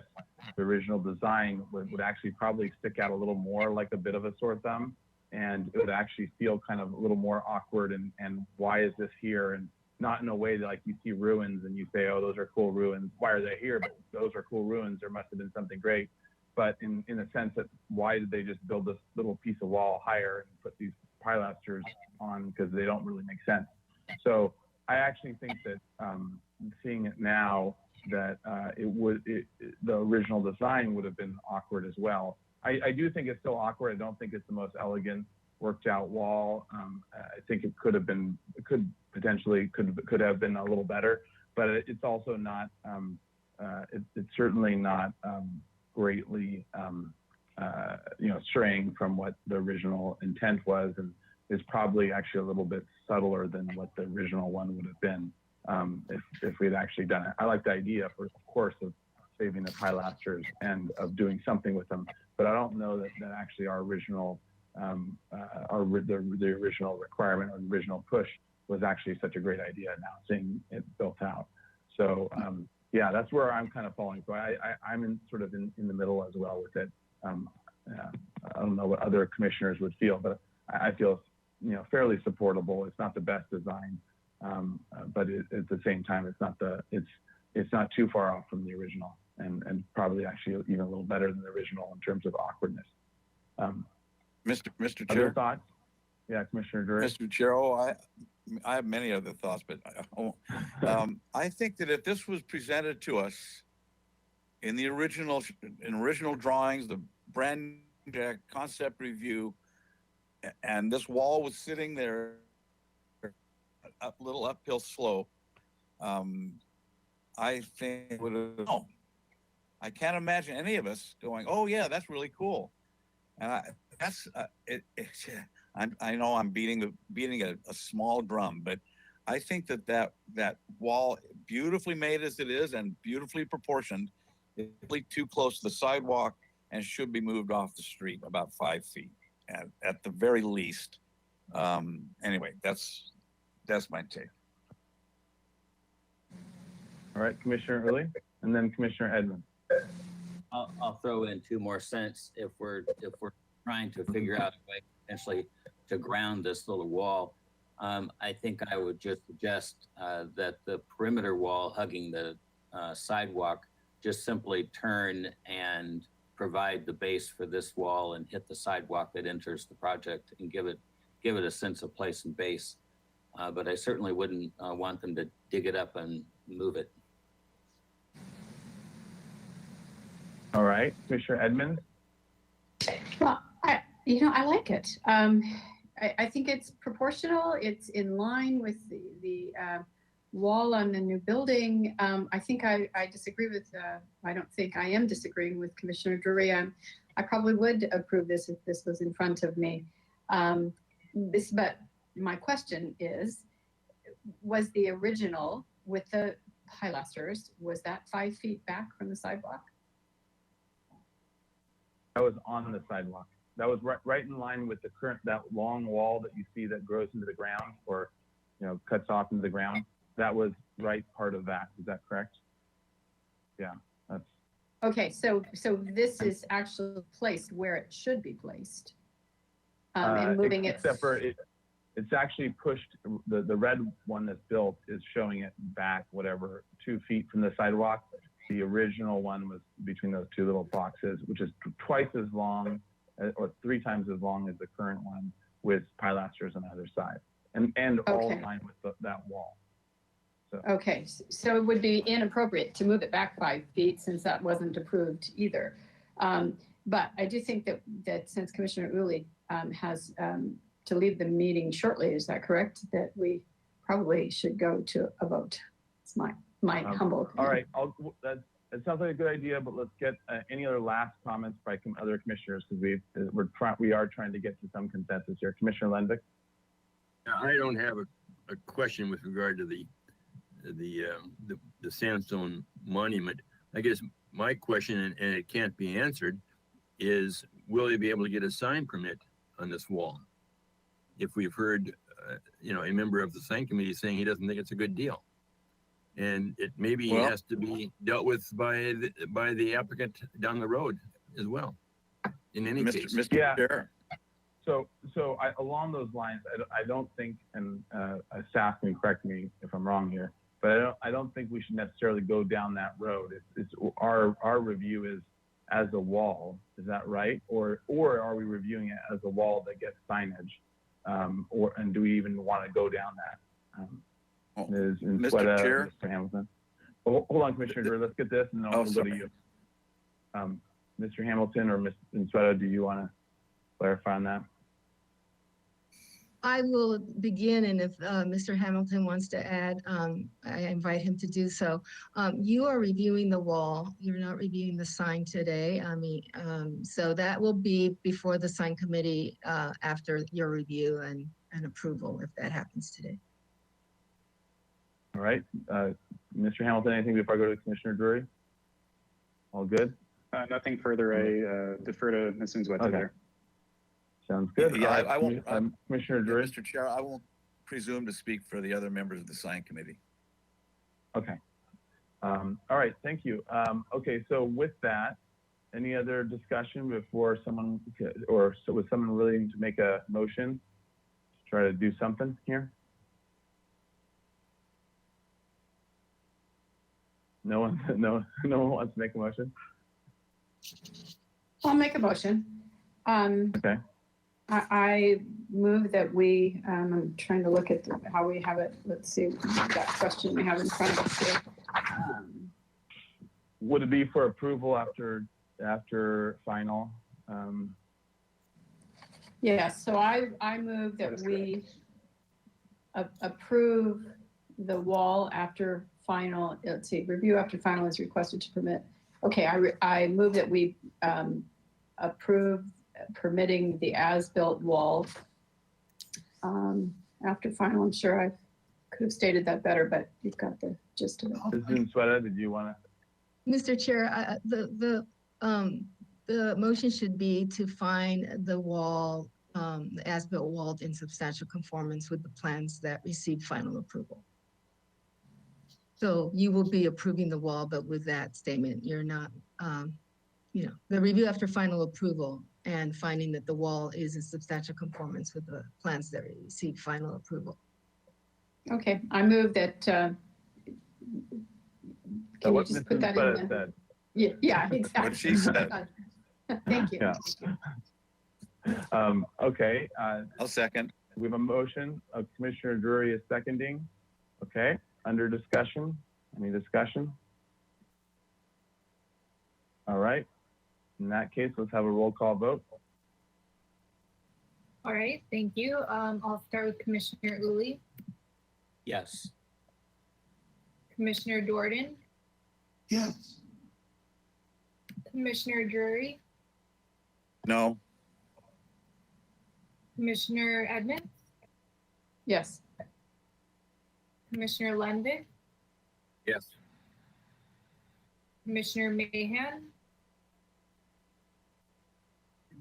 the original design would actually probably stick out a little more like a bit of a sore thumb, and it would actually feel kind of a little more awkward and why is this here? And not in a way that like you see ruins and you say, oh, those are cool ruins. Why are they here? But those are cool ruins. There must have been something great. But in the sense that why did they just build this little piece of wall higher and put these pilasters on, because they don't really make sense. So I actually think that seeing it now, that the original design would have been awkward as well. I do think it's still awkward. I don't think it's the most elegant, worked out wall. I think it could have been, could have been a little better, but it's also not. It's certainly not greatly, straying from what the original intent was, and is probably actually a little bit subtler than what the original one would have been if we had actually done it. I like the idea, of course, of saving the pilasters and of doing something with them, but I don't know that actually our original, the original requirement or the original push was actually such a great idea. Now seeing it built out, so yeah, that's where I'm kind of falling. So I'm in the middle as well with it. I don't know what other commissioners would feel, but I feel fairly supportable. It's not the best design, but at the same time, it's not too far off from the original, and probably actually even a little better than the original in terms of awkwardness. Mr. Other Chair. thoughts? Yeah, Commissioner Drury. Mr. Chair, I have many other thoughts, but I think that if this was presented to us in the original drawings, the brand concept review, and this wall was sitting there, little uphill slope, I think it would have. No, I can't imagine any of us going, "Oh yeah, that's really cool," and I know I'm beating a small drum, but I think that wall, beautifully made as it is and beautifully proportioned, is really too close to the sidewalk and should be moved off the street about 5 feet at the very least. Anyway, that's my take. All right, Commissioner Early, and then Commissioner Edmonds. I'll throw in 2 more cents. If we're trying to figure out a way potentially to ground this little wall, I think I would just suggest that the perimeter wall hugging the sidewalk just simply turn and provide the base for this wall and hit the sidewalk that enters the project and give it a sense of place and base. But I certainly wouldn't want them to dig it up and move it. All right, Commissioner Edmonds. Well, I like it. I think it's proportional. It's in line with the wall on the new building. I think I disagree with, I don't think I am disagreeing with Commissioner Drury. I probably would approve this if this was in front of me. But my question is, was the original with the pilasters, was that 5 feet back from the sidewalk? That was on the sidewalk. That was right in line with that long wall that you see that grows into the ground, or cuts off into the ground. That was right part of that. Is that correct? Yeah, that's okay. So this is actually placed where it should be placed, and moving it. Except for it's actually pushed. The red one that's built is showing it back, 2 feet from the sidewalk. The original one was between those 2 little boxes, which is twice as long or 3 times as long as the current one, with pilasters on either side, and all in line with that wall. So. Okay, so it would be inappropriate to move it back 5 feet since that wasn't approved either. But I do think that since Commissioner Uli has to leave the meeting shortly, is that correct? That we probably should go to a vote. It's my humble opinion. All right, that sounds like a good idea, but let's get any other last comments by other commissioners, because we are trying to get to some consensus here. Commissioner Lenvik. I don't have a question with regard to the the sandstone monument. I guess my question, and it can't be answered, is will they be able to get a sign permit on this wall? If we've heard, a member of the sign committee saying he doesn't think it's a good deal, and it maybe Well- has to be dealt with by the applicant down the road as well. In any case, Mr. Yeah. Chair. Along those lines, I don't think, and staff can correct me if I'm wrong here, but I don't think we should necessarily go down that road. It's our review is as a wall. Is that right? Or are we reviewing it as a wall that gets signage? And do we even want to go down that? Ms. Mr. Insueta, Chair? Mr. Hamilton. Hold on, Commissioner Drew. Let's get this, and then Oh, we'll go to sorry. you. Mr. Hamilton or Ms. Insueta, do you want to clarify on that? I will begin, and if Mr. Hamilton wants to add, I invite him to do so. You are reviewing the wall. You're not reviewing the sign today. So that will be before the sign committee after your review and approval, if that happens today. All right. Mr. Hamilton, anything before I go to Commissioner Drury? All good? Nothing further. I defer to Ms. Unzueta Okay. there. Sounds good. Yeah, All right, I won't. Commissioner Drury? Mr. Chair, I won't presume to speak for the other members of the sign committee. Okay. All right, thank you. Okay, so with that, any other discussion before someone, or so was someone willing to make a motion to try to do something here? No one, no one wants to make a motion? I'll make a motion. Okay. I move that we, I'm trying to look at how we have it. Let's see, that question we have in front of us here. Would it be for approval after final? Yeah, so I move that we approve the wall after final, let's see, review after final is requested to permit. Okay, I move that we approve permitting the as-built wall after final. I'm sure I could have stated that better, but you've got the gist of it. Ms. Insueta, did you want to? Mr. Chair, the motion should be to find the wall, the as-built wall in substantial conformance with the plans that received final approval. So you will be approving the wall, but with that statement, you're not, the review after final approval and finding that the wall is in substantial conformance with the plans that received final approval. Okay, I move that, can you What just Ms. put that Insueta in? said. Yeah, exactly. What she said. Thank you. Yeah. Okay, I'll second. we have a motion. Commissioner Drury is seconding. Okay, under discussion. Any discussion? All right. In that case, let's have a roll call vote. All right, thank you. I'll start with Commissioner Uli, Yes. Commissioner Jordan, Yes. Commissioner Drury, No. Commissioner Edmonds, Yes. Commissioner London, yes. Commissioner Mahan,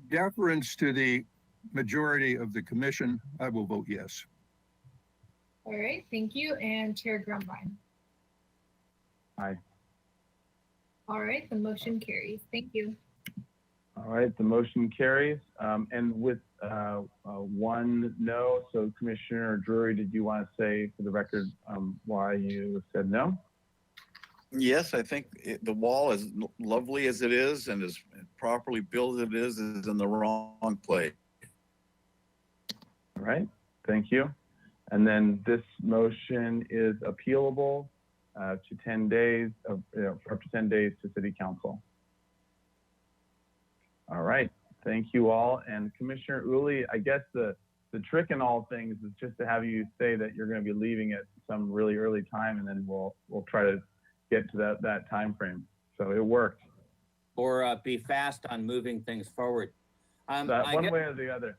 Deference to the majority of the commission, I will vote yes. all right, thank you, and Chair Grumbine. Aye. All right, the motion carries. Thank you. All right, the motion carries. And with one no, so Commissioner Drury, did you want to say for the record why you said no? Yes, I think the wall, as lovely as it is and as properly built as it is in the wrong place. All right, thank you. And then this motion is appealable to 10 days, for up to 10 days to City Council. All right, thank you all. And Commissioner Uli, I guess the trick in all things is just to have you say that you're going to be leaving at some really early time, and then we'll try to get to that time frame. So it worked. Or be fast on moving things forward. One way or the other.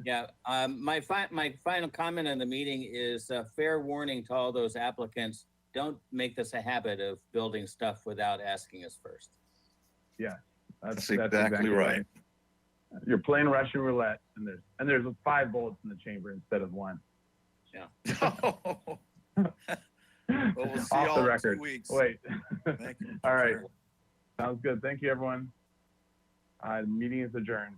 Yeah, my final comment in the meeting is a fair warning to all those applicants don't make this a habit of building stuff without asking us first. Yeah, That's exactly right. You're playing Russian roulette, and there's 5 bullets in the chamber instead of 1. Yeah. Well, we'll see Off y'all the in record. 2 weeks. Wait. Thank you. All right. Sounds good. Thank you, everyone. The meeting is adjourned.